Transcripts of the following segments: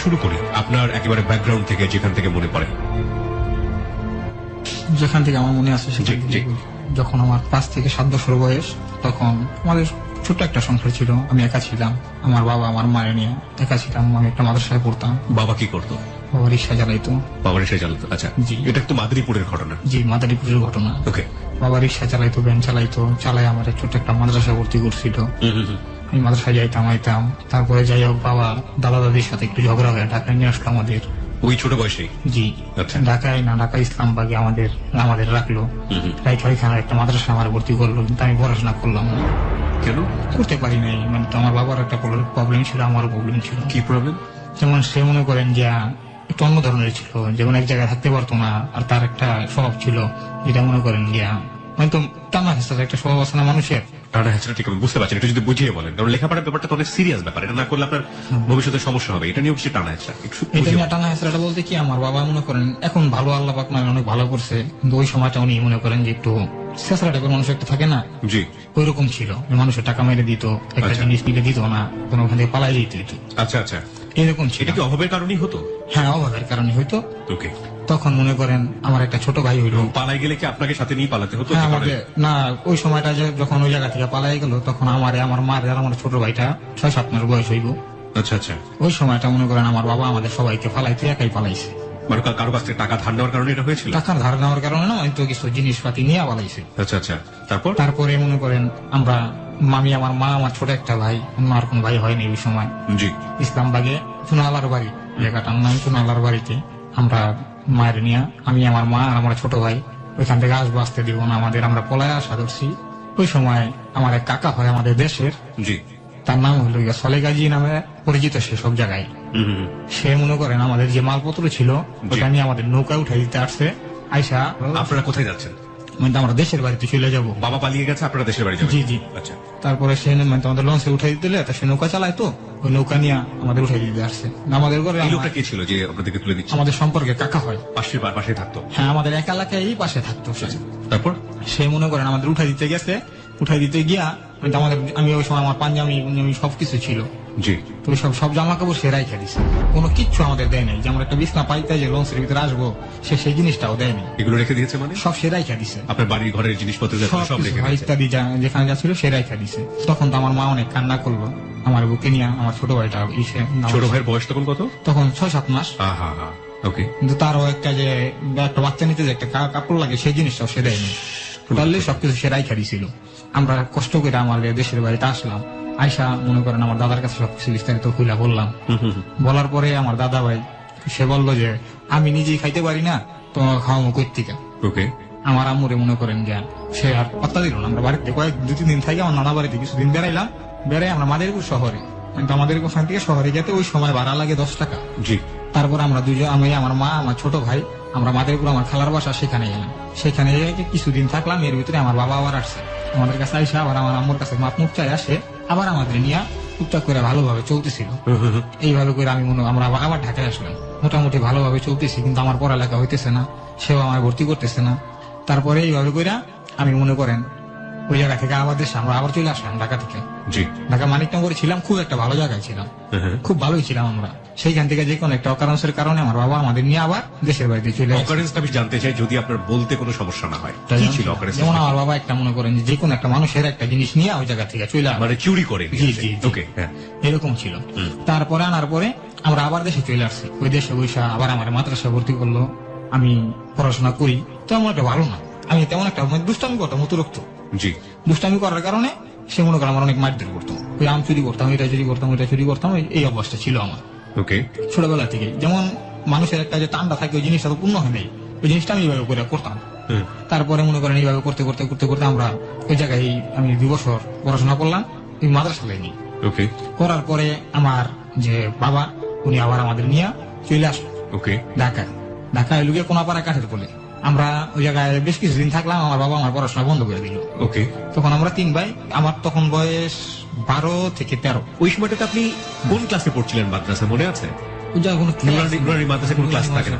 শুরু করি আপনার একেবারে ব্যাকগ্রাউন্ড থেকে, যেখান থেকে মনে পড়ে। যেখান থেকে আমার মনে আছে সেখান থেকে বলি। যখন আমার 5 থেকে 7 বছর বয়স, তখন আমাদের ছোট্ট একটা সংসার ছিল। আমি একা ছিলাম, আমার বাবা আমার মায়ের নিয়ে একা ছিলাম। আমি একটা মাদ্রাসায় পড়তাম। বাবা কি করতো? বাবা রিক্সা চালাইতো। বাবা রিক্সা চালাতো? আচ্ছা, জি। এটা তো মাদারীপুরের ঘটনা। জি, মাদারীপুরের ঘটনা। ওকে। বাবা রিক্সা চালাইতো, ভ্যান চালাইতো, চালায় আমার ছোট্ট একটা মাদ্রাসা ভর্তি করছিল। আমি মাদ্রাসায় যাইতাম আইতাম। তারপরে যাই হোক, বাবা দাদা দাদির সাথে একটু ঝগড়া হয়ে ঢাকায় নিয়ে আসলো আমাদের। ওই ছোট বয়সেই? জি। আচ্ছা। ঢাকায় না, ঢাকা ইসলামবাগে আমাদের রাখলো। রাইখা ওইখানে একটা মাদ্রাসা আমার ভর্তি করলো, কিন্তু আমি পড়াশোনা করলাম না। কেন? করতে পারি নাই। মানে তো আমার বাবার একটা প্রবলেম ছিল, আমারও প্রবলেম ছিল। কি প্রবলেম? যেমন সে মনে করেন যে একটু অন্য ধরনের ছিল, যেমন এক জায়গায় থাকতে পারতো না। আর তার একটা স্বভাব ছিল, যেটা মনে করেন যে মানে তো টানা হেসা একটা স্বভাব আছে না মানুষের। টানা হ্যাঁ, ঠিক আমি বুঝতে পারছি। এটা যদি বুঝিয়ে বলেন, কারণ লেখাপড়ার ব্যাপারটা তো অনেক সিরিয়াস ব্যাপার। এটা না করলে আপনার ভবিষ্যতে সমস্যা হবে। এটা নিয়েও কিছু টানা হেসা একটু এটা বুঝিয়ে নিয়ে টানা হেসরাটা বলতে কি, আমার বাবা মনে করেন এখন ভালো, আল্লাহ পাক মানে অনেক ভালো করছে, কিন্তু ওই সময়টা উনি মনে করেন যে একটু শেষরা টাইপের মানুষ একটা থাকে না, জি, ওই রকম ছিল। মানুষের টাকা মেরে দিত, একটা আচ্ছা। জিনিস নিলে দিত না, কোনো ওখান থেকে পালাই দিত। আচ্ছা আচ্ছা। এরকম ছিল। এটা কি অভাবের কারণেই হতো? হ্যাঁ, অভাবের কারণে হয়তো। ওকে। তখন মনে করেন আমার একটা ছোট ভাই হইল। পালাই গেলে কি আপনাকে সাথে নিয়ে পালাতে হতো? হ্যাঁ, কি কারণে? আমাদের না, ওই সময়টা যখন ওই জায়গা থেকে পালাই গেল, তখন আমার মার আর আমার ছোট ভাইটা 6-7 মাস বয়স হইব। আচ্ছা আচ্ছা। ওই সময়টা মনে করেন আমার বাবা আমাদের সবাইকে পালাইতে একাই পালাইছে। মানে কারো কাছ থেকে টাকা ধার নেওয়ার কারণে এটা হয়েছিল? টাকার ধার নেওয়ার কারণে না, হয়তো কিছু জিনিসপাতি নিয়ে পালাইছে। আচ্ছা আচ্ছা। তারপর? তারপরে মনে করেন আমরা মামি, আমার মা, আমার ছোট একটা ভাই, অন্য আর কোন ভাই হয়নি ওই সময়। জি। ইসলামবাগে চুনালার বাড়ি, জায়গাটার নাম চুনালার বাড়িতে আমরা মায়ের নিয়ে, আমি, আমার মা আর আমার ছোট ভাই ওইখান থেকে আসতে দিব না আমাদের, আমরা পলায় আসা ধরছি। ওই সময় আমার এক কাকা হয় আমাদের দেশের, জি। তার নাম হলো সলে গাজী নামে পরিচিত সে সব জায়গায়। সে মনে করেন আমাদের যে মালপত্র ছিল ওটা নিয়ে আমাদের নৌকায় উঠাই দিতে আসছে। আইসা আপনারা কোথায় যাচ্ছেন? মানে আমরা দেশের বাড়িতে চলে যাব। বাবা পালিয়ে গেছে, আপনারা দেশের বাড়ি যাবেন? জি জি। আচ্ছা। তারপরে সে মানে আমাদের লঞ্চে উঠাই দিতে দিলে, সে নৌকা চালায়, তো ওই নৌকা নিয়ে আমাদের উঠাই দিতে আসছে আমাদের ঘরে। এই লোকটা কে ছিল যে আপনাদেরকে তুলে দিচ্ছে? আমাদের সম্পর্কে কাকা হয়, পাশে থাকতো? হ্যাঁ, আমাদের এক এলাকায় পাশে থাকতো সে। তারপর? সে মনে করেন আমাদের উঠাই দিতে গেছে, উঠাই দিতে গিয়া মানে আমাদের, আমি ওই সময় আমার পাঞ্জাবি সবকিছু ছিল, জি। তো সব জামা কাপড় সে রাইখা দিছে। কোনো কিচ্ছু আমাদের দেয় নাই, যে আমরা একটা বিছনা পাইতে যে লঞ্চের ভিতরে আসবো, সে সেই জিনিসটাও দেয়নি। এগুলো রেখে দিয়েছে মানে? সব সে রাইখা দিছে। আপনার বাড়ির ঘরের জিনিসপত্র সব রেখে দিয়েছে? ইত্যাদি যেখানে যা ছিল সে রাইখা দিছে। তখন তো আমার মা অনেক কান্না করলো, আমার বুকে নিয়ে। আমার ছোট ভাইটা ছোট ভাইয়ের বয়স তখন কত? তখন 6-7 মাস। ওকে। কিন্তু তারও একটা একটা বাচ্চা নিতে যে একটা কাপড় লাগে, সেই জিনিসটাও সে দেয়নি। টোটালি সবকিছু সে রাইখা দিছিল। আমরা কষ্ট করে আমাদের দেশের বাড়িতে আসলাম। আয়সা মনে করেন আমার দাদার কাছে সবকিছু বিস্তারিত খুলে বললাম। বলার পরে আমার দাদা ভাই সে বললো যে আমি নিজেই খাইতে পারি না, তোমার খাওয়াবো কই থেকে। ওকে। আমার আম্মুরে মনে করেন জ্ঞান, সে আর পাত্তা দিল না। আমরা বাড়িতে 2-3 দিন থাকি, আমার নানা বাড়িতে কিছুদিন বেড়াইলাম। বেড়াই আমরা মাদারীপুর শহরে, কিন্তু আমাদের ওখান থেকে শহরে যেতে ওই সময় ভাড়া লাগে 10 টাকা। জি। তারপর আমরা দুজন, আমি, আমার মা, আমার ছোট ভাই, আমরা মাদারীপুর আমার খালার বাসা, সেখানে গেলাম। সেখানে কিছুদিন থাকলাম। এর ভিতরে আমার বাবা আবার আসছে আমাদের কাছে, আইসা আবার আমার আম্মুর কাছে মাপ মুখ চাই আসে, আবার আমাদের নিয়ে টুকটাক করে ভালোভাবে চলতেছিল। এইভাবে করে আমরা আবার ঢাকায় আসলাম। মোটামুটি ভালোভাবে চলতেছি, কিন্তু আমার পড়ালেখা হইতেছে না, সেও আমার ভর্তি করতেছে না। তারপরে এইভাবে করে আমি মনে করেন ওই জায়গা থেকে আবার দেশে আমরা আবার চলে আসলাম ঢাকা থেকে। জি। ঢাকা মানিকনগরে ছিলাম, খুব একটা ভালো জায়গায় ছিলাম, খুব ভালোই ছিলাম আমরা। সেইখান থেকে যে কোনো একটা অকারণের কারণে আমার বাবা আমাদের নিয়ে আবার দেশের বাড়িতে চলে আসে। অকারেন্সটা আমি জানতে চাই, যদি আপনার বলতে কোনো সমস্যা না হয়। কি ছিল অকারেন্স? যেমন আমার বাবা একটা মনে করেন যে কোনো একটা মানুষের একটা জিনিস নিয়ে ওই জায়গা থেকে চলে আসে, মানে চুরি করে। জি জি। ওকে। এরকম ছিল। তারপরে আনার পরে আমরা আবার দেশে চলে আসছি। ওই দেশে বৈশা আবার আমার মাদ্রাসা ভর্তি করলো। আমি পড়াশোনা করি, তেমন একটা ভালো না। আমি তেমন একটা দুষ্টামি করতাম, অতিরিক্ত জি। দুষ্টামি করার কারণে সে মনে করেন আমার অনেক মারধর করতো। ওই আম চুরি করতাম, এটা চুরি করতাম, ওইটা চুরি করতাম, এই অবস্থা ছিল আমার ওকে। ছোটবেলা থেকে। যেমন মানুষের একটা যে টানটা থাকে, ওই জিনিসটা তো পূর্ণ হয় নাই, ওই জিনিসটা আমি এইভাবে করে করতাম। তারপরে মনে করেন এইভাবে করতে করতে করতে করতে আমরা ওই জায়গায় আমি 2 বছর পড়াশোনা করলাম, ওই মাদ্রাসা লাইনে। ওকে। করার পরে আমার যে বাবা, উনি আবার আমাদের নিয়ে চলে আসলো ওকে। ঢাকায় লুকিয়ে কোনাপাড়া কাঠের বলে। আমরা ওই জায়গায় বেশ কিছুদিন থাকলাম। আমার বাবা আমার পড়াশোনা বন্ধ করে দিল। ওকে। তখন আমরা 3 ভাই, আমার তখন বয়স 12 থেকে 13। ওই সময়টাতে আপনি কোন ক্লাসে পড়ছিলেন মাদ্রাসা মনে আছে? ওই জায়গায় কোনো নুরানি মাদ্রাসায় কোনো ক্লাস থাকে না?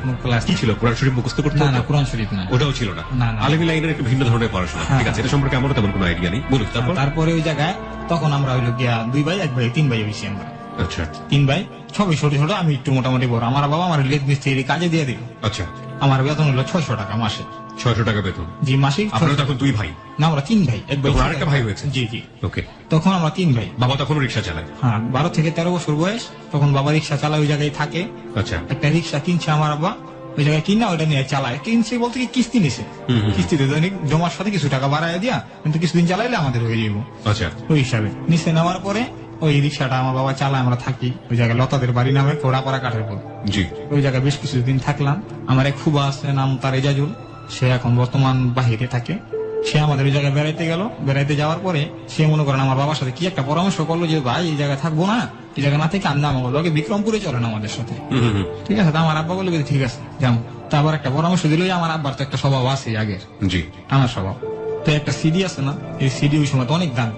কি ছিল? কোরআন শরীফ মুখস্থ করতে হতো? না, কোরআন শরীফ না, ওটাও ছিল না। আলেমি লাইনের একটু ভিন্ন ধরনের পড়াশোনা। ঠিক আছে, এটা সম্পর্কে আমারও তেমন কোনো আইডিয়া নেই। বলুন তারপর। তারপরে ওই জায়গায় তখন আমরা হইলো গিয়া 2 ভাই, 1 ভাই, 3 ভাই হয়েছি আমরা। আচ্ছা 3 ভাই, সবই ছোট ছোট, আমি একটু মোটামুটি বড়। আমার বাবা আমার লেদ মিস্ত্রি কাজে দিয়ে দিল। আচ্ছা, আমার বেতন হলো 600 টাকা মাসে। 600 টাকা বেতন। জি, মাসিক। আপনারা তখন 2 ভাই? না, আমরা 3 ভাই। এক ভাই, তখন আরেকটা ভাই হয়েছে? জি জি। ওকে। তখন আমরা 3 ভাই। বাবা তখন রিক্সা চালায়? হ্যাঁ, 12 থেকে 13 বছর বয়স তখন বাবা রিক্সা চালায়, ওই জায়গায় থাকে। আচ্ছা। একটা রিক্সা কিনছে আমার বাবা, ওই জায়গায় কিনা ওইটা নিয়ে চালায়। কিনছে বলতে কি কিস্তি নিছে, কিস্তিতে দৈনিক জমার সাথে কিছু টাকা বাড়ায় দিয়া, কিন্তু কিছুদিন চালাইলে আমাদের হয়ে যাবো। আচ্ছা। ওই হিসাবে নিচে নেওয়ার পরে ওই রিক্সাটা আমার বাবা চালায়, আমরা থাকি ওই জায়গায় লতাদের বাড়ি নামে কোড়াপাড়া কাঠের পর। জি। ওই জায়গায় বেশ কিছুদিন থাকলাম। আমার এক ফুবা আছে, নাম তার এজাজুল, সে এখন বর্তমান বাহিরে থাকে। সে আমাদের ওই জায়গায় বেড়াইতে গেল। বেড়াইতে যাওয়ার পরে সে মনে করেন আমার বাবার সাথে কি একটা পরামর্শ করলো যে ভাই এই জায়গায় থাকবো না, এই জায়গা না থেকে আমি নাম বললো বিক্রমপুরে চলেন আমাদের সাথে। ঠিক আছে, তা আমার আব্বা বলে ঠিক আছে যেমন। তারপর একটা পরামর্শ দিল যে আমার আব্বার তো একটা স্বভাব আছে আগের, জি, আমার স্বভাব। তো একটা সিডি আছে না, এই সিডি ওই সময় তো অনেক দামি,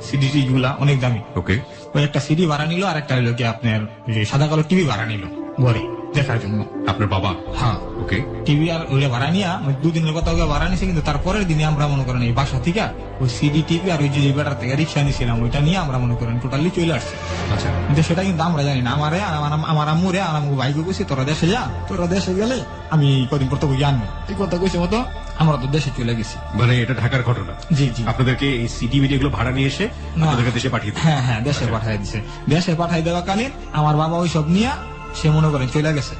সিডি গুলা অনেক দামি। ওকে। ওই একটা সিডি ভাড়া নিল, আর একটা হলো কি আপনার যে সাদা কালো টিভি ভাড়া নিল ঘরে দেখার জন্য। আপনার বাবা? হ্যাঁ। ওকে। টিভি আর ওইটা ভাড়া নিয়া 2 দিনের কথা ওকে ভাড়া নিছে, কিন্তু তারপরের দিনে আমরা মনে করেন এই বাসা থেকে ওই সিডি টিভি আর ওই যে বেটার থেকে রিক্সা নিয়েছিলাম ওইটা নিয়ে আমরা মনে করেন টোটালি চলে আসছি। আচ্ছা। কিন্তু সেটা কিন্তু আমরা জানি না। আমারে আমার আম্মুরে আর আমার ভাইকে কইছি তোরা দেশে যা, তোরা দেশে গেলে আমি কদিন পর তো বুঝে আনবো, এই কথা কইছে মতো আমরা তো দেশে চলে গেছি। মানে এটা ঢাকার ঘটনা? জি জি। আপনাদেরকে এই সিডি মিডিয়া গুলো ভাড়া নিয়ে এসে আপনাদেরকে দেশে পাঠিয়ে দিয়েছে? হ্যাঁ হ্যাঁ, দেশে পাঠাই দিছে। দেশে পাঠাই দেওয়া কালীন আমার বাবা ওই সব নিয়ে সে মনে করেন চলে গেছে,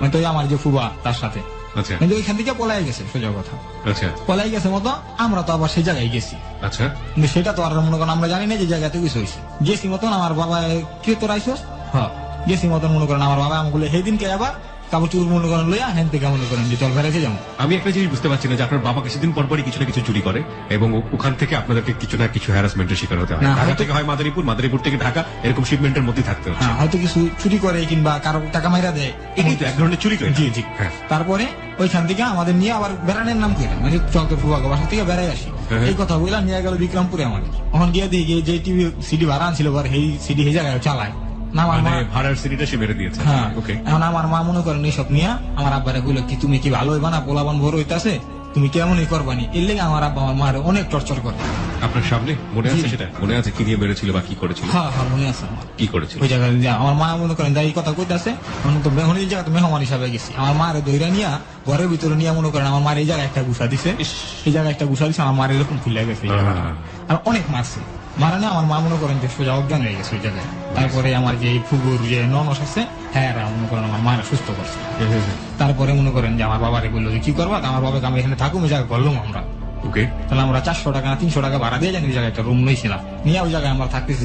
মানে তো আমার যে ফুবা তার সাথে। আচ্ছা। কিন্তু ওইখান থেকে পলাই গেছে, সোজা কথা। আচ্ছা। পলাই গেছে মতো আমরা তো আবার সেই জায়গায় গেছি। আচ্ছা। কিন্তু সেটা তো আর মনে করেন আমরা জানি না যে জায়গাতে কিছু হয়েছে। গেছি মতন আমার বাবা কি তোর আইসস, হ্যাঁ গেছি মতন মনে করেন আমার বাবা আমাকে সেই দিনকে আবার কাপড় চুপড় মনে করেন লইয়া হ্যান থেকে মনে করেন যে চল বেড়াইতে যাবো। আমি একটা জিনিস বুঝতে পারছি না যে আপনার বাবা কিছুদিন পর পরই কিছু না কিছু চুরি করে এবং ওখান থেকে আপনাদেরকে কিছু না কিছু হ্যারাসমেন্টের শিকার হতে হয়। না, ঢাকা হয়তো- থেকে হয় মাদারীপুর, মাদারীপুর থেকে ঢাকা, এরকম শিপমেন্টের মধ্যে থাকতে হচ্ছে। হ্যাঁ, হয়তো কিছু চুরি করে কিংবা কারো টাকা মাইরা দেয়, এটাই তো এক ধরনের চুরি করে। জি জি। হ্যাঁ। তারপরে ওইখান থেকে আমাদের নিয়ে আবার বেড়ানোর নাম করে মানে চল তো ফুবাকে বাসা থেকে বেড়াই আসি, হ্যাঁ। এই কথা বললাম। নিয়ে গেল বিক্রমপুরে আমাদের। ওখান গিয়ে দিয়ে গিয়ে যে টিভি সিডি ভাড়া আনছিল সেই সিডি সেই জায়গায় চালায় না আমার মানে মা। ভাড়ার সিডিটা সে মেরে দিয়েছে? হ্যাঁ। ওকে। এখন আমার মা মনে করেন এইসব নিয়ে আমার আব্বারে বললো কি তুমি কি ভালো হইবা না, পোলাবান বড় হইতাছে, তুমি কেমনই করবানি। এর লেগে আমার আব্বা আমার মারে অনেক টর্চার করে। আপনার সামনে মনে আছে জি। সেটা? মনে আছে কি দিয়ে মেরেছিল বা কি করেছিল? হ্যাঁ হ্যাঁ, মনে আছে আমার। কি করেছিল? ওই জায়গায় যে আমার মা মনে করেন যাই কথা কইতাছে, আমি তো এই জায়গাতে মেহমান হিসাবে গেছি। আমার মারে দইরা নিয়া ঘরের ভিতরে নিয়ে মনে করেন আমার মার এই জায়গায় একটা গুছা দিছে, এই জায়গায় একটা গুছা দিছে, আমার মার এরকম খুলে গেছে এই জায়গাটা। আর অনেক মারছে, মারা না আমার মা মনে করেন যে সোজা অজ্ঞান হয়ে গেছে ওই জায়গায়। তারপরে আমার যে ফুগুর যে ননস আছে হ্যাঁ মনে করেন আমার মারা সুস্থ করছে। তারপরে মনে করেন যে আমার বাবারে বললো যে কি করবা, তা আমার বাবাকে আমি এখানে থাকুম, ওই জায়গায় করলাম আমরা। ওকে। তাহলে আমরা 400 টাকা না 300 টাকা ভাড়া দিয়ে জানি ওই জায়গায় একটা রুম নিয়েছিলাম। নিয়ে ওই জায়গায় আমরা থাকতেছি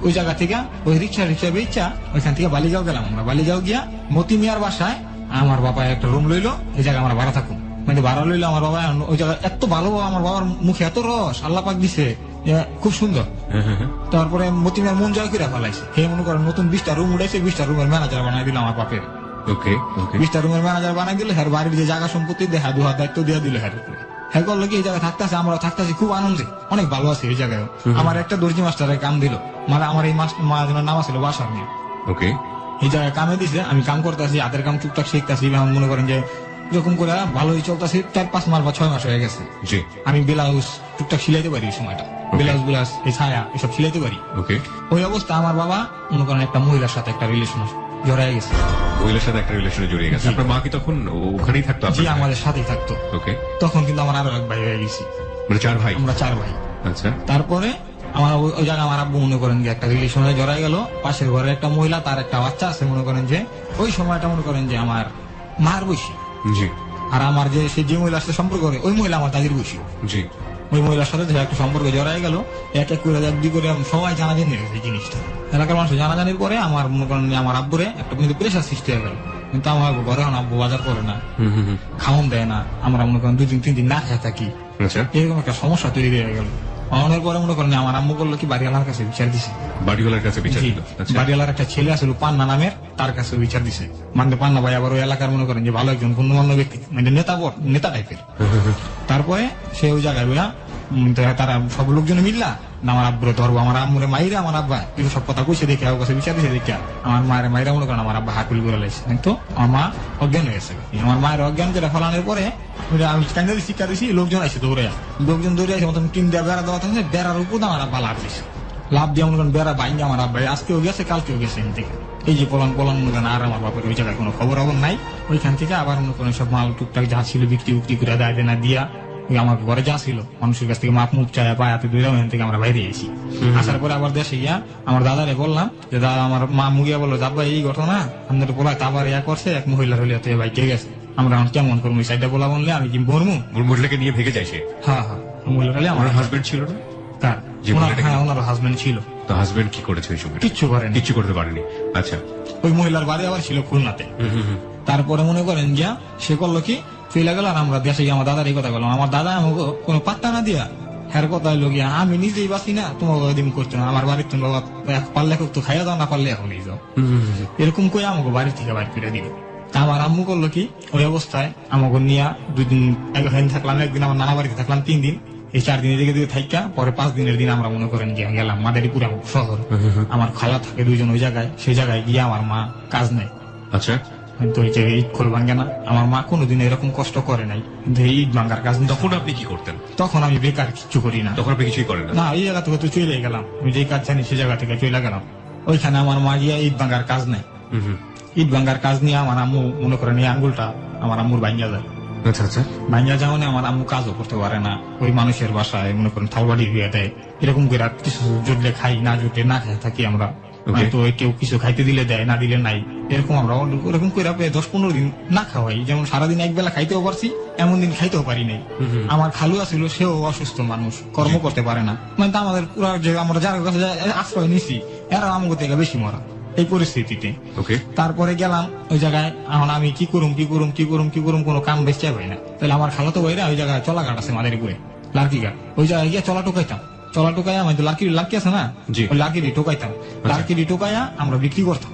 ওই জায়গা থেকে ওই রিক্সা বেচা ওইখান থেকে বালিগাঁও গেলাম আমরা। বালিগাঁও গিয়া মতি মিয়ার বাসায় আমার বাবা একটা রুম লইলো, এই জায়গায় আমরা ভাড়া থাকুন। মানে ভাড়া লইলো আমার বাবা ওই জায়গায় এত ভালো, আমার বাবার মুখে এত রস আল্লাহ পাক দিছে, খুব সুন্দর। তারপরে মতি মিয়ার মন জয় করে ফেলাইছে। হে মনে করেন নতুন 20টা রুম উঠাইছে, 20টা রুমের ম্যানেজার বানাই দিল আমার বাপের। ওকে। ওকে। 20টা রুমের ম্যানেজার বানাই দিল। হ্যাঁ বাড়ির যে জায়গা সম্পত্তি দেখা দুহার দায়িত্ব দিয়ে দিল। হ্যাঁ করলো কি এই জায়গায় থাকতেছে, আমরা থাকতেছি খুব আনন্দে, অনেক ভালো আছে এই জায়গায়। আমার একটা দর্জি মাস্টারের কাম দিল, মানে আমার এই মাস্টার নাম ছিল বাসার নিয়ে। ওকে। এই জায়গায় কামে দিছে, আমি কাম করতেছি, হাতের কাম টুকটাক শিখতেছি। এখন মনে করেন যে এরকম করে ভালোই চলতেছি। 4-5 মাস বা 6 মাস হয়ে গেছে। জি। আমি ব্লাউজ টুকটাক সিলাইতে পারি, এই সময়টা ব্লাউজ এই ছায়া এসব সিলাইতে পারি। ওকে। ওই অবস্থা আমার বাবা মনে করেন একটা মহিলার সাথে একটা রিলেশন জড়াই গেছে। মহিলার সাথে একটা রিলেশনে জড়িয়ে গেছে। জি। আপনার মা কি তখন ওখানেই থাকতো? জি, আপনার? আমাদের সাথেই থাকতো। ওকে। তখন কিন্তু আমার আরো এক ভাই হয়ে গেছি, মানে 4 ভাই? আমরা 4 ভাই। আচ্ছা। তারপরে আমার ওই জায়গায় আমার আব্বু মনে করেন যে একটা রিলেশনে জড়াই গেল। পাশের ঘরে একটা মহিলা, তার একটা বাচ্চা আছে। মনে করেন যে ওই সময়টা মনে করেন যে আমার মার বয়সী, জি। আর আমার যে সে যে মহিলার সাথে সম্পর্ক করে ওই মহিলা আমার দাদির বয়সী। জি। ওই মহিলার সাথে একটা সম্পর্ক জড়াই গেল। এক এক করে দুই করে সবাই জানাজানি হয়েছে এই জিনিসটা। এলাকার মানুষ জানাজানির পরে আমার মনে করেন যে আমার আব্বুরে একটা কিন্তু প্রেশার সৃষ্টি হয়ে গেল। কিন্তু আমার ঘরে এখন আব্বু বাজার করে না, খাওন দেয় না, আমরা মনে করেন 2-3 দিন না খেয়ে থাকি। আচ্ছা। এরকম একটা সমস্যা তৈরি হয়ে গেল। অনেক পরে মনে করেন আমার আম্মু বললো কি বাড়িওয়ালার কাছে বিচার দিছে। বাড়িওয়ালার কাছে বিচার জি, দিল? আচ্ছা। বাড়িওয়ালার একটা ছেলে আসলে পান্না নামের, তার কাছে বিচার দিছে। মানে পান্না ভাই আবার ওই এলাকার মনে করেন যে ভালো একজন গণ্যমান্য ব্যক্তি, মানে নেতা টাইপের। তারপরে সে ওই জায়গায় বইয়া তারা সব লোকজন মিললা না আমার আব্বুরে ধরবো, আমার আম্মুরে মাইরে আমার আব্বা কিন্তু সব কথা কইছে দেখে ওর কাছে বিচার দিছে দেখে আমার মায়ের মাইরা মনে করেন আমার আব্বা হাকুল করে লাইছে। কিন্তু আমার মা অজ্ঞান হয়ে গেছে। আমার মায়ের অজ্ঞান করে ফেলানোর পরে আমি কান্দারি শিক্ষা দিছি, লোকজন আসছে দৌড়ে, লোকজন দৌড়ে আসে মতন টিন দেওয়া বেড়া দেওয়া থাকছে, বেড়ার উপর আমার আব্বা লাভ দিছে। লাভ দিয়ে মনে করেন বেড়া বাইঙ্গে আমার আব্বাই আজকেও গেছে কালকেও গেছে এখান থেকে। এই যে পলান মনে করেন আর আমার বাপের ওই জায়গায় কোনো খবর নাই। ওইখান থেকে আবার মনে করেন সব মাল টুকটাক যা ছিল বিক্রি করে দেয় দেনা দিয়া ওই আমার ঘরে যা ছিল মানুষের কাছ থেকে মাপ মুখ চায় পায় দূরে ওখান থেকে আমরা বাইরে এসেছি। আসার পরে আবার দেশে গিয়া আমার দাদারে বললাম যে দাদা আমার মা মুগিয়া বললো আব্বা এই ঘটনা আমাদের বলা আবার ইয়া করছে এক মহিলার হলে ভাই কে গেছে আমরা কেমন করবো সাইডটা বলা বললে আমি কি বলবো মহিলাকে নিয়ে ভেগে যায় সে। হ্যাঁ হ্যাঁ মহিলার হলে আমার হাজবেন্ড ছিল না কার যে মহিলাটা- হ্যাঁ ওনার হাজবেন্ড ছিল। তো হাজবেন্ড কি করেছে ওই সময়? কিচ্ছু করেন কিচ্ছু করতে পারেনি। আচ্ছা। ওই মহিলার বাড়ি আবার ছিল খুলনাতে। তারপরে মনে করেন গিয়া সে করলো কি চলে গেল আর আমরা দেশে গিয়ে আমার দাদার এই কথা বললাম। আমার দাদা আমাকে কোনো পাত্তা না দিয়া হ্যার কথা হইলো গিয়া আমি নিজেই বাঁচি না তোমাকে দিন করছো না আমার বাড়ির তুমি বাবা পারলে তো খাইয়া দাও না পারলে এখন যাও এরকম করে আমাকে বাড়ি থেকে বাইর করে দিল। তা আমার আম্মু করলো কি ওই অবস্থায় আমাকে নিয়ে 2 দিন একদিন থাকলাম একদিন আমার নানা বাড়িতে থাকলাম 3 দিন এই 4 দিনের দিকে থাকা পরে 5 দিনের দিন আমরা মনে করেন গিয়ে গেলাম মাদারীপুর শহর। আমার খালা থাকে 2 জন ওই জায়গায় সেই জায়গায় গিয়ে আমার মা কাজ নেই। আচ্ছা। কিন্তু ওই যে ঈদ খোল ভাঙ্গে না আমার মা কোনোদিন এরকম কষ্ট করে নাই কিন্তু এই ঈদ ভাঙ্গার কাজ নেই। তখন আপনি কি করতেন? তখন আমি বেকার কিচ্ছু করি না। তখন আপনি কিছুই করেন না? না এই জায়গা থেকে তো চলে গেলাম আমি যে কাজ জানি সেই জায়গা থেকে চলে গেলাম। ওইখানে আমার মা গিয়া ঈদ ভাঙ্গার কাজ নেই। ঈদ ভাঙ্গার কাজ নিয়ে আমার আম্মু মনে করেন এই আঙ্গুলটা আমার আম্মুর ভাঙ্গা যায়। আচ্ছা আচ্ছা। ভাঙ্গা যাওয়া আমার আম্মু কাজও করতে পারে না ওই মানুষের বাসায় মনে করেন থালবাড়ি দিয়ে দেয় এরকম করে কিছু জুটলে খাই না জুটলে না খাই থাকি আমরা। তো কেউ কিছু খাইতে দিলে দেয় না দিলে নাই এরকম আমরা ওরকম করে 10-15 দিন না খাওয়াই। যেমন সারাদিন একবেলা খাইতেও পারছি এমন দিন খাইতেও পারি নাই। আমার খালু আছিল সেও অসুস্থ মানুষ কর্ম করতে পারে না মানে তো আমাদের পুরো যে আমরা যার কাছে আশ্রয় নিছি এরা আমাকে থেকে বেশি মরা এই পরিস্থিতিতে। তারপরে গেলাম ওই জায়গায় এখন আমি কি করুম কোনো কাম বেঁচে পাই না। তাহলে আমার খালাতো ভাইরা ওই জায়গায় চলাঘাট আছে মাদারীপুরে লার্কিঘাট ওই জায়গায় গিয়ে চলা টোকাইতাম আমাদের লার্কি আছে না ওই লার্কিরি টোকাইতাম। লার্কিরি টোকাইয়া আমরা বিক্রি করতাম।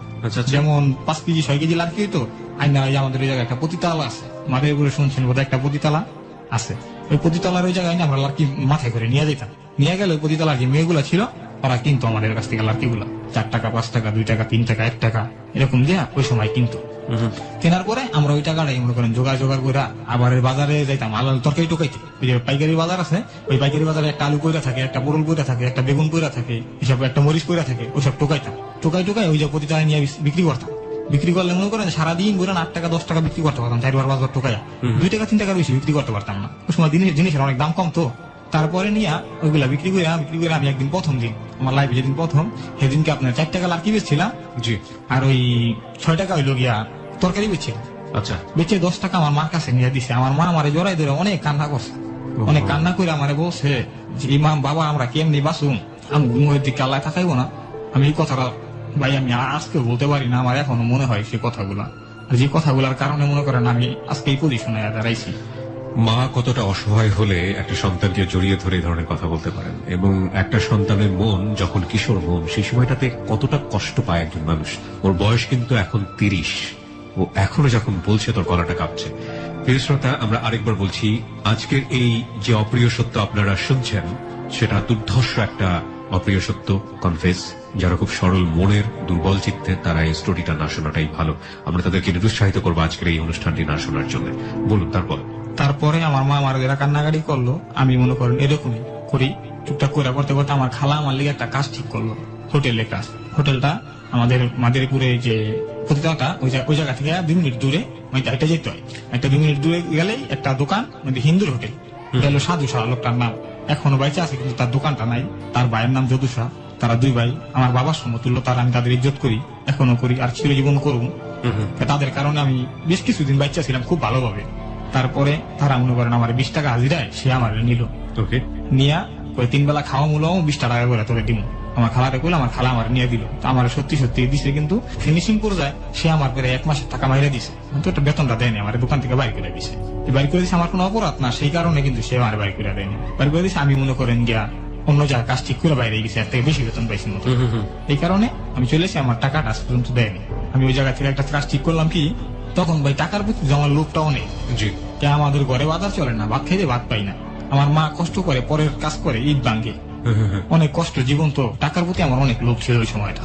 যেমন 5 কেজি 6 কেজি লার্কি হইতো আইনা আমাদের ওই জায়গায় একটা পতিতালা আছে মাদারীপুরে শুনছেন বোধহয় একটা পতিতালা আছে ওই পতিতালার ওই জায়গায় আমরা লার্কি মাথায় করে নিয়ে যেতাম। নিয়ে গেলে ওই পতিতালার যে মেয়েগুলা ছিল ওরা কিন্তু আমাদের কাছ থেকে লার্কি গুলা 4 টাকা 5 টাকা 2 টাকা 3 টাকা 1 টাকা এরকম দেয়া ওই সময় কিন্তু কেনার পরে আমরা ওই টাকাটাই মনে করেন জোগাড় করে আবার বাজারে যাইতাম আলু তরকারি টোকাইতে। ওই যে পাইকারি বাজার আছে ওই পাইকারি বাজারে একটা আলু পয়রা থাকে একটা পটল পয়রা থাকে একটা বেগুন পয়রা থাকে এসব একটা মরিচ পয়রা থাকে ওইসব টোকাইতাম। টোকাই ওই যে প্রতিটায় নিয়ে বিক্রি করতাম। বিক্রি করলে মনে করেন সারাদিন ধরে 8 টাকা 10 টাকা বিক্রি করতে পারতাম 4 বার 5 বার টোকাইয়া 2 টাকা 3 টাকার বেশি বিক্রি করতে পারতাম না। ওই সময় জিনিসের অনেক দাম কম তো। তারপরে নিয়ে ওইগুলা বিক্রি করে আমি একদিন প্রথম দিন আমার লাইফে যেদিন প্রথম সেদিনকে আপনার 4 টাকা লার্কি বেচছিলাম আর ওই 6 টাকা হইলো গিয়া তরকারি বেচছিলাম। আচ্ছা। বেচে 10 টাকা আমার মার কাছে নিয়ে দিছে। আমার মা আমারে জড়াই ধরে অনেক কান্না করছে অনেক কান্না করে আমারে বলছে যে ইমাম বাবা আমরা কেমনি বাঁচুম আমি ঘুমের দিকে আল্লাহ থাকাইবো না। আমি এই কথাটা ভাই আমি আজকে বলতে পারি না আমার এখনো মনে হয় সে কথাগুলা আর যে কথাগুলার কারণে মনে করেন আমি আজকে এই পজিশনে দাঁড়াইছি। মা কতটা অসহায় হলে একটা সন্তানকে জড়িয়ে ধরে এই ধরনের কথা বলতে পারেন এবং একটা সন্তানের মন যখন কিশোর মন সেই সময়টাতে কতটা কষ্ট পায় একজন মানুষ। ওর বয়স কিন্তু এখন 30 ও এখনো যখন বলছে তোর গলাটা কাঁপছে। প্রিয় শ্রোতা আমরা আরেকবার বলছি আজকের এই যে অপ্রিয় সত্য আপনারা শুনছেন সেটা দুর্ধর্ষ একটা অপ্রিয় সত্য কনফেস। যারা খুব সরল মনের দুর্বল চিত্তের তারা এই স্টোরিটা না শোনাটাই ভালো। আমরা তাদেরকে নিরুৎসাহিত করবো আজকের এই অনুষ্ঠানটি না শোনার জন্য। বলুন তারপরে আমার মা আমার এরা কান্নাকাটি করলো আমি মনে করেন এরকমই করি টুকটাক করে করতে করতে আমার খালা আমার লিগে একটা কাজ ঠিক করলো হোটেলের কাজ। হোটেলটা আমাদের মাদারীপুরে যে প্রতিটা ওই জায়গা থেকে 2 মিনিট দূরে একটা যেতে হয়। একটা 2 মিনিট দূরে গেলেই একটা দোকান হিন্দুর হোটেল গেল সাধু শাহ লোকটার নাম এখনো বাইচে আছে কিন্তু তার দোকানটা নাই। তার ভাইয়ের নাম যদু শাহ। তারা 2 ভাই আমার বাবার সমতুল্য তার আমি তাদের ইজ্জত করি এখনো করি আর চিরজীবন করবো। তাদের কারণে আমি বেশ কিছুদিন বাচ্চা ছিলাম খুব ভালোভাবে। তারপরে তারা মনে করেন আমার 20 টাকা হাজিরায় সে আমার নিল নিয়া ওই 3 বেলা খাওয়া মূল্য 20 টাকা করে তোকে দিব। আমার খালারে কইলে আমার খালা আমার নিয়ে দিল আমার সত্যি দিছে কিন্তু ফিনিশিং পর্যায়ে সে আমার পরে 1 মাসের টাকা মাইরা দিছে কিন্তু একটা বেতনটা দেয়নি আমার দোকান থেকে বাইর করে দিছে। বাইর করে দিছে আমার কোনো অপরাধ না সেই কারণে কিন্তু সে আমার বাইর করে দেয়নি। বাইর করে দিছে আমি মনে করেন গিয়া অন্য জায়গায় কাজ ঠিক করে বাইরে গেছে এর থেকে বেশি বেতন পাইছি মতো এই কারণে আমি চলেছি আমার টাকাটা আজ পর্যন্ত দেয়নি। আমি ওই জায়গা থেকে একটা কাজ ঠিক করলাম কি তখন ভাই টাকার প্রতি আমার লোকটাও নেই। আমাদের ঘরে বাজার চলে না ভাত খাইতে ভাত পাই না। আমার মা কষ্ট করে পরের কাজ করে ঈদ ভাঙ্গে অনেক কষ্ট জীবন তো টাকার প্রতি আমার অনেক লোভ ছিল ওই সময়টা।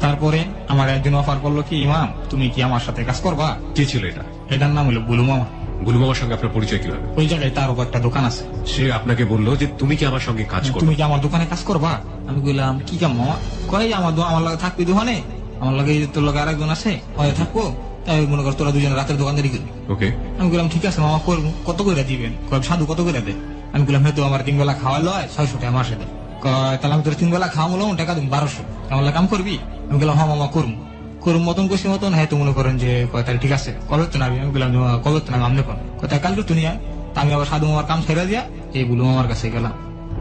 তারপরে আমার একদিন অফার করলো কি ইমাম তুমি কি আমার সাথে কাজ করবা? কি ছিল এটা? এটার নাম হলো বুলু মামা। গুলু মামার সঙ্গে আপনার পরিচয় কিভাবে? ওই জায়গায় তার উপর একটা দোকান আছে। সে আপনাকে বললো যে তুমি কি আমার সঙ্গে কাজ করো? তুমি কি আমার দোকানে কাজ করবা? আমি বললাম কি কাম মামা? কয় আমার লগে থাকবি দোকানে, আমার লগে তোর লগে আরেকজন আছে, হয় থাকবো, তাই মনে কর তোরা দুজনে রাতের দোকানদারি করবি। ওকে। আমি বললাম ঠিক আছে মামা, করবো। কত করে দিবেন? কয় সাধু কত করে দেয়? আমি বললাম হয়তো আমার 3 বেলা খাওয়া লয় 600 টাকা মাসে দেয়। কয় তাহলে আমি তোর 3 বেলা খাওয়া মূল্য টাকা দিন 1200। আমার কাম করবি? আমি বললাম হ্যাঁ মামা করবো। করুম মতন কইছি মতন, হ্যাঁ তো মনে করেন যে কয় তাহলে ঠিক আছে কবে তো নাবি? আমি বললাম কবে তো নাবি আমনে কোন কথা কালকে তো নিয়ে। আমি আবার সাধু মামার কাম ছেড়ে দিয়া এই বুলু মামার কাছে গেলাম।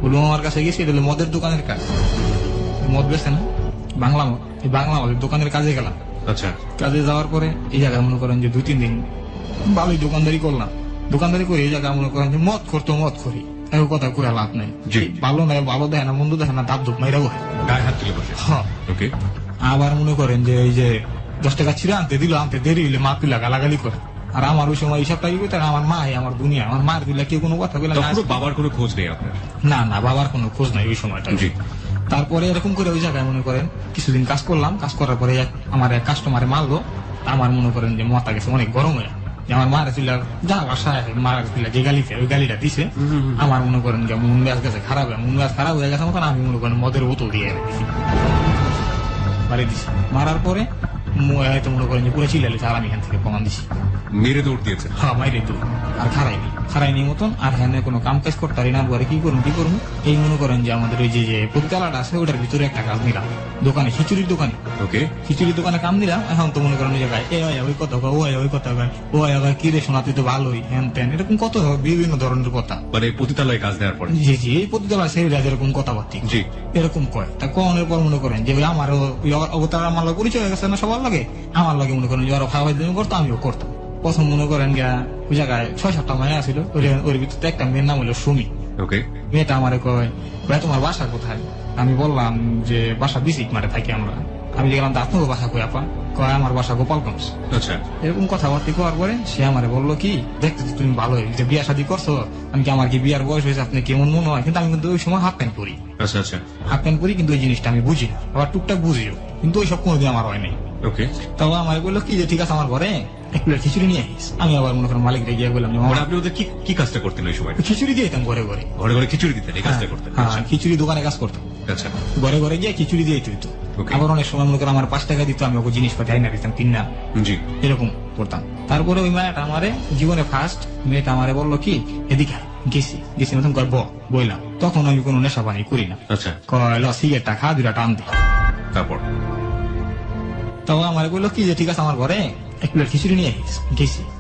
বুলু মামার কাছে গেছি, এটা হলো মদের দোকানের কাজ। মদ বেছে না বাংলা মদ, এই বাংলা মদের দোকানের কাজে গেলাম। আচ্ছা। কাজে যাওয়ার পরে এই জায়গায় মনে করেন যে 2-3 দিন ভালোই দোকানদারি করলাম। দোকানদারি করে এই জায়গায় মনে করেন যে মদ করতো, মদ করি এই কথা করে লাভ নাই। জি। ভালো নাই, ভালো দেয় না, মন্দ দেয় না, দাপ ধুপ মাইরা বসে গায়ে হাত তুলে বসে। হ্যাঁ। ওকে। আবার মনে করেন যে এই যে 10 টাকা ছিঁড়ে আনতে দিল, আনতে দেরি হইলে মা পিলা গালাগালি করে। আর আমার ওই সময় হিসাবটা কি করতে, আমার মা আমার দুনিয়া, আমার মার দিলে কেউ কোনো কথা বলে তখন বাবার কোনো খোঁজ নেই আপনার? না না, বাবার কোনো খোঁজ নাই ওই সময়টা। জি। তারপরে এরকম করে ওই জায়গায় মনে করেন কিছুদিন কাজ করলাম। কাজ করার পরে আমার এক কাস্টমারে মারলো। আমার মনে করেন যে মাথা গেছে অনেক গরম হয়ে, যে আমার মারা ছিল যা বাসায় মারা ছিল যে গালিতে, ওই গালিটা দিছে। আমার মনে করেন যে মন মেজাজ গেছে খারাপ, মন মেজাজ খারাপ হয়ে গেছে মতন আমি মনে করেন মদের বোতল দিয়ে দিছি, মারি দিছি। মারার পরে হয়তো মনে করেন যে পুরো চিল্লালিছে, আর আমি এখান থেকে প্রমাণ দিছি। মেরে দৌড় দিয়েছে? হ্যাঁ মাইরে তো। আর খারাইনি মতন, আর হ্যাঁ কোনো কাম কাজ করতে পারি না। পরে কি করুন এই মনে করেন যে আমাদের ওই যে পতিতালাটা আছে ওটার ভিতরে একটা কাজ নিলাম, দোকানে খিচুড়ির দোকানে। ওকে। খিচুড়ির দোকানে কাম দিলাম। এখন তো মনে করেন ওই জায়গায় ওই কথা ওই কথা কি রে শোনা তুই তো ভালোই হ্যান ত্যান, এরকম কত বিভিন্ন ধরনের কথা। মানে পতিতালয়ে কাজ দেওয়ার পরে? জি জি, এই পতিতালা সেই এরকম কথাবার্তি জি এরকম কয়। তা কনের পর মনে করেন যে আমার অবতার আমার লগে পরিচয় হয়ে গেছে না সবার লাগে, আমার লাগে মনে করেন যে ওরা খাওয়াই দিন করতো, আমিও করতাম। প্রথম মনে করেন গিয়া ওই জায়গায় 6-7টা মায়া ছিল, ওর ভিতরে একটা মেয়ের নাম হলো সুমি। ওকে। মেয়েটা আমারে কয় ভাই তোমার বাসা কোথায়? আমি বললাম যে বাসা বিসিক মাঠে থাকি আমরা। আমি দেখলাম তো আপনার বাসা কই আপা? কয় আমার বাসা গোপালগঞ্জ। আচ্ছা। এরকম কথাবার্তা করার পরে সে আমারে বললো কি দেখতে তো তুমি ভালোই যে বিয়া শাদী করছো, আমি কি আমার কি বিয়ার বয়স হয়েছে আপনি কেমন মনে হয়? কিন্তু আমি কিন্তু ওই সময় হাফ প্যান্ট পরি। আচ্ছা আচ্ছা। হাফ প্যান্ট পরি কিন্তু ওই জিনিসটা আমি বুঝি না, আবার টুকটাক বুঝিও, কিন্তু ওই সব কোনোদিন আমার হয় নাই। ওকে। তাও আমার বললো কি যে ঠিক আছে আমার ঘরে এক প্লেট খিচুড়ি নিয়ে আসিস। আমি আবার মনে করেন মালিক রেগে বললাম যে মানে আপনি ওদের কি কাজটা করতেন ওই সময়? খিচুড়ি দিয়ে দিতাম ঘরে ঘরে। ঘরে ঘরে খিচুড়ি দিতেন, এই কাজটা করতেন? হ্যাঁ, আচ্ছা খিচুড়ি দোকানে কাজ করতাম। আচ্ছা। ঘরে ঘরে গিয়ে খিচুড়ি দিয়ে দিত। Okay. আবার অনেক সময় মনে করেন আমার 5 টাকা দিত, আমি ওকে জিনিসপাতি আইনা দিতাম 3 না, জি। এরকম করতাম। তারপরে ওই মেয়েটা আমারে জীবনে ফার্স্ট মেয়েটা আমারে বললো কি এদিকে আয়। গেছি মতন কয় বইলাম। তখন আমি কোনো নেশা পানি করি না। আচ্ছা। কয় ল সিগারেটটা খা, 2টা টান দে। তারপর? তাও আমারে বললো কি যে ঠিক আছে আমার ঘরে এক প্লেট খিচুড়ি নিয়ে আসিস।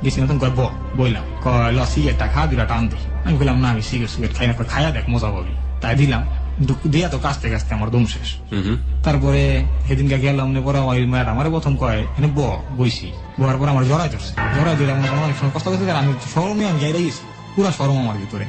গেছি মতন কয় বইলাম। কয় ল সিগারেটটা খা, 2টা টান দে। আমি বললাম না আমি সিগারেট খাই না। খাইয়া দেখ মজা পাবি। তাই দিলাম। দিয়া তো কাছতে কাছতে আমার দম শেষ। তারপরে সেদিনকে গেলাম, পরে ওই মেয়েটা আমার প্রথম কয় এনে বইছি। বহার পর আমার জড়াই ধরছে। জড়াই ধরে আমার অনেক সময় কষ্ট করতে, আমি সরমে আমি যাই গেছি, পুরা সরম আমার ভিতরে।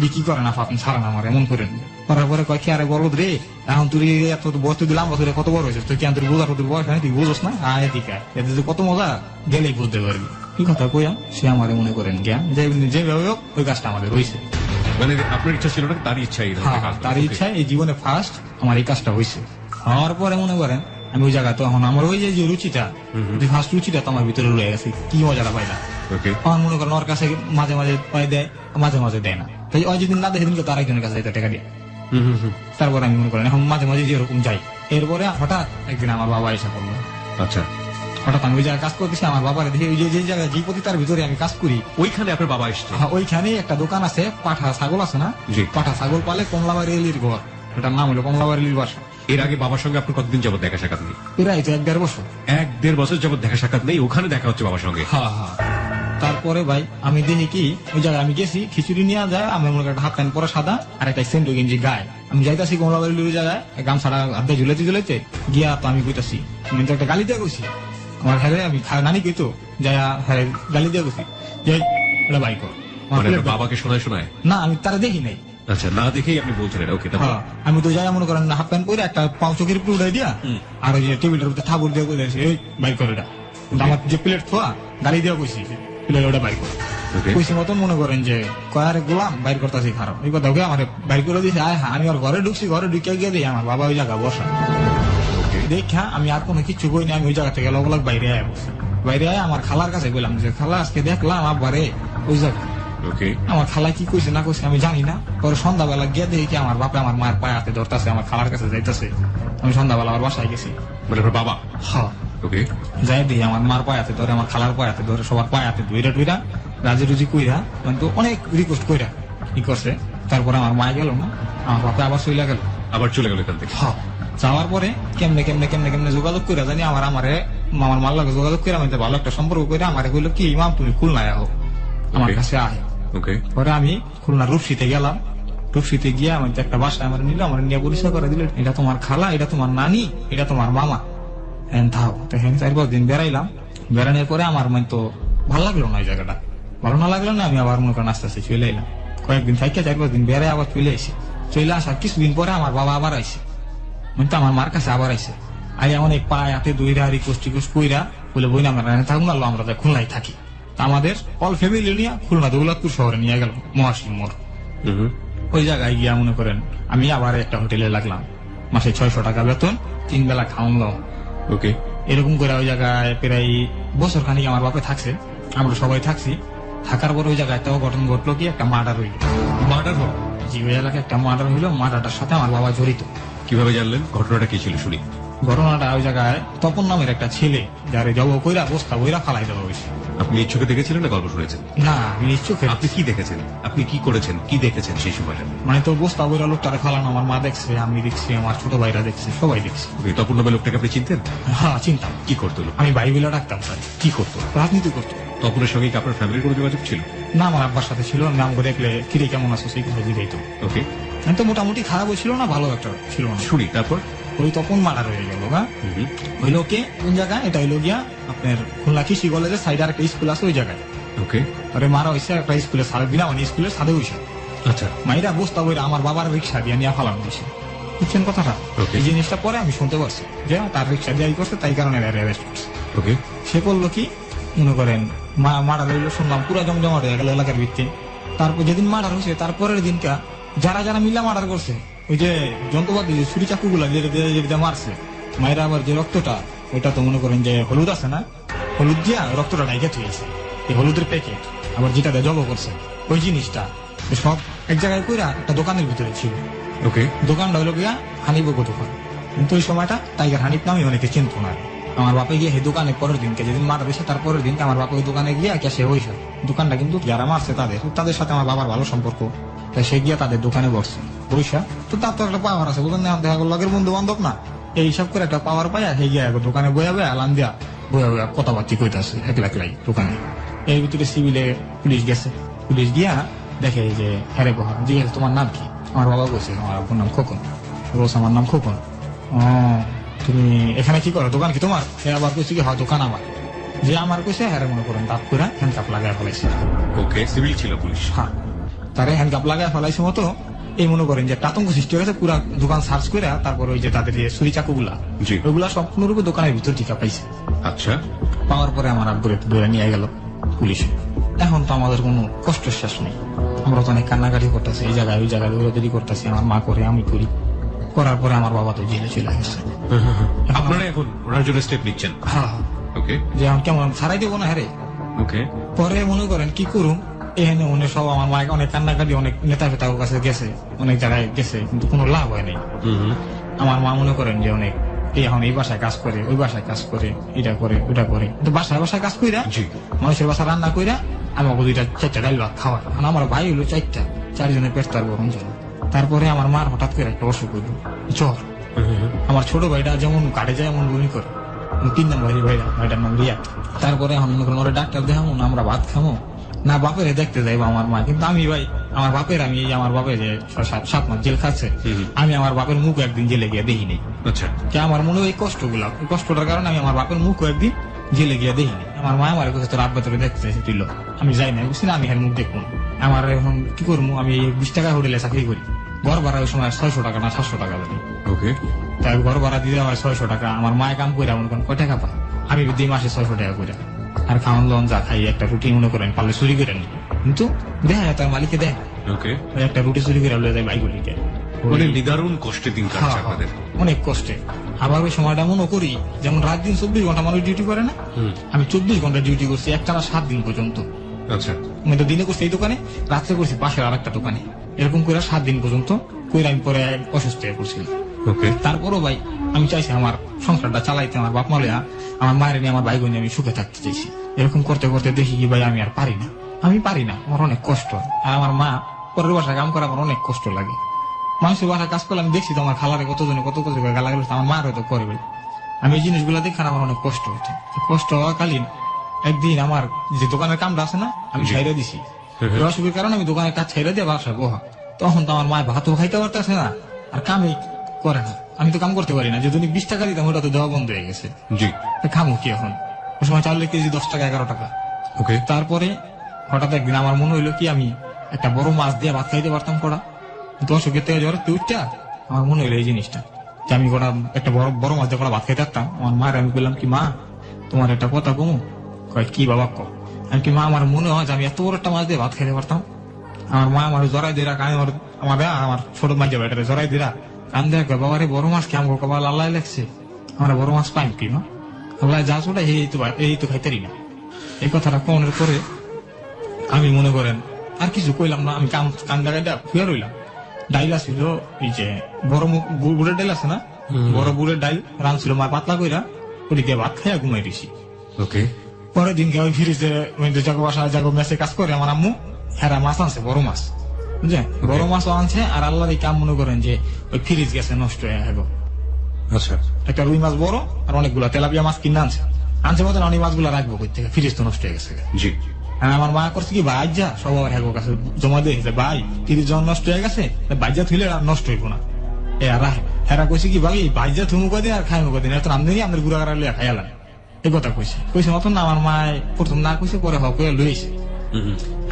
যে কি করে না আপনি ছাড়া না আমার এমন করেন। করার পরে কয় কি আরে বলো রে, এখন তুই এত বস্তু দিলাম বছরে কত বড় হয়েছে, তুই কি তুই বোঝার তোর বয়স হয়, তুই বুঝোস না? আয় দিকে এতে কত মজা, গেলেই বুঝতে পারবি। কি কথা কইয়া সে আমার মনে করেন জ্ঞান যেভাবে হোক ওই কাজটা আমাদের রয়েছে। মানে আপনার ইচ্ছা ছিল না, তার ইচ্ছাই? তার ইচ্ছা এই জীবনে ফার্স্ট আমার এই কাজটা হয়েছে। হওয়ার পরে মনে করেন আমি ওই জায়গায় তখন আমার ওই যে রুচিটা, ফার্স্ট রুচিটা তো আমার ভিতরে রয়ে গেছে, কি মজাটা পাইলাম। আমার মনে করেন ওর কাছে মাঝে মাঝে পাই দেয়, মাঝে মাঝে দেয় না। তাই ওই যেদিন না দেয় সেদিনকে তার একজনের কাছে টাকা দিয়ে। তারপরে আমি মনে করেন এখন মাঝে মাঝে যেরকম যাই। এরপরে হঠাৎ একদিন আমার বাবা এসে পড়লো। আচ্ছা। হঠাৎ আমি ওই জায়গায় কাজ করতেছি, আমার বাবার দেখি ওই যে জায়গায় যে তার ভিতরে আমি কাজ করি ওইখানে আপনার বাবা এসছে? ওইখানে একটা দোকান আছে, পাঠা ছাগল আছে না, পাঠা ছাগল পালে কমলাবাড়ি এলির ঘর, ওটার নাম হলো কমলাবাড়ি এলির বাসা। এর আগে বাবার সঙ্গে আপনার কতদিন যাবত দেখা সাক্ষাৎ নেই? প্রায় তো 1-1.5 বছর। 1-1.5 বছর যাবত দেখা সাক্ষাৎ নেই, ওখানে দেখা হচ্ছে বাবার সঙ্গে? হ্যাঁ হ্যাঁ। তারপরে ভাই আমি দেখি কি ওই জায়গায় আমি গেছি, খিচুড়ি নিয়ে যায়, আমি মনে করি হাফ প্যান্ট পরা সাদা আর একটা সেন্টো গেঞ্জি গায়ে, আমি যাইতাছি কমলাবাড়ির ওই জায়গায়, গামছাড়া হাতে ঝুলাইতে গিয়া তো আমি কইতাছি, আমি তো একটা গালি দিয়ে গেছি আমার হ্যাঁ, আমি নানি কইতো যাই হ্যাঁ গালি দিয়ে গেছি যে এটা বাইক বাবাকে শোনায় না, আমি তারা দেখি নাই। আচ্ছা, না দেখেই আপনি বলছেন এটা? ওকে। আমি তো যাই মনে করেন হাফ প্যান্ট পরে একটা পাও চোখের উপরে উঠাই দিয়া, আর ওই যে টেবিলের উপরে ঠাকুর দিয়ে কইছি এই বাইক করে এটা, আমার যে প্লেট থোয়া গাড়ি দিয়ে কইছি প্লেট ওটা বাইক করে কইছি মতন মনে করেন যে কয়ারে গোলাম বাইর করতেছি খারাপ এই কথা আমার বাইর করে দিয়েছে। আমি আর ঘরে ঢুকছি, ঘরে ঢুকে গিয়ে দিই আমার বাবা ওই জায়গা বসা। দেখা আমি আর কোনো কিছু কইনি, আমি ওই জায়গা থেকে লগ বাইরে আয় বসি। বাইরে আয় আমার খালার কাছে বললাম যে খালা আজকে দেখলাম আব্বারে ওই জায়গায়। ওকে। আমার খালা কি কইছে না কইছে আমি জানি না। পরে সন্ধ্যাবেলা গিয়ে দেখি কি আমার বাপে আমার মায়ের পায়ে হাতে ধরতেছে, আমার খালার কাছে যাইতেছে। আমি সন্ধ্যাবেলা আমার বাসায় গেছি। মানে আপনার বাবা? হ্যাঁ। ওকে। যাই দিই আমার মার পায়ে হাতে ধরে, আমার খালার পায়ে হাতে ধরে, সবার পায়ে হাতে ধুইরা টুইরা রাজি রুজি কইরা, কিন্তু অনেক রিকোয়েস্ট কইরা কি করছে। তারপরে আমার মায় গেল না, আমার বাপে আবার চলে গেল। আবার চলে গেল এখান থেকে? হ্যাঁ। যাওয়ার পরে কেমনে কেমনে কেমনে কেমনে যোগাযোগ করে জানি আমার মার লাগে যোগাযোগ করে আমি ভালো একটা সম্পর্ক করে আমার কইলো কি ইমাম তুমি খুলনায় আহো, আমার Okay. কাছে আয়। ওকে। পরে আমি খুলনা রূপসীতে গেলাম। রূপসীতে গিয়ে আমার একটা বাসায় আমার নিল, আমার নিয়ে পরিচয় করে দিল, এটা তোমার খালা, এটা তোমার নানি, এটা তোমার মামা। হ্যাঁ থাও। তো হ্যাঁ 4-5 দিন বেড়াইলাম। বেড়ানোর পরে আমার মানে তো ভালো লাগলো না ওই জায়গাটা। ভালো না লাগলো না, আমি আবার মনে করেন আস্তে আস্তে চলে এলাম। কয়েকদিন থাকে 4-5 দিন বেড়ে আবার চলে এসে, চলে আসার কিছুদিন পরে আমার বাবা আবার আইসে, মানে তো আমার মার কাছে আবার আইসে। আর অনেক পায়ে হাতে দইরা রিকোয়েস্ট টিকোয়েস্ট কইরা বলে বই না আমরা থাকুন আল্লাহ আমরা খুলনায় থাকি। তা আমাদের অল ফ্যামিলি নিয়ে খুলনা দৌলতপুর শহরে নিয়ে গেল, মহাসিং মোড়। ওই জায়গায় গিয়া মনে করেন আমি আবার একটা হোটেলে লাগলাম, মাসে 600 টাকা বেতন, 3 বেলা খাওয়ান দাও। ওকে। এরকম করে ওই জায়গায় প্রায় বছর খানিক আমার বাপে থাকছে, আমরা সবাই থাকছি। থাকার পর ওই জায়গায় একটা ঘটনা ঘটলো কি, একটা মার্ডার হইল। মার্ডার হল? জি, ওই এলাকায় একটা মার্ডার হইলো। মার্ডারটার সাথে আমার বাবা জড়িত। কিভাবে জানলেন? ঘটনাটা কি ছিল শুনি। ঘটনাটা ওই জায়গায় তপন নামের একটা ছেলে, যারে জব কইরা বস্তা বইরা ফালাই দেওয়া হয়েছে। আপনি ইচ্ছুকে দেখেছিলেন না গল্প শুনেছেন? না, আমি নিশ্চয় আপনি কি দেখেছেন? আপনি কি করেছেন? কি দেখেছেন সেই সময়টা? মানে তো বস্তা বইরা লোকটারে ফালানো আমার মা দেখছে, আমি দেখছি, আমার ছোট ভাইরা দেখছে, সবাই দেখছে। তপন নামে লোকটাকে আপনি চিনতেন? হ্যাঁ চিন্তাম। কি করতো লোক? আমি বাইবেলা ডাকতাম স্যার। কি করতো? রাজনীতি করতো। তপনের সঙ্গে কি আপনার ফ্যামিলির কোনো যোগাযোগ ছিল? না, আমার আব্বার সাথে ছিল। নাম করে দেখলে কিরে কেমন আছো সেই কথা জিগাইতো। ওকে। তো মোটামুটি খারাপ ছিল না, ভালো একটা ছিল না। শুনি তারপর। ওই তপন মার্ডার হয়ে গেল। হ্যাঁ, হইলো কে কোন জায়গায়, এটা হইলো গিয়া আপনার খুলনা কৃষি কলেজের সাইডে একটা স্কুল আছে ওই জায়গায়। ওকে। আরে মারা হয়েছে একটা স্কুলের সাড়ে দিনা, মানে স্কুলের সাথে হয়েছে। আচ্ছা। মাইরা বস্তা বইরা আমার বাবার রিক্সা দিয়ে নিয়ে ফালানো দিয়েছে। বুঝছেন কথাটা? Okay. এই জিনিসটা পরে আমি শুনতে পারছি যে তার রিক্সা দিয়ে করছে, তাই কারণে অ্যারেস্ট করছে। ওকে। সে করলো কি মনে করেন, মার্ডার হইলো শুনলাম পুরা জমজমাট হয়ে গেল এলাকার ভিত্তি। তারপর যেদিন মার্ডার হয়েছে তারপরের দিনকা যারা যারা মিলা মার্ডার করছে, ওই যে যন্ত্রপাতি ছুরি চাকু গুলা যেটা মারছে, মায়েরা আবার যে রক্তটা, ওইটা তো মনে করেন যে হলুদ আছে না, হলুদ দিয়া রক্তটা ডাইকে থুয়েছে। এই হলুদের প্যাকেট আবার যেটা দিয়ে জব করছে, ওই জিনিসটা সব এক জায়গায় কইরা একটা দোকানের ভিতরে ছিল। ওকে। দোকানটা হইলো গিয়া হানিবগো দোকান। কিন্তু ওই সময়টা টাইগার হানিফ নামে অনেকে চিনত না। আমার বাপে গিয়ে সেই দোকানে পরের দিনকে, যেদিন মারা দিয়েছে তার পরের দিনকে আমার বাপা ওই দোকানে গিয়ে সে হয়েছে। দোকানটা কিন্তু যারা মারছে তাদের সাথে আমার বাবার ভালো সম্পর্ক, তাই সে গিয়া তাদের দোকানে বসছে বৈশা। তো তার তো একটা পাওয়ার আছে, বুঝলেন না, দেখা গেল লগের বন্ধু বান্ধব না, এই হিসাব করে একটা পাওয়ার পাইয়া সে গিয়া দোকানে বয়াবে আলান দিয়া বয়া কথাবার্তি কইতাছে একলাই দোকানে। এর ভিতরে সিভিলে পুলিশ গেছে। পুলিশ গিয়া দেখে যে হ্যারে বহা জিজ্ঞেস তোমার নাম কি? আমার বাবা বলছে আমার আব্বুর নাম খোকন। রোজ আমার নাম খোকন। ও তুমি এখানে কি করো? দোকান কি তোমার? সে আবার কইছে কি হয় দোকান আমার। যে আমার কইছে হ্যাঁ মনে করেন তাপ করে হ্যান্ডকাপ লাগাই ফেলাইছে। ওকে। সিভিল ছিল পুলিশ? হ্যাঁ, তারে হ্যান্ডকাপ লাগাই ফেলাইছে মতো এই মনে করেন যে একটা আতঙ্ক সৃষ্টি হয়েছে। পুরা দোকান সার্চ করে তারপর ওই যে তাদের যে ছুরি চাকুগুলা, জি, ওইগুলা সম্পূর্ণরূপে দোকানের ভিতর টিকা পাইছে। আচ্ছা। পাওয়ার পরে আমার আব্বুরে ধরে নিয়ে গেল পুলিশে। এখন তো আমাদের কোনো কষ্ট শেষ নেই, আমরা তো অনেক কান্নাকাটি করতেছি, এই জায়গায় ওই জায়গায় দৌড়াদৌড়ি করতেছি, আমার মা করে আমি করি। করার পরে আমার বাবা তো জেলে চলে গেছে। আপনারা এখন ওনার জন্য স্টেপ নিচ্ছেন? হ্যাঁ। ওকে। যে এখন কেমন ছাড়াই দেবো না হ্যাঁ। ওকে। পরে মনে করেন কি করুম, এখানে মনে সব আমার মা অনেক কান্নাকাটি, অনেক নেতা ফেতার কাছে গেছে, অনেক জায়গায় গেছে, কিন্তু কোনো লাভ হয় নাই। আমার মা মনে করেন যে অনেক এখন এই বাসায় কাজ করে, ওই বাসায় কাজ করে, এটা করে ওটা করে, কিন্তু বাসায় বাসায় কাজ কইরা মানুষের বাসা রান্না কইরা আমাকে 2-4টা ডাল ভাত খাওয়া। আমার ভাই হইলো 4টা, 4 জনের পেট তার গরম জল। তারপরে আমার মার হঠাৎ করে একটা অসুখ হইল, জ্বর। আমার ছোট ভাইটা যেমন কাটে যায় এমন বমি করে, 3 নম্বর ভাইটার নাম রিয়া। তারপরে এখন মনে করেন ওরা ডাক্তার দেখাবো না, আমরা ভাত খাবো না, বাপের দেখতে যাইবো আমার মা। কিন্তু আমি ভাই আমার বাপের, আমি আমার বাপের যে 7 মাস জেল খাচ্ছে, আমি আমার বাপের মুখ একদিন জেলে গিয়ে দেখিনি। আচ্ছা। কে আমার মনে হয় এই কষ্টগুলা, এই কষ্টটার কারণে আমি আমার বাপের মুখ একদিন জেলে গিয়ে দেখিনি। আমার মা আমার কাছে তোর আব্বা তোরে দেখতে তুইল, আমি যাই না, বুঝছি না, আমি এর মুখ দেখবো। আমার এখন কি করবো, আমি 20 টাকা হোটেলে চাকরি করি, ঘর ভাড়া ওই সময় 600 টাকা না 700 টাকা দেয়। ওকে। তাই ঘর ভাড়া দিতে হয় 600 টাকা। আমার মায়ের কাম করে মনে করেন কয় টাকা পায়, আমি 2 মাসে 600 টাকা করে। আর খাওয়ান লন যা খাই, একটা রুটি মনে করেন পারলে চুরি করে নি, কিন্তু দেখা যায় তার মালিককে দেয়। ওকে। একটা রুটি চুরি করে লয়ে যায় বাইগুলিকে। মানে নিদারুণ কষ্টে দিন কাটছে আপনাদের? অনেক কষ্টে। আবার ওই সময়টা মনে করি যেমন রাত দিন 24 ঘন্টা মানুষ ডিউটি করে না, আমি 24 ঘন্টা ডিউটি করছি একটানা 7 দিন পর্যন্ত। আচ্ছা, আমি তো দিনে করছি এই দোকানে, রাত্রে করছি পাশের আর একটা দোকানে, এরকম করে 7 দিন পর্যন্ত করে আমি পরে অসুস্থ হয়ে পড়ছিলাম। ওকে, তারপরও ভাই আমি চাইছি আমার সংসারটা চালাইতে, আমার বাপ মা লইয়া, আমার মায়ের নিয়ে, আমার ভাই বোন নিয়ে আমি সুখে থাকতে চাইছি। এরকম করতে করতে দেখি কি ভাই আমি আর পারি না, আমার অনেক কষ্ট হয়। আর আমার মা পরের বাসায় কাম করে আমার অনেক কষ্ট লাগে। মানুষের বাসায় কাজ করলে আমি দেখছি তো আমার খালারে কতজনে কত কত গালাগালি, আমার মার হয়তো করে ভাই। আমি এই জিনিসগুলো দেখে আমার অনেক কষ্ট হইতো। কষ্ট হওয়াকালীন একদিন আমার যে দোকানের কামটা আছে না, আমি ছাইড়া দিছি। অসুখের কারণে আমি দোকানের কাজ ছাইড়া দিয়ে বাসায় বহা। তখন তো আমার মায়ের ভাতও খাইতে পারতেছে না, আর কামই করে না। আমি তো কাম করতে পারি না, যদি 20 টাকা দিতাম ওটা তো দেওয়া বন্ধ হয়ে গেছে। জি, খামো কি এখন? ওই সময় চাউলের কেজি 10 টাকা 11 টাকা। ওকে, তারপরে হঠাৎ একদিন আমার মনে হইলো কি আমি একটা বড় মাছ দিয়ে ভাত খাইতে পারতাম কড়া। কিন্তু অসুখের থেকে জ্বর উঠটা আমার মনে হইলো এই জিনিসটা, যে আমি কটা একটা বড় বড় মাছ দিয়ে কড়া ভাত খাইতে পারতাম। আমার মায়ের আমি বললাম কি, মা তোমার একটা কথা কমু? কয় কি বাবা ক? আমি কি, মা আমার মনে হয় যে আমি এত বড় একটা মাছ দিয়ে ভাত খাইতে পারতাম। আমার মা আমার জড়াই দিরা কানে, আমার ছোট মাঝে বেটারে জড়াই দিরা কান দেয়, বাবা রে বড় মাছ কি আমার কবার আল্লাহ লেগছে, আমরা বড় মাছ পাইম কি মা? আল্লাহ যা ছোটা এই তো খাইতারি না। এই কথাটা কোনের করে আমি মনে করেন আর কিছু কইলাম না, আমি কান জায়গাটা ফুয়ে রইলাম। ডাইল ছিল এই যে বড় বুড়ের ডাইল আছে না, বড় বুড়ের ডাইল রান ছিল মা পাতলা কইরা, ওদিকে ভাত খাইয়া ঘুমাই দিছি। ওকে, পরের দিনকে ওই ফ্রিজে জাগো বাসা জাগো মেসে কাজ করে আমার আম্মু হেরা মাছ আনছে, বড় মাছ বুঝলেন, বড় মাছও আনছে। আর আল্লাহ কাম মনে করেন যে ওই ফ্রিজ গেছে নষ্ট হয়ে গেল। আচ্ছা, একটা রুই মাছ বড় আর অনেকগুলা তেলাপিয়া মাছ কিনে আনছে মতন, অনেক মাছগুলো রাখবো কই থেকে, ফ্রিজ তো নষ্ট হয়ে গেছে। জি, আর আমার মা করছে কি, বাইজা সব আমার হ্যাগো কাছে জমা দিয়ে ভাই ফ্রিজ যখন নষ্ট হয়ে গেছে বাইজা থুইলে আর নষ্ট হইব না। এ আর হেরা কইছে কি, ভাই বাইজা থুমু কদিন আর খাইমু কদিন, এত আমদানি আমাদের গুড়া গাড়া লইয়া খাইয়ালাম। এই কথা কইছে মতন না, আমার মা প্রথম না কইছে, পরে হক লইছে।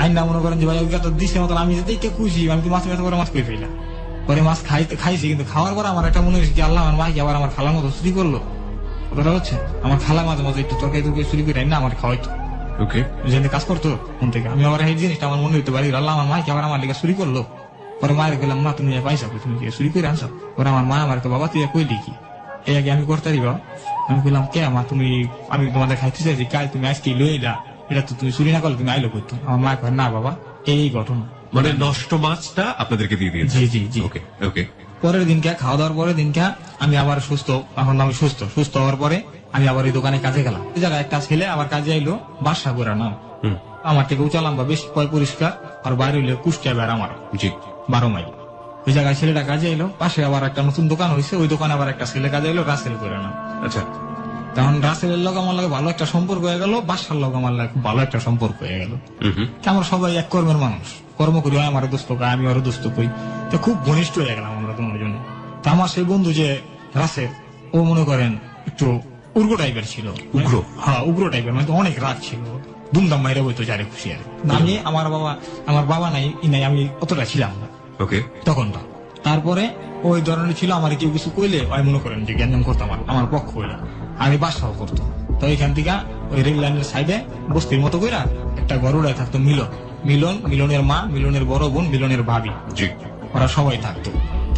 আইন না মনে করেন যে ভাই ওই কথা দিছে মতন আমি যদি খুশি, আমি তো মাছ করে মাছ কই ফেলা। পরে মাছ খাইছি, কিন্তু খাওয়ার পর আমার একটা মনে হয়েছে কি, আল্লাহ আমার মা কি আবার আমার খালার মতো চুরি করলো। কথাটা হচ্ছে আমার খালা মাঝে মাঝে একটু তরকারি চুরি করে না আমার খাওয়াইতো। ওকে, যেন কাজ করতো কোন থেকে, আমি আবার এই জিনিসটা আমার মনে হইতে পারি, আল্লাহ আমার মা কি আবার আমার লিখে চুরি করলো। পরে মায়ের গেলাম, মা তুমি পাইছা, তুমি চুরি করে আনছো? পরে আমার মা আমার বাবা তুই কই লিখি এই আগে আমি করতে পারিবা। আমি বললাম কে মা তুমি, আমি তোমাদের খাইতে চাইছি কাল তুমি আজকে লইলা, এটা তো তুমি চুরি না করলে তুমি আইলো করতো। আমার মা কয় না বাবা এই ঘটনা, মানে নষ্ট মাছটা আপনাদেরকে দিয়ে দিয়েছে। জি জি জি। ওকে, ওকে, পরের দিনকে খাওয়া দাওয়ার পরের দিনকে আমি আবার সুস্থ, এখন আমি সুস্থ হওয়ার পরে আমি আবার এই দোকানে কাজে গেলাম। এই জায়গায় একটা ছেলে আবার কাজে আইলো, বাসা করে নাম আমার থেকে উঁচা লম্বা, বেশি পরিষ্কার, আর বাইরে হইলে কুষ্টিয়া বেড় আমার জি, 12 মাইল। ওই জায়গায় ছেলেটা কাজে এলো, পাশে আবার একটা নতুন দোকান হয়েছে, ওই দোকানে আবার একটা ছেলে কাজে এলো, রাসেল করে নাম। আচ্ছা, তখন রাসেলের লোক আমার লাগে ভালো একটা সম্পর্ক হয়ে গেল, বাসার লোক আমার লাগে ভালো একটা সম্পর্ক হয়ে গেল। আমরা সবাই এক কর্মের মানুষ, কর্ম করি, আমার দোস্ত কই, আমি আরো দোস্ত কই, তো খুব ঘনিষ্ঠ হয়ে গেলাম আমরা তোমার জন্য। তো আমার সেই বন্ধু যে রাসেল, ও মনে করেন একটু উগ্র টাইপের ছিল। উগ্র? হ্যাঁ উগ্র টাইপের, মানে অনেক রাগ ছিল, দুমদাম মাইরে বইতো যারে খুশি আর। আমি আমার বাবা নাই আমি অতটা ছিলাম না ওকে, তখনটা। তারপরে ওই ধরনের ছিল, আমার কেউ কিছু কইলে আমি মনে করেন যে জ্ঞান করতাম, আমার পক্ষ হইলে আমি বাসাও করতো। তো ওইখান থেকে ওই রেল লাইনের সাইডে বস্তির মতো করে একটা ঘর উড়ায় থাকতো মিলনের মা, মিলনের বড় বোন, মিলনের ভাবি, জি, ওরা সবাই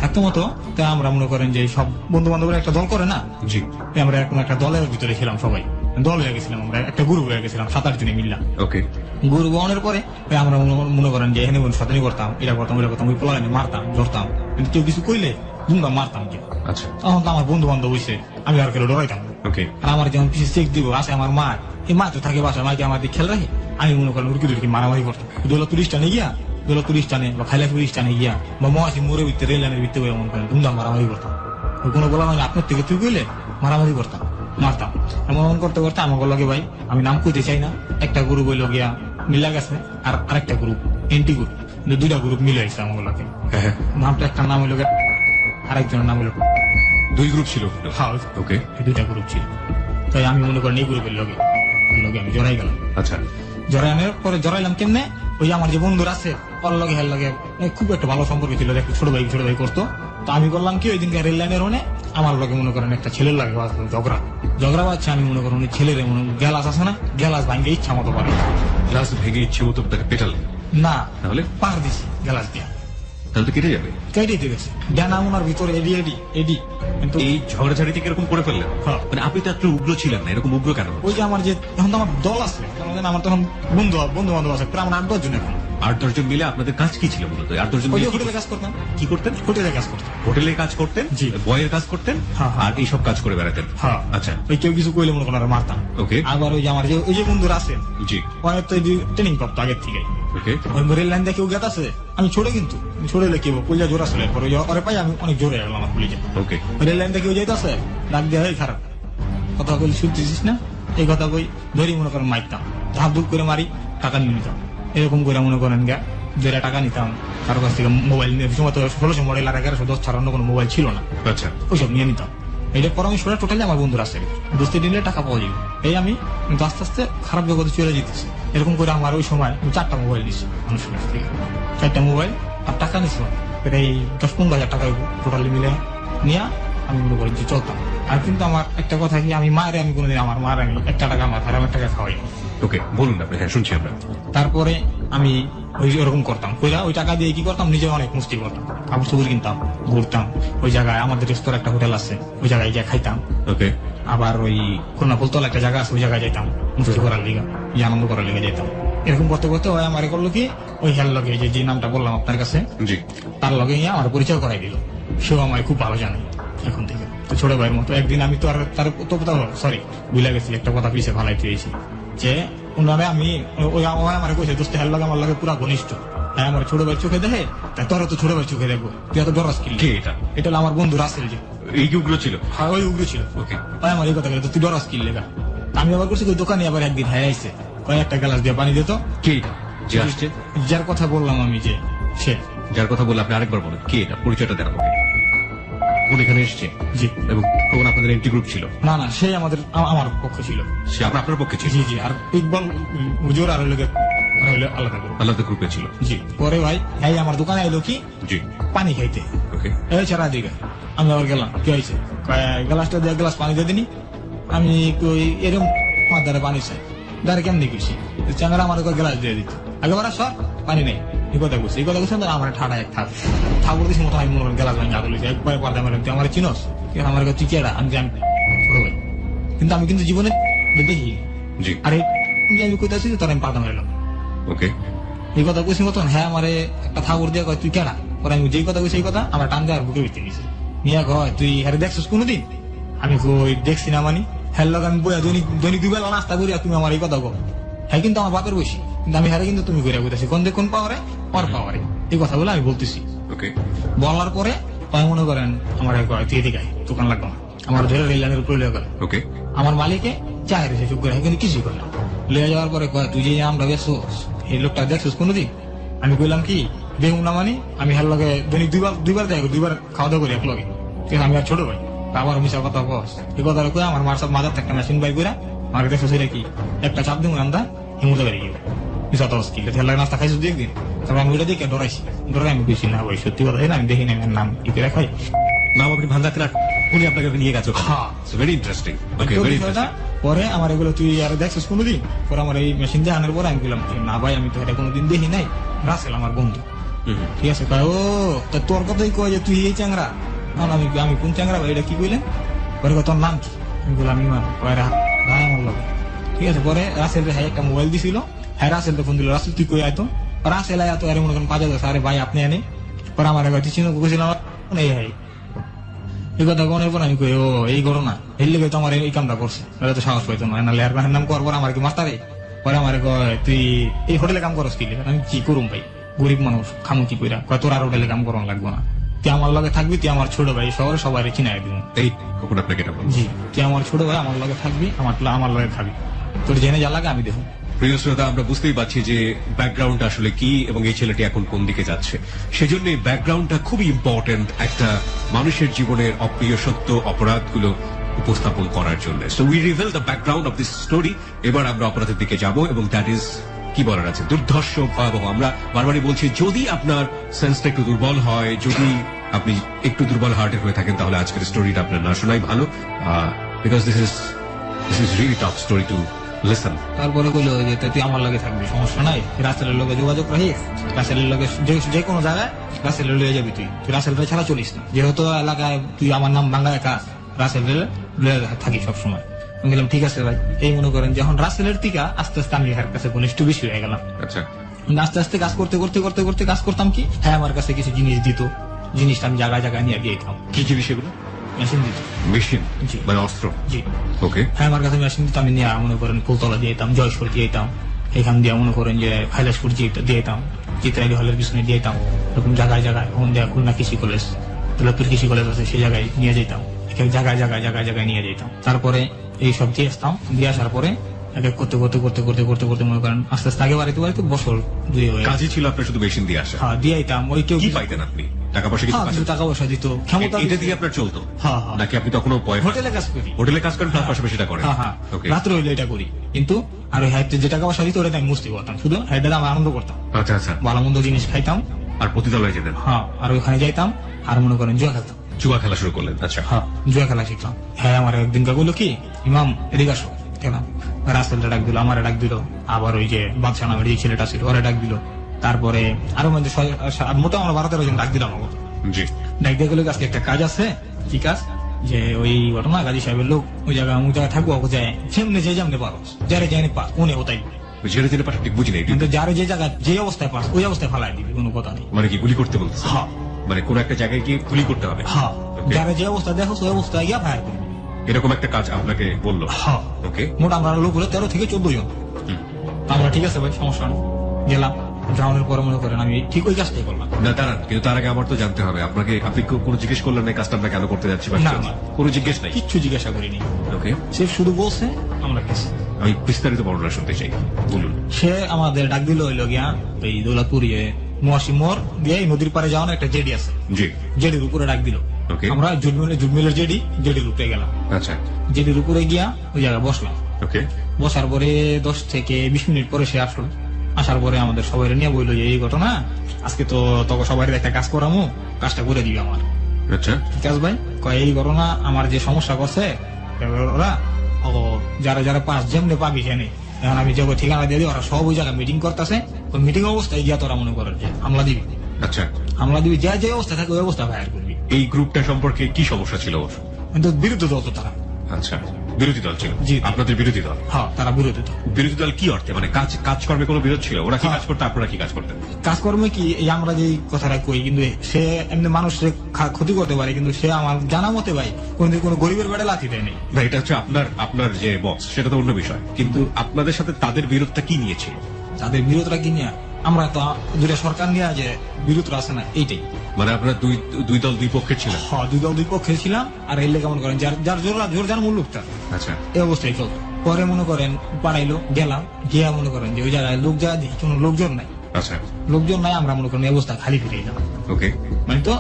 থাকতো মতো। তা আমরা মনে করেন যে সব বন্ধু বান্ধবরা একটা দল করে না, জি, আমরা এখন একটা দলের ভিতরে ছিলাম, সবাই দল হয়ে গেছিলাম, আমরা একটা গ্রুপ হয়ে গেছিলাম 7-8 জনে মিললাম। ওকে, গরু বহনের পরে আমরা মনে করেন যে এখানে শতানি করতাম, এটা করতাম ওইটা করতাম, ওই পোলানে মারতাম ধরতাম, কিন্তু কেউ কিছু কইলে দুমটা মারতাম কি। আচ্ছা, তখন তো আমার বন্ধু বান্ধব হয়েছে, আমি আর কেউ ডরাইতাম। ওকে, আর আমার যখন পিছিয়ে চেক দিব আসে আমার মা, এই মা তো থাকে বাসায়, মাকে আমার দিকে খেয়াল রাখে, আমি মনে করেন উড়কি মারামারি করতাম, দোলা তুলিশ টানে গিয়া, দোলা তুলিশ টানে বা খাইলা পুলিশ টানে গিয়া, বা মহাসি মোড়ে ভিতরে রেল লাইনের ভিতরে মনে করেন ধুমধাম মারামারি করতাম। কোনো বলা মানে আপনার থেকে তুই কইলে মারামারি করতাম, মারতাম। এমন করতে করতে আমার লগে ভাই, আমি নাম কইতে চাই না, একটা গ্রুপ হইল গিয়া মিলা গেছে, আর আরেকটা গ্রুপ এন্টি গ্রুপ, দুইটা গ্রুপ মিলে আসছে আমার লগে। নামটা একটা নাম হইল, আরেকজনের নাম হইল, 2 গ্রুপ ছিল। ওকে, দুইটা গ্রুপ ছিল। তাই আমি মনে করেন এই গ্রুপের লগে আমি জড়াই গেলাম। আচ্ছা, জড়ানোর পরে জড়াইলাম কেমনে, ওই আমার যে বন্ধুরা আছে ওর লগে হের লগে খুব একটা ভালো সম্পর্ক ছিল, ছোট ভাই করতো। তো আমি করলাম কি, ওই দিনকে রেল লাইনের ওনে আমার লগে মনে করেন একটা ছেলের লাগে ঝগড়া বাচ্চা, আমি মনে করেন ছেলের গ্যালাস আছে না, গ্যালাস ভাঙ্গে ইচ্ছা মতো পারে, গ্লাস ভেঙে ইচ্ছে মতো তাকে পেটালেন? না তাহলে পার দিছি গ্যালাস দিয়া। তাহলে তো কেটে যাবে। কেটে গেছে ডানা ওনার ভিতরে এডি এডি এডি, কিন্তু এই ঝগড়াঝাড়ি থেকে এরকম করে ফেললেন? হ্যাঁ। মানে আপনি তো একটু উগ্র ছিলেন না, এরকম উগ্র কেন? ওই যে আমার যে এখন তো আমার দল আছে, আমার তখন বন্ধু বান্ধব আছে প্রায় আমার 8-10 জন এখন। 8-10 জন মিলে আপনাদের কাজ কি ছিল মূলত? 8-10 জন ওই যে মিলে হোটেলে কাজ করতাম, কি করতেন? হোটেলে কাজ করতাম। হোটেলে কাজ করতেন, জি। বয়ের কাজ করতেন, হ্যাঁ, হ্যাঁ। আর এইসব কাজ করে বেড়াতেন। হ্যাঁ আচ্ছা, ওই কেউ কিছু কইলে মনে করেন আর মারতাম। ওকে, আবার ওই যে আমার যে ওই যে বন্ধুরা আছে জি, অনেক তো ট্রেনিং প্রাপ্ত আগের থেকে, ওকে, ওই রেল লাইন দেখে গেত আছে। আমি ছোট কিন্তু ছোট হলে কি কলিজা জোর আসলে পরে ওরে পাই আমি অনেক জোরে গেলাম আমার কলিজা। ওকে, রেল লাইন দেখে যাইতেছে ডাক দেওয়া হয় খারাপ কথা বলি শুনতেছিস না, এই কথা কই ধরি মনে করেন মারতাম, ধাপ ধুপ করে মারি, টাকা নিয়ে নিতাম। এরকম করে মনে করেন গা 2 টাকা নিতাম কারো কাছ থেকে। মোবাইল নিয়ে সময় তো 1600 মডেল আর 1110 ছাড়া অন্য কোনো মোবাইল ছিল না, আচ্ছা, ওইসব নিয়ে নিতাম। এইটা পর আমি শোনা টোটালি আমার বন্ধুরা আছে, দোস্তি নিলে টাকা পাওয়া যাবে। এই আমি কিন্তু আস্তে আস্তে খারাপ জগতে চলে যেতেছি। এরকম করে আমার ওই সময় আমি 4টা মোবাইল নিচ্ছি মানুষের কাছ থেকে, 4টা মোবাইল আর টাকা নিচ্ছি প্রায় 10-15 হাজার টাকা টোটালি মিলে নিয়ে আমি মনে করি যে চলতাম। আর কিন্তু আমার একটা কথা কি, আমি মায়ের আমি কোনোদিন আমার মার আমি 1 টাকা আমার হারাম 1 টাকা খাওয়াই। ওকে, বলুন আপনি। হ্যাঁ, শুনছি আমরা। তারপরে আমি ওই ওরকম করতাম, ওই টাকা দিয়ে কি করতাম, নিজে অনেক মুস্তি করতাম, কাপড় চোপড় কিনতাম, ঘুরতাম। ওই জায়গায় আমাদের রেস্তোরাঁ একটা হোটেল আছে, ওই জায়গায় গিয়ে খাইতাম। ওকে, আবার ওই খুলনা ফুলতলা একটা জায়গা আছে, ওই জায়গায় যেতাম মুস্তি করার লিগা, আনন্দ করার লিগে যেতাম। এরকম করতে করতে ওই আমার করলো কি, ওই হেল লগে যে নামটা বললাম আপনার কাছে, জি, তার লগে গিয়ে আমার পরিচয় করাই দিল। সেও আমায় খুব ভালো জানে এখন থেকে, তো ছোট ভাইয়ের মতো। একদিন আমি তো আর তার সরি ভুলে গেছি, একটা কথা পিছিয়ে ভালাই পেয়েছি যে উনারে আমি ওই আমার কইছে দোস্ত হেল লগে আমার লগে পুরা ঘনিষ্ঠ। হ্যাঁ, আমার ছোট ভাই চোখে দেখে, তাই তোরা তো ছোট ভাই চোখে দেখবো, তুই এত ডরাস কি? কে এটা? এটা হলো আমার বন্ধু রাসেল, যে এই কি উগ্র ছিল? হ্যাঁ ওই উগ্র ছিল। ওকে, ভাই আমার এই কথা বলে তুই ডরাস কি লেগা? আমি আবার করছি ওই দোকানে আবার একদিন হ্যাঁ আইসে কয়েকটা গ্লাস দিয়ে পানি দিত। কে এটা যে আসছে? যার কথা বললাম আমি, যে সে, যার কথা বলে আপনি আরেকবার বলেন, কে এটা? পরিচয়টা দেন আমাকে। কোন এখানে এসছে জি এবং তখন আপনাদের এন্ট্রি গ্রুপ ছিল? না না, সে আমাদের আমার পক্ষ ছিল। সে আপনার পক্ষে ছিল? জি জি, আর ইকবাল হুজুর আর লোকের আলাদা করে। আলাদা গ্রুপে ছিল? জি, পরে ভাই হ্যাঁ আমার দোকানে এলো কি জি, পানি খাইতে। ওকে, এই ছাড়া দিকে আমি আবার গেলাম, কি হয়েছে গ্লাসটা দিয়ে গ্লাস পানি দিয়ে দিনি। আমি কই এরকম আমার দ্বারা পানি চাই, দ্বারা কেমনি করছি, চ্যাংরা আমার গ্লাস দিয়ে দিত, আগেবার সর পানি নেই। এই কথা বলছি, এই কথা বলছি আমার ঠাডা এক ঠাকুর দিছি মতো আমি মনে করেন গ্লাস ভাঙি আগুন একবার পর্দা মারলাম, তুই আমার চিনস, আমার তুই কেডা? আমি জানি ছোট ভাই, কিন্তু আমি কিন্তু জীবনে দেখি। জি, আরে আমি কোথায় তোর আমি পাতা মারলাম। ওকে, এই কথা কইছি মতন হ্যাঁ আমারে একটা ঠাকুর দিয়ে কয় তুই কেডা? পরে আমি যেই কথা কইছি এই কথা আমার টান দেওয়ার বুকে ভিতরে নিয়েছে নিয়ে কয় তুই হ্যাঁ দেখছিস কোনোদিন? আমি কই দেখছি না মানি, হ্যাঁ লোক আমি বইয়া দৈনিক 2 বেলা নাস্তা করি, তুমি আমার এই কথা কো। হ্যাঁ কিন্তু আমার বাপের বসি, কিন্তু আমি হ্যাঁ কিন্তু তুমি করে কইতেছি কোন পাওয়ারে পর পাওয়ারে, এই কথা বলে আমি বলতেছি। ওকে, বলার পরে কয় মনে করেন আমার কয় তুই এদিকে আয়, দোকান লাগবে না, আমার ধরে রেল লাইনের উপরে লয়ে গেল। ওকে, আমার মালিকে চায় রেখে চুপ করে, কিন্তু কিছুই করে না। লয়ে যাওয়ার পরে কয় তুই যে আমরা বেসোস এই লোকটা দেখছিস কোনোদিন? আমি কইলাম কি দেখুন না মানি, আমি হার লগে দৈনিক দুইবার দেখো, 2বার খাওয়া দাওয়া করি এক লগে, ঠিক আছে? আমি আর ছোট ভাই, আবার মিশা কথা বস এই কথা কয়ে আমার মার সব মাজার একটা মেশিন বাই করে আমাকে দেখছো সেটা কি একটা চাপ দিব আমরা হিমুতে বেরিয়ে গেল। মিশা তো স্কিল হেল লাগে নাস্তা খাইছো 2 দিন, তারপর আমি ওইটা দেখে ডরাইছি, ডরাই আমি বেশি না ওই সত্যি কথা না, আমি দেখি না আমার নাম কি করে খাই নাম আপনি ভান্ডাতে রাখ, উনি আপনাকে নিয়ে গেছে। হ্যাঁ, ভেরি ইন্টারেস্টিং। ওকে, ভেরি ইন্টারেস্টিং। পরে আমার এগুলো তুই আর দেখছিস কোনোদিন? পরে আমার এই মেশিন দিয়ে আনার পরে আমি বললাম না ভাই আমি তো এটা কোনোদিন দেখি নাই, রাসেল আমার বন্ধু, ঠিক আছে? কয় ও তা তোর কথাই কয় যে তুই এই চ্যাংরা। আমি কোন চ্যাংরা ভাই, এটা কি কইলেন? পরে তোর নাম কি? আমি বললাম ইমান। পরে ভাই আমার লগে, ঠিক আছে? পরে রাসেল হ্যাঁ একটা মোবাইল দিছিল, হ্যাঁ রাসেল ফোন দিল, রাসেল তুই কই আয়তো? রাসেল আয় তো আরে মনে করেন 5,000, আরে ভাই আপনি আনে। পরে আমার তুই চিনো কইছিলাম এই ভাই এই কথা কোনের পর আমি কই ও এই ঘটনা এই লেগে তো আমার এই কামটা করছে, এটা তো সাহস পাইতো না, নাহলে আর নাম করবো আমার কি মাস্টারে। পরে আমার কয় তুই এই হোটেলে কাম করস কি? আমি কি করুম ভাই, গরিব মানুষ খামু কি কইরা? কয় তোর আর হোটেলে কাম করানো লাগবো না, তুই আমার লগে থাকবি, তুই আমার ছোট ভাই, শহরে সবাই চিনাই দিব। এই কখন আপনাকে এটা বলবো? জি, তুই আমার ছোট ভাই, আমার লগে থাকবি, আমার লগে খাবি, তোর জেনে যা লাগে আমি দেখো। প্রিয় শ্রোতা, আমরা বুঝতেই পারছি যে ব্যাকগ্রাউন্ড আসলে কি এবং এই ছেলেটি এখন কোন দিকে যাচ্ছে। সেজন্য ব্যাকগ্রাউন্ডটা খুবই ইম্পর্টেন্ট একটা মানুষের জীবনের অপ্রিয় সত্য অপরাধগুলো উপস্থাপন করার জন্য। So we reveal the background of this story. এবার আমরা অপরাধের দিকে যাব এবং দ্যাট ইজ কি বলার আছে, দুর্ধর্ষ, ভয়াবহ। আমরা বারবারই বলছি যদি আপনার সেন্সটা একটু দুর্বল হয়, যদি আপনি একটু দুর্বল হার্টের হয়ে থাকেন, তাহলে আজকের স্টোরিটা আপনার না শোনাই ভালো, because this is really tough story to listen, তারপরে কইলো যে তুই আমার লগে থাকবি, সমস্যা নাই, রাসেলের লগে যোগাযোগ রাখিস, রাসেলের লগে যে কোনো জায়গায় রাসেলের লয়ে যাবি, তুই রাসেলের ছাড়া চলিস না, যেহেতু এলাকায় তুই আমার নাম বাংলা একা রাসেলের লয়ে থাকি সবসময়। আমি বললাম ঠিক আছে ভাই। এই মনে করেন যখন রাসেলের টিকা আস্তে আস্তে আমি এর কাছে ঘনিষ্ঠ বেশি হয়ে গেলাম। আচ্ছা, আস্তে আস্তে কাজ করতে করতে করতে করতে কাজ করতাম কি, হ্যাঁ আমার কাছে কিছু জিনিস দিত, জিনিসটা আমি জায়গায় জায়গায় নিয়ে দিয়েতাম। কি জিনিস এগুলো? মেশিন দিত। মেশিন জি। মানে অস্ত্র? জি। ওকে। হ্যাঁ আমার কাছে মেশিন দিত, আমি নিয়ে মনে করেন ফুলতলা দিয়ে যেতাম, জয়সর দিয়ে যেতাম, এখান দিয়ে মনে করেন যে হাইলাসপুর দিয়ে যেতাম, চিত্রালী হলের পিছনে দিয়ে যেতাম, এরকম জায়গায় জায়গায় ওখান দিয়ে খুলনা কৃষি কলেজ, দুলাপুর কৃষি কলেজ আছে, সেই জায়গায় নিয়ে যেতাম, জায়গায় জায়গায় জায়গায় জায়গায় নিয়ে যেতাম। তারপরে এইসব দিয়ে আসতাম, দিয়ে আসার পরে এক এক করতে করতে করতে করতে করতে করতে মনে করেন আস্তে আস্তে আগে বাড়িতে বাড়িতে বছর 2 হয়ে গেছে। কাজই ছিল আপনার শুধু মেশিন দিয়ে আসা? হ্যাঁ দিয়ে যেতাম। ওই কেউ কি পাইতেন আপনি? টাকা পয়সা কিছু হ্যাঁ, কিছু পাইতেন? টাকা পয়সা দিত, ক্ষমতা এটা দিয়ে আপনার চলতো? হ্যাঁ হ্যাঁ, নাকি আপনি তখনও হোটেলে কাজ করি, হোটেলে কাজ করেন তার পাশাপাশি এটা করেন? হ্যাঁ হ্যাঁ, ওকে। রাত্রে হইলে এটা করি, কিন্তু আর ওই হাইতে যে টাকা পয়সা দিত ওটা আমি মুস্তি করতাম, শুধু হেডে আমি আনন্দ করতাম, আচ্ছা আচ্ছা। ভালো মন্দ জিনিস খাইতাম, আর পতিতালয়ে যেতেন? হ্যাঁ, আর ওইখানে যাইতাম আর মনে করেন জুয়া খেলতাম। জুয়া খেলা শুরু করলেন? আচ্ছা। হ্যাঁ, জুয়া খেলা শিখলাম। হ্যাঁ, আমার একদিন বললো কি, ইমাম এদিকে আসো, গেলাম, রাসেলটা ডাক দিল, আমার ডাক দিল, আবার ওই যে বাদশা নামের যে ছেলেটা ছিল ওরা ডাক দিল, তারপরে আরো মধ্যে মোটামুটি আমরা 12-13 জন ডাক দিলাম। আমাকে জি। ডাক দিয়ে গেলো আজকে একটা কাজ আছে। কি কাজ? যে ওই ঘটনা গাজী সাহেবের লোক ওই জায়গায় অমুক জায়গায় থাকবো, ওকে যায় যেমনি যে যেমনি পারো, যারে যায়নি পাস উনি ওটাই, জেলে জেলে পাশে ঠিক বুঝি নাই। কিন্তু যারে যে জায়গায় যে অবস্থায় পাস ওই অবস্থায় ফালাই দিবি, কোনো কথা নেই। মানে কি গুলি করতে বলতেছে? হ্যাঁ মানে কোন একটা জায়গায় গিয়ে গুলি করতে হবে? হ্যাঁ, Okay. যারা যে অবস্থায় দেখো ওই অবস্থায় গিয়া ফায়ার করবি। এরকম একটা কাজ আপনাকে বললো? হ্যাঁ, ওকে। মোট আমরা লোক হলো 13 থেকে 14 জন। তা আমরা ঠিক আছে ভাই, সমস্যা নেই, গেলাম। যাওয়ানোর পরে মনে করেন আমি ঠিক ওই কাজটাই করলাম। না দাঁড়ান, কিন্তু তার আগে আমার তো জানতে হবে আপনাকে, আপনি কোনো জিজ্ঞেস করলেন না এই কাজটা আমরা কেন করতে যাচ্ছি? বা না, কিছু? না। কোনো জিজ্ঞেস নাই? কিচ্ছু জিজ্ঞাসা করিনি, ওকে। সে শুধু বলছে আমরা গেছি। আমি বিস্তারিত বর্ণনা শুনতে চাই, বলুন। সে আমাদের ডাক দিল হইলো গিয়া এই দৌলতপুর মোয়াশি মোড় দিয়ে এই নদীর পারে যাওয়ানো একটা জেডি আছে, জি। জেডির উপরে ডাক দিল। Okay. আমরা জুটমিলের জেডির উপরে গেলাম। আচ্ছা। জেডির উপরে গিয়া ওই জায়গায় বসলাম। ওকে। বসার পরে 10 থেকে 20 মিনিট পরে সে আসলো। আসার পরে আমাদের সবাই নিয়ে বললো যে এই ঘটনা, আজকে তো তোকে সবাই একটা কাজ করামো, কাজটা করে দিবি আমার। আচ্ছা। কি কাজ ভাই? কয় এই ঘটনা আমার যে সমস্যা করছে ওরা যারা যারা পাস যেমনি পাবি জানে, এখন আমি যাবো ঠিকানা দিয়ে দিই, ওরা সব ওই জায়গায় মিটিং করতেছে, ওই মিটিং অবস্থায় গিয়া তোরা মনে করেন যে হামলা দিবি। আচ্ছা। হামলা দিবি, যে অবস্থা থাকে ওই অবস্থা ফায়ার করবি। এই গ্রুপটা সম্পর্কে কি সমস্যা ছিল ওর? কিন্তু বিরোধী দল তো তারা। আচ্ছা, বিরোধী দল ছিল? জি। আপনাদের বিরোধী দল? হ্যাঁ, তারা বিরোধী দল। বিরোধী দল কি অর্থে? মানে কাজকর্মে কোনো বিরোধ ছিল? ওরা কি হ্যাঁ। কাজ করতো, আপনারা কি কাজ করতেন? কাজকর্মে কি, এই আমরা যে কথাটা কই, কিন্তু সে এমনি মানুষের ক্ষতি করতে পারে, কিন্তু সে আমার জানা মতে ভাই কোনদিন কোনো গরিবের বেড়ে লাথি দেয় নেই। না, এটা হচ্ছে আপনার যে বস, সেটা তো অন্য বিষয়, কিন্তু আপনাদের সাথে তাদের বিরোধটা কি নিয়েছিল? তাদের বিরোধরা কি নিয়ে, আমরা তো দুটা সরকার নিয়ে যে বিরোধরা আছে না, এইটাই। মানে আপনারা দুই দল দুই পক্ষের ছিলেন? হ্যাঁ, দুই দল দুই পক্ষে ছিলাম। আর এলে কেমন করেন যার জোর যার মূল্যটা, আচ্ছা। এই অবস্থায় চলতো। পরে মনে করেন পাড়াইলো, গেলাম, গিয়া মনে করেন যে ওই জায়গায় লোক যা দেখি কোনো লোকজন নাই। আচ্ছা। লোকজন নাই, আমরা মনে করেন এই অবস্থা খালি ফিরে এলাম। ওকে। মানে তো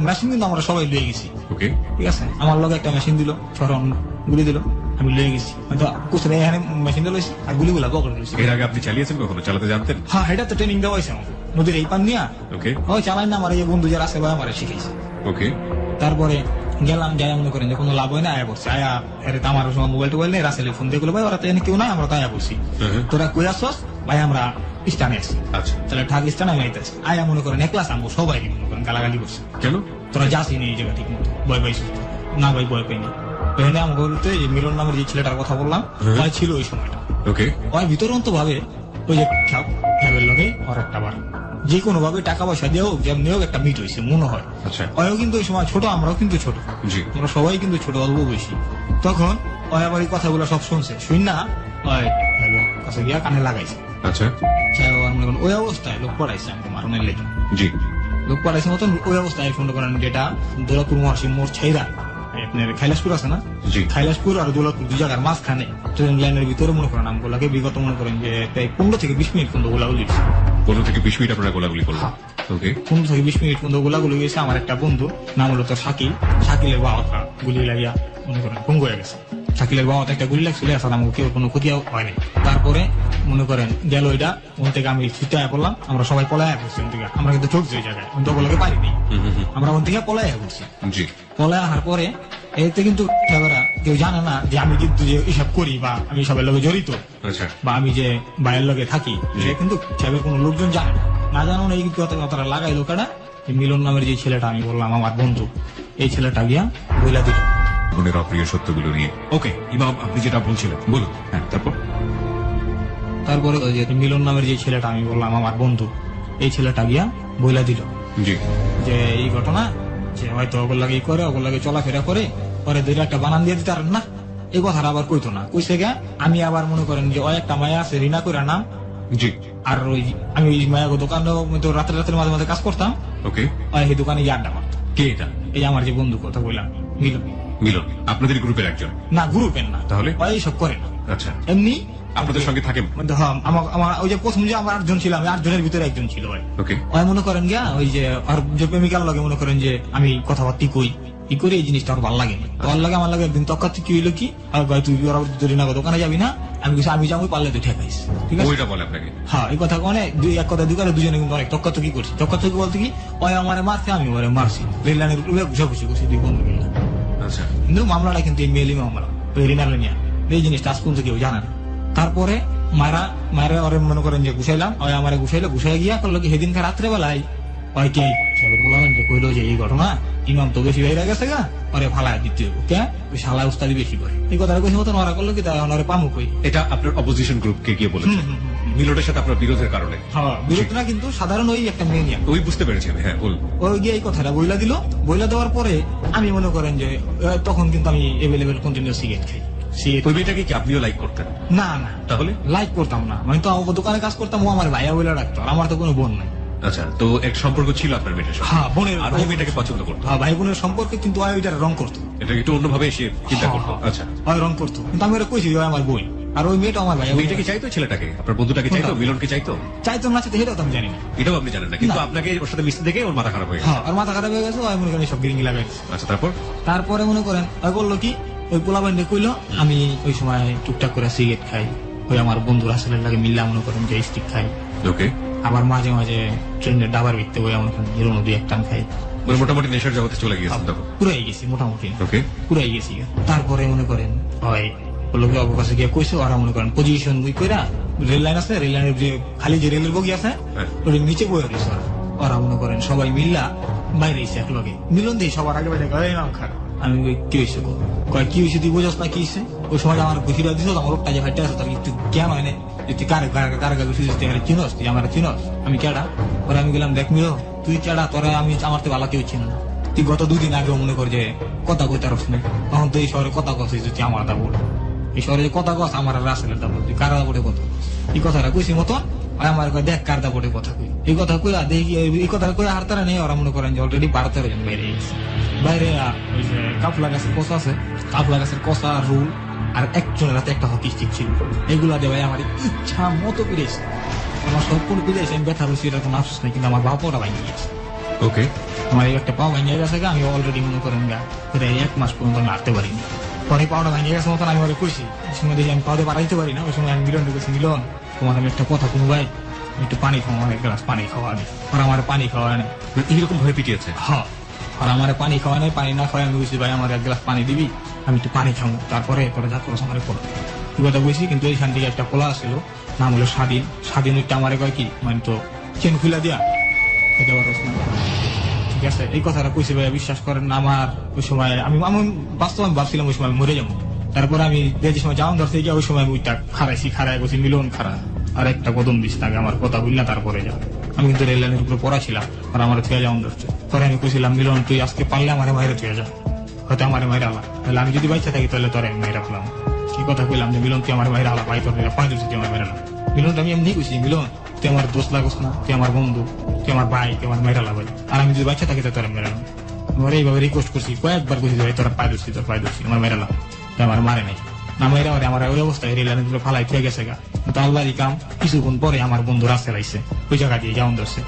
মেশিন কিন্তু আমরা সবাই লয়ে গেছি। ওকে। ঠিক আছে, আমার লগে একটা মেশিন দিল, ছড়ন গুলি দিল, আমি লয়ে গেছি। হয়তো কুসরে এখানে মেশিনটা লইছি আর গুলিগুলা পকেট লইছি। এর আগে আপনি চালিয়েছেন কখনো? চালাতে জানতেন? হ্যাঁ, এটা তো ট্রেনিং দেওয়া হয়েছে আমাকে, নদীর এই পান নিয়া। ওকে। ওই চালাই না, আমার এই বন্ধু যারা আছে ভাই আমার শিখেছে। ওকে। তারপরে গেলাম, যাই মনে করেন যে কোনো লাভ হয় না, আয়া পড়ছে। আয়া এর তো আমার সময় মোবাইল টোবাইল নেই, রাসেলে ফোন দিয়ে ভাই ওরা তো এনে কেউ নাই, আমরা তো আয়া পড়ছি, তোরা কই আসছস ভাই? আমরা স্টানে আছি। আচ্ছা। তাহলে ঠাক স্টানে আমি আইতেছি। আয়া মনে করেন একলা আমবো, সবাই মনে করেন গালাগালি করছে। কেন? তোরা যাসই নেই এই জায়গা ঠিক মতো, ভয় পাইছিস? না ভাই, ভয় পাইনি। এখানে আমার বলতে মিলন নামের যে ছেলেটার কথা বললাম, ওই ছিল ওই সময়টা। ওকে। ওই ভিতরন্ত ভাবে ওই যে খ্যাবের লগে ওর একটা বার যে কোনো ভাবে টাকা পয়সা দিয়েও যেমনি হোক একটা মিট হয়েছে মনে হয়। আচ্ছা। ওইও কিন্তু ওই সময় ছোট, আমরাও কিন্তু ছোট, জি। আমরা সবাই কিন্তু ছোট, অল্প বেশি। তখন ওই আবার এই কথাগুলো সব শুনছে, শুন না ওই খ্যাবের কাছে গিয়া কানে লাগাইছে। আচ্ছা। ওই অবস্থায় লোক পড়াইছে আমাকে মারণের লেগে। জি। লোক পড়াইছে মতন ওই অবস্থায় ফোন করেন, যেটা দৌলতপুর মহাশি মোড় ছেড়া আপনার খাইলাসপুর আছে না, জি। খাইলাসপুর আর দৌলতপুর দুই জায়গার মাঝখানে ট্রেন লাইনের ভিতরে মনে করেন আমগুলাকে বিগত মনে করেন যে প্রায় 15 থেকে 20 মিনিট পর্যন্ত গোলাগুলি হয়েছে। 15 থেকে 20 মিনিট আপনারা গোলাগুলি করলেন? হ্যাঁ। ওকে। 15 থেকে 20 মিনিট পর্যন্ত গোলাগুলি হয়েছে। আমার একটা বন্ধু নাম হলো তো শাকিলের বাবা গুলি লাগিয়া মনে করেন ভঙ্গ হয়ে গেছে। শাকিলের বাবাতে একটা গুলি লাগছিল, আসলে আমাকে কেউ কোনো ক্ষতি হয়নি। তারপরে মনে করেন গেল ওইটা, ওখান থেকে আমি ছুটে আয়া পড়লাম, আমরা সবাই পলায় পড়ছি ওখান থেকে। আমরা কিন্তু চলছি ওই জায়গায়, কিন্তু ওগুলোকে পারিনি, আমরা ওখান থেকে পলায় পড়ছি। জি। পলায় আসার পরে এতে কিন্তু এবারা কেউ জানে না যে আমি কিন্তু যে এসব করি বা আমি সবের লগে জড়িত আচ্ছা বা আমি যে বাইরের লগে থাকি সে কিন্তু সাহেবের কোনো লোকজন জানে না। না জানো না এই কথাটা লাগাই লোকেরা মিলন নামের যে ছেলেটা আমি বললাম আমার বন্ধু, এই ছেলেটা গিয়া বইলা দিল বোনের অপ্রিয় সত্যগুলো নিয়ে। ওকে ইমাম, আপনি যেটা বলছিলেন বলুন। হ্যাঁ, তারপর? তারপরে ওই যে মিলন নামের যে ছেলেটা আমি বললাম আমার বন্ধু, এই ছেলেটা গিয়া বইলা দিল জি। যে এই ঘটনা, যে হয়তো ওগুলো লাগে করে ওগুলো লাগে চলাফেরা করে পরে দুইটা একটা বানান দিয়ে দিতে পারেন না, এই কথাটা আবার কইতো না। কইছে গা আমি আবার মনে করেন যে ওই একটা মায়া আছে রিনা করে নাম, জি। আর ওই আমি ওই মায়া দোকানে রাতের রাতের মাঝে মাঝে কাজ করতাম, ওকে। ওই দোকানে গিয়ে আড্ডা মারতাম। কে এটা? এই আমার যে বন্ধু কথা বললাম মিলন। মিলন আপনাদের গ্রুপের একজন? না, গ্রুপের না। তাহলে? ওই সব করে না, আচ্ছা। এমনি আপনাদের সঙ্গে থাকেন? হ্যাঁ, আমার ওই যে প্রথম যে আমার 8 জন ছিল, আমি 8 জনের ভিতরে একজন ছিল ভাই। ওকে। ওই মনে করেন গিয়া ওই যে আর যে প্রেমিকার লগে মনে করেন যে আমি কথাবার্তি কই ই করে এই জিনিসটা আমার ভালো লাগে না। ভালো লাগে আমার লাগে একদিন তক্কাত কি হইলো কি, আর ভাই তুই ওরা যদি না দোকানে যাবি না, আমি কিছু আমি যাবো পারলে তুই ঠেকাইস, ঠিক আছে? ওইটা বলে আপনাকে? হ্যাঁ, এই কথা কোনে দুই এক কথা দুই করে দুজনে কিন্তু অনেক তক্কাতকি করছি। তক্কাতকি বলতে কি ওই আমারে মারছে, আমি ওরে মারছি, রেললাইনের উপরে ঘুষাঘুষি করছি দুই বন্ধু মিলে। আচ্ছা। কিন্তু মামলাটা কিন্তু এই মেলি মামলা, ওই রিনাল নিয়ে, এই জিনিসটা আজ পর্যন্ত কেউ জানে না। তারপরে মারা ওরে মনে করেন যে গুছাইলাম, ওই আমারে গুছাইলো, গুছাই গিয়া করলো কি সেদিনকার রাত্রে বেলায় ওই কে বললাম যে কইলো যে এই ঘটনা ইমাম তো বেশি বাইরে গেছে গা, ওরে ফালা দিতে হবে, কে ওই শালা উস্তাদি বেশি করে, এই কথাটা কইছে মতন ওরা করলো কি তাই ওরে পামু কই। এটা আপনার অপোজিশন গ্রুপকে গিয়ে বলেছেন মিলনের সাথে আপনার বিরোধের কারণে? হ্যাঁ, বিরোধ না, কিন্তু সাধারণ ওই একটা মেনিয়া। ওই বুঝতে পেরেছি আমি। হ্যাঁ বলুন। ওই গিয়ে এই কথাটা বইলা দিল, বইলা দেওয়ার পরে আমি মনে করেন যে তখন কিন্তু আমি এভেলেবেল কন্টিনিউ সিগারেট খাই। ওই মেয়েটাকে কি আপনিও লাইক করতেন? না না, তাহলে? লাইক করতাম না, মানে তো আমার দোকানে কাজ করতাম, ও আমার ভাইয়া বলে রাখতো, আর আমার তো কোনো বোন নাই। আচ্ছা, তো এক সম্পর্ক ছিল আপনার মেয়েটার সাথে? হ্যাঁ, বোনের। আর ওই মেয়েটাকে পছন্দ করতো? হ্যাঁ, ভাই বোনের সম্পর্কে, কিন্তু ওই ওইটার রং করতো, এটা একটু অন্যভাবে এসে চিন্তা করতো। আচ্ছা। ওই রং করতো, কিন্তু আমি ওরা কইছি ওই আমার বোন, আর ওই মেয়েটা আমার ভাইয়া। মেয়েটাকে চাইতো, ছেলেটাকে আপনার বন্ধুটাকে চাইতো, মিলনকে চাইতো? চাইতো না চাইতো সেটাও তো আমি জানি না। এটাও আপনি জানেন না, কিন্তু না। আপনাকে ওর সাথে মিশতে দেখে ওর মাথা খারাপ হয়ে গেছে? হ্যাঁ, আর মাথা খারাপ হয়ে গেছে, ওই মনে করেন সব গিরিঙ্গি লাগাই দিছে। আচ্ছা, তারপর? তারপরে মনে করেন ওই বললো কি, ওই পোলা বাইন্ডে কইলো আমি ওই সময় টুকটাক করে সিগারেট খাই, ওই আমার বন্ধু রাসেলের লাগে মিল্লা মনে করেন যে স্টিক খাই, ওকে। আবার মাঝে মাঝে ট্রেনের ডাবার ভিত্তে ওই আমার হিরো নদী এক টান খাই। মানে মোটামুটি নেশার জগতে চলে গিয়েছেন তখন? পুরাই গেছি মোটামুটি, ওকে। পুরাই গেছি। তারপরে মনে করেন হয় লোকে অবকাশে গিয়ে কইছে, ওরা মনে করেন পজিশন বুই কইরা, রেল লাইন আছে, রেল লাইনের যে খালি যে রেলের বগি আছে হ্যাঁ। ওর নিচে বয়ে রয়েছে ওরা মনে করেন সবাই মিল্লা বাইরে এসে এক লগে মিলন দিয়ে সবার আগে বাইরে গেল নাম খারাপ। আমি কই, কি হয়েছে গো? কয় কি হয়েছে তুই বোঝাস না কি হয়েছে? ওই সময় আমার ঘুষিটা দিস, আমার লোকটা যে ভাইটা আছে তার একটু জ্ঞান হয় না, যে তুই কারে কারে ঘুষি দিস, তুই আমার চিনস, তুই আমার চিনস, আমি কেডা? পরে আমি গেলাম, দেখ মিলো তুই কেডা, তোরা আমি আমার তো ভালো কেউ চিন না, তুই গত 2 দিন আগে মনে কর যে কথা কইতে পারস না, তখন তো এই শহরে কথা কছিস, তুই আমার দা বল, এই শহরে যে কথা কস আমার রাসেলের দা বল, তুই কার দা বলে কথা কস, এই কথাটা কইছি মতন আমার কয় দেখ কার দা বলে কথা কই, এই কথা কই দেখি, এই কথা কই আর তারা নেই, ওরা মনে করেন যে অলরেডি 12-13 জন বাইরে গেছে। বাইরে ওই যে কাফলা গাছের কষা আছে, কাফলা গাছের কষা, রুল, আর একজনের হাতে একটা হকি স্টিক ছিল, এগুলা দিয়ে ভাই আমার ইচ্ছা মতো পিড়েছে, আমার সম্পূর্ণ পিড়েছে, আমি ব্যথা হয়েছি, এরকম আফসোস নাই, কিন্তু আমার বাপাটা ভাঙিয়ে গেছে। ওকে। আমার এই একটা পাও ভাঙিয়ে গেছে, আমি অলরেডি মনে করেন গা প্রায় 1 মাস পর্যন্ত আমি হাঁটতে পারিনি। পরে পাওটা ভাঙিয়ে গেছে মতন আমি ওরা কইছি, ওই সময় দেখি আমি পাওতে পাঠাইতে পারি না, ওই সময় আমি মিলন ঢুকেছি, মিলন তোমার আমি একটা কথা কোনো ভাই, একটু পানি খাওয়া, আমার 1 গ্লাস পানি খাওয়া নেই, আর আমার পানি খাওয়া নেই, এইরকম ভাবে পিটিয়েছে? হ্যাঁ, আর আমার পানি খাওয়া নেই, পানি না খাওয়া আমি বুঝছি ভাই আমার 1 গ্লাস পানি দিবি, আমি একটু পানি খাবো, তারপরে তোরা যা করো আমার করো, তুই কথা বুঝছি। কিন্তু এইখান থেকে একটা পোলা আসছিল, নাম হলো স্বাধীন, স্বাধীন ওইটা আমার কয় কি মানে তো চেন খুলা দিয়া এটা পারস না, ঠিক আছে? এই কথাটা কইছে ভাই, বিশ্বাস করেন না, আমার ওই সময় আমি বাস্তব আমি ভাবছিলাম ওই সময় মরে যাবো। তারপরে আমি যে সময় যাওয়ান ধরতে গিয়ে ওই সময় আমি ওইটা খারাই বলছি মিলন খারা, আর একটা কদম দিস না আমার কথা বললি না, তারপরে যা। আমি কিন্তু রেল লাইনের উপরে পড়া ছিলাম, আর আমার থুয়া যাওয়ান ধরছে। পরে আমি কইছিলাম মিলন তুই আজকে পারলে আমার মায়ের থুয়া যা, হয়তো আমার মায়ের আলা, তাহলে আমি যদি বাইচা থাকি তাহলে তোর মায়ের রাখলাম। এই কথা কইলাম যে মিলন তুই আমার মায়ের আলা, ভাই তোর পাঁচ দিচ্ছি তুই আমার মায়ের আলা। মিলন আমি এমনি কইছি, মিলন তুই আমার দোস্ত লাগোস না, তুই আমার বন্ধু, তুই আমার ভাই, তুই আমার মায়ের আলা ভাই, আর আমি যদি বাচ্চা থাকি তোর মেয়ের আলা। আমার এইভাবে রিকোয়েস্ট করছি, কয়েকবার কইছি ভাই তোর পায়ে ধরছি, তোর পায়ে ধরছি, আমার মেয়ের আলা, তুই আমার মারে নাই না, মেয়েরা আমার ওই অবস্থায় রেল লাইনের উপরে ফালাই থুয়ে গেছে গা। কিন্তু আল্লাহরই কাম, কিছুক্ষণ পরে আমার বন্ধু রাসেল আইছে, ওই জায়গা দিয়ে যাওন ধরছে,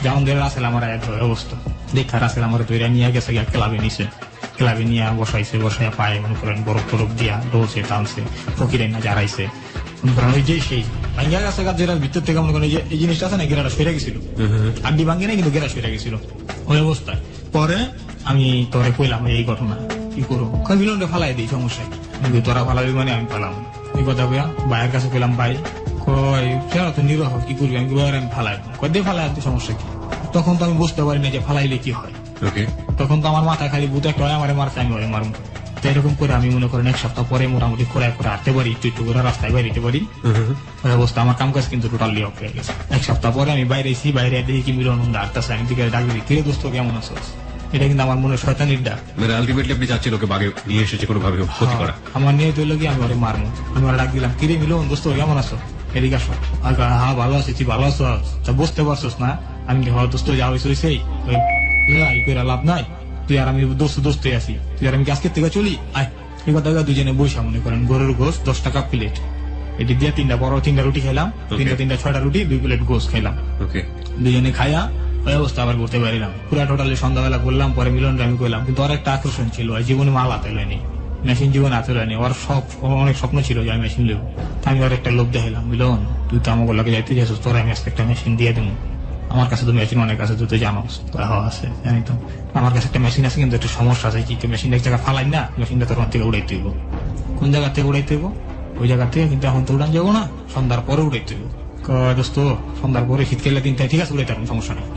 যাওন ধরে রাসেল আমার অবস্থা দেখা, রাসেল আমার তৈরি নিয়ে গেছে গা, ক্লাবে নিছে, ক্লাবে নিয়ে বসাইয়া পায়ে মনে করেন বরফ টরফ দিয়া ডলছে টানছে, ফকিরে না জারাইছে, মনে করেন ওই যে সেই ভাঙ্গা গেছে গা, যেটা ভিতর থেকে মনে করেন এই জিনিসটা আছে না, গেরাটা সরে গেছিল, আড্ডি ভাঙ্গে নাই কিন্তু গেরা সরে গেছিল ওই অবস্থায়। পরে আমি তোরে কইলাম এই ঘটনা, কি করো কয় মিলনটা ফালাই দিই সমস্যা কি আমি কই, তোরা ফালাবি মানে আমি ফালাম এই কথা কইয়া ভাইয়ের কাছে পেলাম, ভাই কয় সেরা তো নিরহ কি করবি, আমি কই, আমি ফালাই কয় দিয়ে ফালাই তো সমস্যা কি। তখন তো আমি বুঝতে পারি না যে ফালাইলে কি হয়। ওকে, তখন তো আমার মাথায় খালি ভূত একটা হয়, আমার মারছে আমি ওরে মারুম। তো এরকম করে আমি মনে করেন এক সপ্তাহ পরে মোটামুটি করে হাঁটতে পারি, একটু করে রাস্তায় বাইরে পারি। ওই অবস্থা আমার কাম কাজ কিন্তু টোটালি অফ হয়ে গেছে। এক সপ্তাহ পরে আমি বাইরে এসি, বাইরে দেখি কি মিলন হাঁটতেছে, আমি দিকে ডাক দিই, কিরে দোস্ত কেমন আছো। এটা কিন্তু আমার মনে শয়তানির ডাক। মানে আলটিমেটলি আপনি চাচ্ছেন ওকে বাগে নিয়ে এসেছে কোনো ভাবে ক্ষতি করা। আমার নিয়ে তৈল কি আমি ওরে মারবো, আমি ওরা ডাক দিলাম, কিরে মিলন দোস্ত কেমন আছো, এদিকে আসো। হ্যাঁ ভালো আছি, তুই ভালো আছো, তা বুঝতে পারছোস না আমি কি হয় দোস্ত যা হয়েছে সেই লাভ নাই, তুই আর আমি দোস্তই আছি, তুই আর আমি আজকের থেকে চলি আয়। এই কথা দুজনে বৈশা মনে করেন গরুর গোস 10 টাকা প্লেট, এটি দিয়ে 3টা বড় 3টা রুটি খাইলাম, 3টা 6টা রুটি 2 প্লেট গোস খাইলাম। ওকে, দুজনে খাইয়া ওই অবস্থা আবার ঘুরতে পারিলাম। পুরা টোটালি সন্ধ্যাবেলা করলাম, পরে মিলন আমি করলাম। কিন্তু আর একটা আকর্ষণ ছিল, জীবনে মাল হাতে লয়নি, মেশিন জীবনে হাতে লয়নি। ওর সব অনেক স্বপ্ন ছিল যে আমি মেশিন নেব। আমি ওর একটা লোভ দেখাইলাম, মিলন তুই তো আমাকে লাগে যাইতে যাচ্ছিস, তোর আমি আজকে একটা মেশিন দিয়ে দেবো। আমার কাছে তো মেশিন অনেক আছে, তুই তো জানোস। আছে জানি তো, আমার কাছে একটা মেশিন আছে, কিন্তু একটা সমস্যা আছে কি, মেশিনটা এক জায়গায় ফালাই না, মেশিনটা তোর থেকে উড়াইতে হইব। কোন জায়গা থেকে উড়াইতে হইব, ওই জায়গা থেকে, কিন্তু এখন তো উড়ান যাবো না, সন্ধ্যার পরে উড়াইতে হইব। দোস্ত সন্ধ্যার পরে শীতকালে 3টায় ঠিক আছে উড়াইতে পারবো, সমস্যা নেই,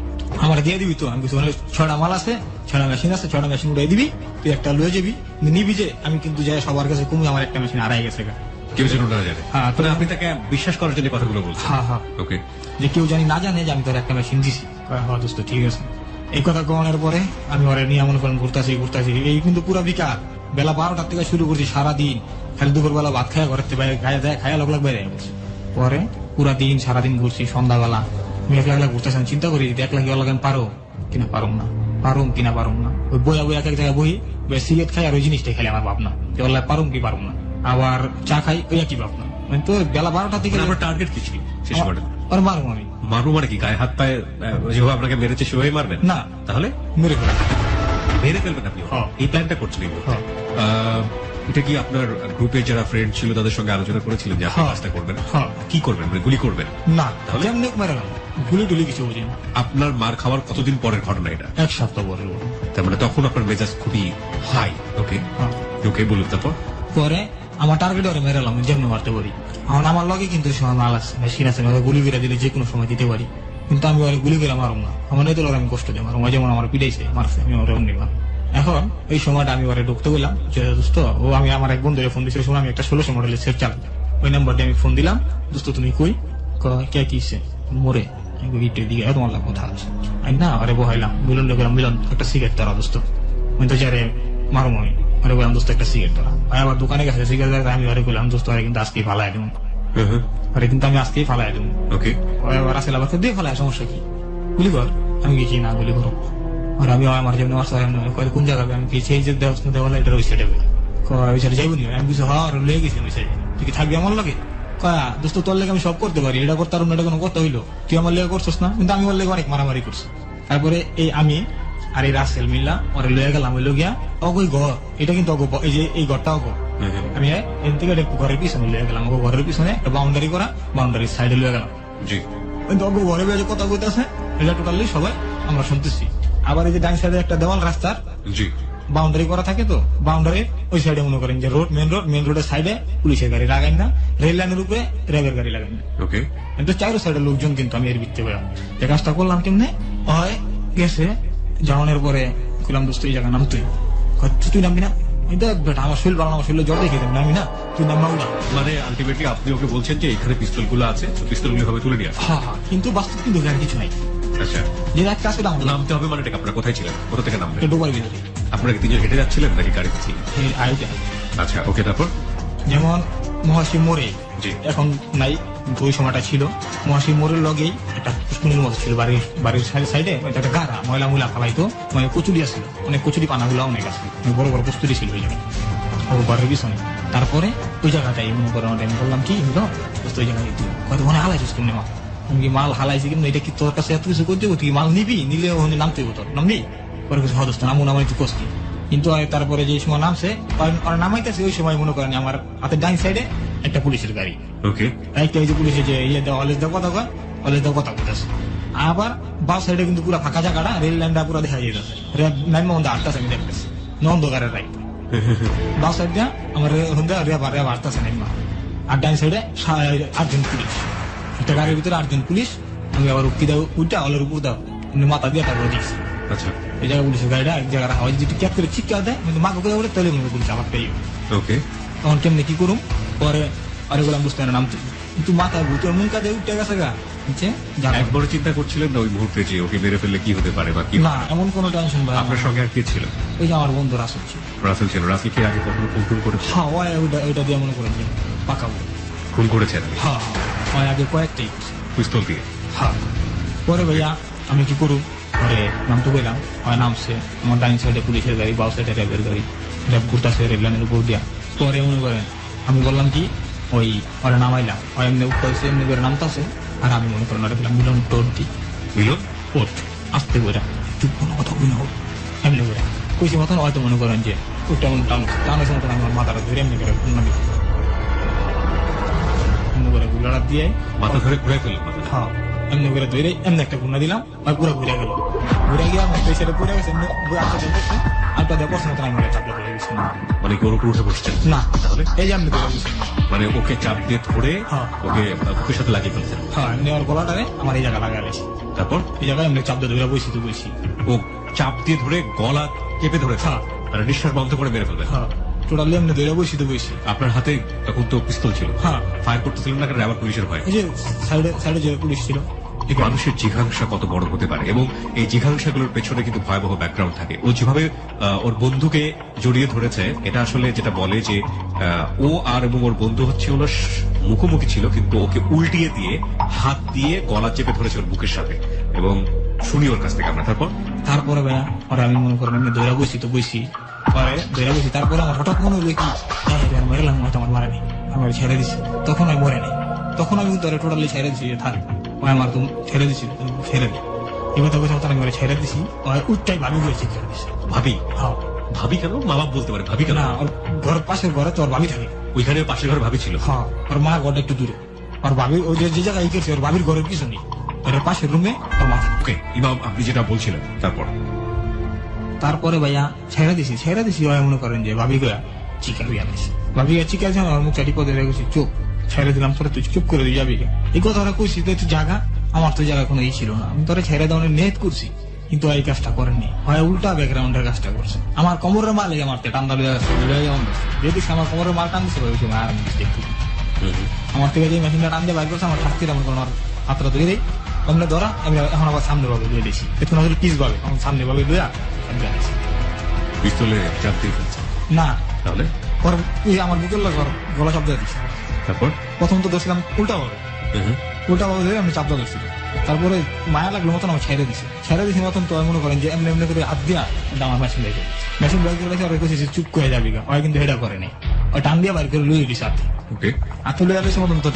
আমার দিয়ে দিবি তো। আমি কিছু 6টা মাল আছে, 6টা মেশিন আছে, 6টা মেশিন উড়াই দিবি, তুই একটা লয়ে যাবি, নিবি যে আমি কিন্তু যাই সবার কাছে কমে আমার একটা মেশিন হারাই গেছে। কেউ যেন না জানে। হ্যাঁ, মানে আপনি তাকে বিশ্বাস করার জন্য কথাগুলো বলছেন। হ্যাঁ হ্যাঁ, ওকে, যে কেউ জানি না জানে যে আমি তোর একটা মেশিন দিছি। হ্যাঁ দোস্ত ঠিক আছে। এই কথা কমানোর পরে আমি ওরে নিয়ে মনে করেন ঘুরতেছি। এই কিন্তু পুরো বিকাল বেলা 12টার থেকে শুরু করছি, সারাদিন খালি দুপুর বেলা ভাত খাওয়া ঘরের থেকে গায়ে দেয়, খায়া লগ বাইরে গেছে। পরে পুরা দিন সারাদিন ঘুরছি, সন্ধ্যাবেলা আমি একলা ঘুরতেছি, চিন্তা করি যে একলা কি লাগান পারো কিনা পারুম না। ওই বইয়া এক এক জায়গায় বই সিগারেট খাই আর ওই জিনিসটাই খাই আমার ভাবনা, যে ওলা পারুম কি পারুম না। আবার চা খাই ওই একই ভাবনা। মানে তো বেলা 12টার দিকে আমার টার্গেট কি ছিল শেষ করে? আর মারবো আমি। মারু মানে কি, গায়ে হাত পায়ে যেভাবে আপনাকে মেরেছে সেভাবে মারবেন না, তাহলে মেরে ফেলা মেরে ফেলবেন আপনি? এই প্ল্যানটা করছিলেন। এটা কি আপনার গ্রুপে যারা ফ্রেন্ড ছিল তাদের সঙ্গে আলোচনা করেছিলেন যে আপনি কাজটা করবেন? কি করবেন, মানে গুলি করবেন? না, তাহলে এমনি মেরালাম, গুলি টুলি কিছু বুঝি না। আপনার মার খাওয়ার কতদিন পরের ঘটনা এটা? 1 সপ্তাহ পরে। তার মানে তখন আপনার মেজাজ খুবই হাই। ওকে ওকে, বলুন তারপর। পরে আমার টার্গেট ওরে মেরালাম, যেমনি মারতে পারি। এখন আমার লগে কিন্তু সময় মাল আছে, মেশিন আছে, গুলি করে দিলে যে কোনো সময় দিতে পারি। কিন্তু আমি ওরে গুলি করে মারুম না, আমার নেই তো আমি কষ্ট দিয়ে মারুম। যেমন আমার পিটাইছে মারছে, আমি ওরে অন্য মার। এখন এই সময়টা আমি ওরে ঢুকতে বললাম যে দোস্ত, ও আমি আমার এক বন্ধুরে ফোন দিচ্ছি, ওই সময় আমি একটা 1600 মডেলের সেট চালাই, ওই নাম্বার দিয়ে আমি ফোন দিলাম, দোস্ত তুমি কই, কে কিসে মোরে দিকে তোমার কথা আছে। আমি না আরে বহাইলাম, মিলন গেলাম, মিলন একটা সিগারেট ধরা দোস্ত। আমি তো যারে মারুম আমি, আরে বললাম দোস্ত একটা সিগারেট ধরা। আবার দোকানে গেছে সিগারেট, আমি আরে বললাম দোস্ত আরে কিন্তু আজকেই ফালাই দেবো, আরে কিন্তু আমি আজকেই ফালাই দেবো। ওকে, আবার আসলে আবার দিয়ে ফালাই, সমস্যা কি, গুলি কর। আমি গেছি না, গুলি করো। আর আমি আমার যেমন কোন জায়গায় আমি গেছি, এই যে দেওয়ালে এটা ওই সাইডে, ওই সাইডে যাইবনি। আমি কিছু হওয়ার লেগে গেছি ওই সাইডে, তুই কি থাকবি আমার লাগে? কয়া দোস্ত তোর লেগে আমি সব করতে পারি, এটা করতে পারবো না, এটা কোনো কথা হইলো, তুই আমার লেগে করছিস না, কিন্তু আমি ওর লেগে অনেক মারামারি করছি। তারপরে এই আমি আর এই রাসেল মিল্লা ওরে লয়ে গেলাম, ওই লগিয়া অগই ঘর, এটা কিন্তু এই যে এই ঘরটা অগ, আমি এর থেকে ঘরের পিছনে লয়ে গেলাম, ঘরের পিছনে একটা বাউন্ডারি করা, বাউন্ডারির সাইডে লয়ে গেলাম। জি, ঘরে বেজে কথা কইতেছে, এটা টোটালি সবাই আমরা শুনতেছি। আবার এই যে ডান সাইডে একটা দেওয়াল রাস্তার বাউন্ডারি করা থাকে, তো বাউন্ডারির ওই সাইডে মনে করেন যে রোড, মেন রোডের সাইডে পুলিশের গাড়ি লাগাই না, রেল লাইনের উপরে র্যাবের গাড়ি লাগাই না। ওকে, কিন্তু 4 সাইডের লোকজন কিন্তু আমি এর ভিত্তি হলাম, যে কাজটা করলাম কেমনে হয় গেছে। জানানোর পরে কইলাম দোস্ত এই জায়গা নাম, তুই নামবি না, বেটা আমার শরীর ভালো, আমার শরীরে জ্বর দেখে দেবেন, নামি না, তুই নাম না। মানে আলটিমেটলি আপনি ওকে বলছেন যে এখানে পিস্তল গুলো আছে, পিস্তল গুলো ভাবে তুলে নিয়ে আসে। হ্যাঁ, কিন্তু বাস্তব কিন্তু আর কিছু নাই। আচ্ছা, যে এক কাজ করে আমাদের নামতে হবে মানে আপনারা কোথায় ছিলেন, কোথা থেকে নামবেন? ডোবার ভিতরে। আপনারা কি 3 জন হেঁটে যাচ্ছিলেন নাকি গাড়িতে ছিলেন? আচ্ছা, ওকে, তারপর? যেমন মহাশিব মোড়ে এখন নাই, ওই সময়টা ছিল মহাশিব মোড়ের লগেই একটা পুষ্পনীর মতো ছিল, বাড়ির সাইডে একটা গাড়া ময়লা ফালাইতো, মানে কচুরি আসছিল, অনেক কচুরি পানাগুলো অনেক আছে, বড় বড় কচুরি ছিল ওই জায়গায়, ও বাড়ির পিছনে। তারপরে ওই জায়গাটাই মনে করো আমি বললাম কি ওই জায়গায় মনে হালাইছিস তুমি মা, আমি কি মাল হালাইছি, কিন্তু এটা কি তোর কাছে এত কিছু করতে তুই মাল নিবি, নিলে ওখানে নামতে হইব, তোর নামবি পরে কিছু হদস্ত নামু নামাই তুই কষ্টি। কিন্তু তারপরে যে সময় নামছে নামাইতেছে, ওই সময় মনে করেন আমার হাতের ডাইন সাইডে একটা পুলিশের গাড়ি, একটা এই যে পুলিশের যে ইয়ে দেওয়া অলেজ দেওয়া কথা কয়, অলেজ দেওয়া কথা বলতেছে। আবার বাস সাইডে কিন্তু পুরো ফাঁকা জায়গাটা, রেল লাইনটা পুরো দেখা যেতেছে, নাইমা মধ্যে আটটাছে, আমি দেখতেছি অন্ধকারের রাইট বাস সাইড দিয়া আমার হন্দে বাড়তেছে না মা। আর ডাইন সাইডে 8জন পুলিশ, একটা গাড়ির ভিতরে 8জন পুলিশ। আমি আবার উঠি দাও উঠা হলের উপর দাও মাথা দিয়ে তারপরে দিচ্ছি। আচ্ছা, এই জায়গায় পুলিশের গাড়িটা এক জায়গায় রাখা হয়, যদি ক্যাপ করে চিৎকার দেয় কিন্তু মাকে করে বলে তাহলে মনে পুলিশ আমার পেয়ে। ওকে। তখন কেমনি কি করুম, পরে আরে বললাম বুঝতে না নামতে, কিন্তু মাথায় ভূতের মুখ কাজে উঠে গেছে গা নিচে। একবার চিন্তা করছিলেন না ওই মুহূর্তে যে ওকে মেরে ফেললে কি হতে পারে বা কি? না, এমন কোনো টেনশন ভাই। আপনার সঙ্গে আর কে ছিল? ওই যে আমার বন্ধু রাসেল ছিল। রাসেল ছিল। রাসেলকে আগে কখনো খুন টুন করেছে? হ্যাঁ, ওইটা দিয়ে মনে করেন যে পাকাবো। খুন করেছেন? হ্যাঁ, ওই আগে কয়েকটাই পিস্তল দিয়ে? হ্যাঁ। পরে ভাইয়া আমি কি করুম, পরে নাম তো বললাম, হয় নামছে আমার ডাইন সাইডে পুলিশের গাড়ি, বাউ সাইডে র্যাবের গাড়ি, র্যাব ঘুরতেছে রেললাইনের উপর দিয়া। পরে মনে করেন আমি বললাম কি ওই ওরা নামাইলাম, ওই এমনি উঠতেছে এমনি করে নামতেছে, আর আমি মনে করেন ওরা বললাম মিলন টোট দি। মিলন ওট আসতে করে চুপ কোনো কথা বলি না, এমনি করে কইছি মতন হয়তো মনে করেন যে ওইটা মনে টানোর মতন আমার মাথাটা ধরে এমনি করে এমনি করে গুলাটা দিয়ে মাথা ধরে ঘুরে ফেলল? হ্যাঁ, এমনি করে ধরে এমনি একটা গুণা দিলাম, আর পুরো ঘুরে গেল। ঘুরে গিয়ে আমার পেছনে পড়ে গেছে, আটটা দিয়ে পড়ছে মতন আমি চাপটা ধরে গেছি। মানে কি ওর উপর উঠে বসছেন? না, তাহলে এই যে এমনি ধরে গেছি। মানে ওকে চাপ দিয়ে ধরে হ্যাঁ। ওকে বুকের সাথে লাগিয়ে ফেলছেন? হ্যাঁ, এমনি ওর গলাটারে আমার এই জায়গা লাগাইছি। তারপর এই জায়গায় এমনি চাপ দিয়ে ধরে বসি তো বসি। ও চাপ দিয়ে ধরে গলা চেপে ধরেছে? হ্যাঁ। আর নিঃশ্বাস বন্ধ করে মেরে ফেলবে? হ্যাঁ, টোটালি এমনি ধরে বসি তো বসি। আপনার হাতে তখন তো পিস্তল ছিল? হ্যাঁ। ফায়ার করতেছিলেন না কারণ আবার পুলিশের ভয়? এই যে সাইডে যে পুলিশ ছিল। মানুষের জিঘাংসা কত বড় হতে পারে, এবং এই জিঘাংসাগুলোর পেছনে কিন্তু ভয়াবহ ব্যাকগ্রাউন্ড থাকে। ও যেভাবে ওর বন্ধুকে জড়িয়ে ধরেছে, এটা আসলে যেটা বলে যে ও আর এবং ওর বন্ধু হচ্ছে হলো মুখোমুখি ছিল, কিন্তু ওকে উল্টিয়ে দিয়ে হাত দিয়ে গলা চেপে ধরেছে ওর বুকের সাথে। এবং শুনি ওর কাছ থেকে আমরা। তারপরে ভাইয়া পরে আমি মনে করেন এমনি দৌড়া বসি তো বসি, পরে দৌড়া বসি। তারপরে আমার হঠাৎ মনে হলো কি মেরেলাম, হয়তো আমার মারা নেই, আমার ছেড়ে দিছি। তখন আমি মরে নেই, তখন আমি কিন্তু টোটালি ছেড়ে দিছি যে থাক আমার তো ছেড়ে দিছি, ছেড়ে দিই। এবার তো কথা আমি ছেড়ে দিছি, উঠটাই ভাবি করে ঠিক করে দিছি। ভাবি? হ্যাঁ। ভাবি কেন? মা বাপ বলতে পারে ভাবি কেন? না, ওর ঘরের পাশের ঘরে তো ওর ভাবি থাকে। ওইখানে পাশের ঘরে ভাবি ছিল? হ্যাঁ, ওর মা ঘরটা একটু দূরে, ওর ভাবি ওই যে জায়গায় ই করছে ওর ভাবির ঘরের কিছু নেই, ওর পাশের রুমে ওর মা থাকে। ওকে, ইমাম আপনি যেটা বলছিলেন তারপরে ভাইয়া ছেড়ে দিছি ওই মনে করেন যে ভাবি গয়া চিকা দিয়ে আনিস, ভাবি গা চিকা আছে আমার মুখ চাটি পদে রেখেছি, চুপ ছেড়ে দিলাম, তোরা তুই চুপ করে দিয়ে যাবি। এই কথাটা কইছি তো তুই জায়গা, আমার তো জায়গা কোনো ই ছিল না, আমি তোরা ছেড়ে দেওয়ার নেট করছি, কিন্তু এই কাজটা করেননি, হয় উল্টা ব্যাকগ্রাউন্ডের কাজটা করছে। আমার কোমরের মাল আমার টান্দা যদি আমার কোমরের মাল টান দিচ্ছে ওই সময় আর দেখি আমার থেকে যে মেশিনটা টান দিয়ে বাইর করছে আমার শাস্তির আমার কোনো হাতটা ধরে দেয়, অন্য ধরা আমি এখন আবার সামনে ভাবে লুয়ে দিয়েছি, এখন আসলে পিস ভাবে আমার সামনে ভাবে লুয়া আমি জানিয়েছি পিস্তলে চাপ দিয়ে ফেলছে? না, তাহলে আমার বুকের গলা শব্দ দিচ্ছে। তারপর প্রথম তো ধরছিলাম উল্টা ভাবে ধরে আমি চাপটা ধরছি, তারপরে মায়া লাগলো মতন আমার ছেড়ে দিছি মতন। তো আমি মনে করেন যে এমনি এমনি করে হাত দিয়া আমার মেশিন বাইক করে আর কইছি চুপ করে যাবি গা, ওই কিন্তু হেডা করে নাই, ওই টান দিয়ে বাইর করে লুয়ে দিছে হাতে। ওকে, হাতে লুয়ে দিছে মতন তো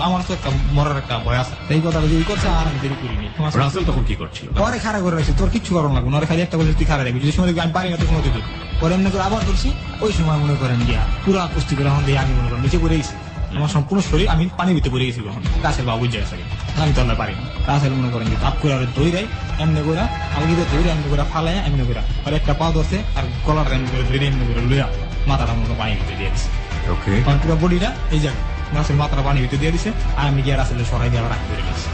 আমার তো একটা মরার একটা ভয় আছে, এই কথা যদি করছে আর আমি দেরি করিনি। রাসেল তখন কি করছিল? পরে খাড়া করে রাখছি, তোর কিচ্ছু করার লাগবে না, খালি একটা বলে তুই খাড়া রাখবি, যদি সময় আমি পারি না তো সময় তুই পরে এমনি করে আবার ধরছি। ওই সময় মনে করেন গিয়া পুরা কুস্তি করে এখন দিয়ে আমি মনে করেন নিচে পড়ে গেছি, আমার সম্পূর্ণ শরীর আমি পানির ভিতরে পড়ে গেছি। এখন গাছের বাবু জায়গা আমি তো আল্লাহ পারি না, গাছের মনে করেন যে তাপ করে আর দৌড়াই এমনি করে আমি কিন্তু দৌড়ে এমনি করে ফালাই এমনি করে আর একটা পা ধরছে আর গলাটা এমনি করে ধরে এমনি করে লইয়া মাথাটা মনে পানির ভিতরে দিয়ে দিচ্ছে। ওকে, আমার পুরো বডিটা এই জায়গায় গাছের মাথাটা পানির ভিতরে দিয়ে দিছে, আর আমি গিয়ে রাসেলের সরাই দিয়ে আবার রাখি করে গেছি।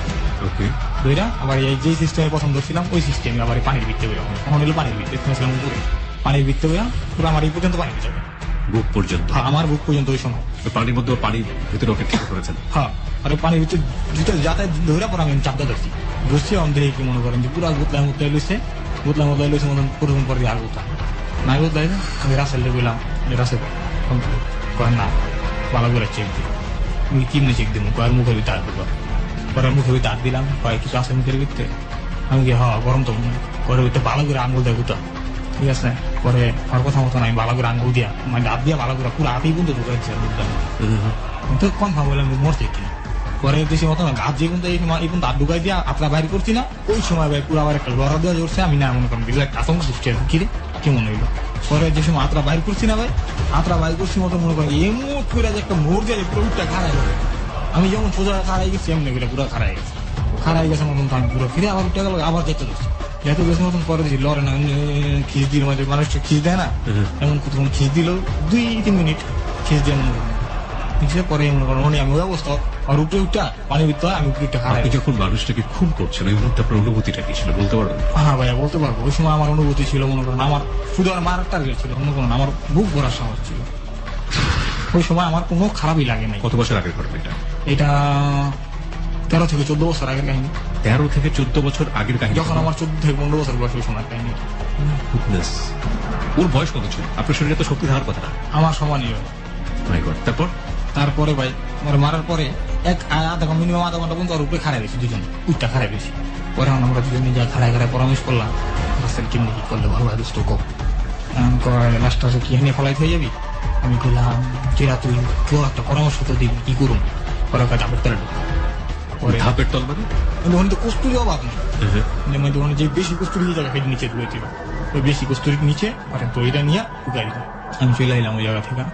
ওকে, দইরা আবার এই যে সিস্টেমে পছন্দ ছিলাম ওই সিস্টেমে আবার পানির ভিতরে এখন হলো পানির ভিতরে ছিলাম উপরে, পানির ভিতরে পুরো আমার এই পর্যন্ত পানি যাবে, বুক পর্যন্ত? আমার বুক পর্যন্ত ওই সময় পানির মধ্যে পানির ভিতরে ওকে ঠিক করেছেন? হ্যাঁ, আর পানির ভিতরে জুতো যাতায়াত ধরে পর আমি চাপটা ধরছি অন্ধে কি মনে করেন যে পুরো গুতলা মুতলাই লইছে মতন প্রথম পরে আর গুতা না গুতলাই আমি রাসেলকে বললাম রাসেল কয় না ভালো করে চেক দিই, আমি কিমনে চেক দিব, কয়ের মুখের ভিতরে হাত দিল, পরে মুখের ভিতরে হাত দিলাম, কয় কিছু আছে মুখের ভিতরে, আমি কি হ্যাঁ গরম তো করে ভিতরে ভালো করে আঙুল দেয় গুতা, ঠিক আছে। পরে আমার কথা মতন আমি ভালো করে আঙুল দিয়া মানে হাত দিয়া ভালো করে পুরো হাতেই কিন্তু ঢুকাইছে তো কনফার্ম বলে আমি মরতে কিনা। পরে দেশে মতন ঘাত যে কিন্তু এই হাত ঢুকাই দিয়া আতলা বাইর করছি না, ওই সময় ভাই পুরো আবার একটা লড়া দেওয়া জড়ছে, আমি না মনে করেন একটা আতঙ্ক সৃষ্টি আছে কিরে কেমন হইলো। পরে যে সময় আতরা বাইর করছি না ভাই, আতরা বাইর করছি মতো মনে করেন এমন করে যে একটা মোড় দিয়ে পুরো উঠটা খারাই গেছে, আমি যেমন সোজা খারাই গেছি এমনি করে পুরো খারাই গেছে মতন, আমি পুরো ফিরে আবার উঠে গেল, আবার যেতে ধরছি এত বেশি মতন করে দিয়েছি লড়ে না, খিস দিল মানে মানুষটা খিস দেয় না, এমন কোথাও খিস দিল 2-3 মিনিট খিস দিয়ে মনে করেন নিচে পরে মনে করেন আমি ওই অবস্থা আর উপরে উঠা পানি ভিতরে আমি উপরে উঠে হারাই। আপনি যখন মানুষটাকে খুন করছেন ওই মুহূর্তে আপনার অনুভূতিটা কি ছিল বলতে পারবেন? হ্যাঁ ভাইয়া বলতে পারবো। ওই সময় আমার অনুভূতি ছিল মনে করেন আমার শুধু আমার মারার টার্গেট ছিল, মনে করেন আমার বুক ভরার সাহস ছিল। ওই সময় আমার কোনো খারাপই লাগে নাই। কত বছর আগের ঘটনা এটা? এটা 13 থেকে 14 বছর আগের কাহিনী। 13 থেকে 14 বছর আগের কাহিনী। যখন আমার 14 থেকে 15 বছর বয়স ওই সময় কাহিনী। Goodness! ওর বয়স কত ছিল? আপনার শরীরে তো শক্তি থাকার কথা না। আমার সমানই। মাই গড। তারপরে ভাই আমার মারার পরে মিনিমাম আধা ঘন্টা পর্যন্ত ওর উপরে খারাপ বেশি, দুজন উঠটা খারাপ বেশি। পরে আমরা দুজন নিজে খাড়ায় খাড়ায় পরামর্শ করলাম রাস্তার কেমনি কি করলে ভালো হয় দোস্ত কম লাস্ট আসে কি এনে ফলাইতে হয়ে যাবি। আমি বললাম যেটা তুই কেউ একটা পরামর্শ তো দিবি কি করুন, পরে ধাপের তলে ধাপের তল মানে ওখানে তো কস্তুরি অভাব নেই, মানে ওখানে যে বেশি কস্তুরি জায়গা সেটা নিচে ধুয়েছিল, ওই বেশি কস্তুরির নিচে আর দইটা নিয়ে ঢুকাই দিলাম। আমি চলে এলাম ওই জায়গা থেকে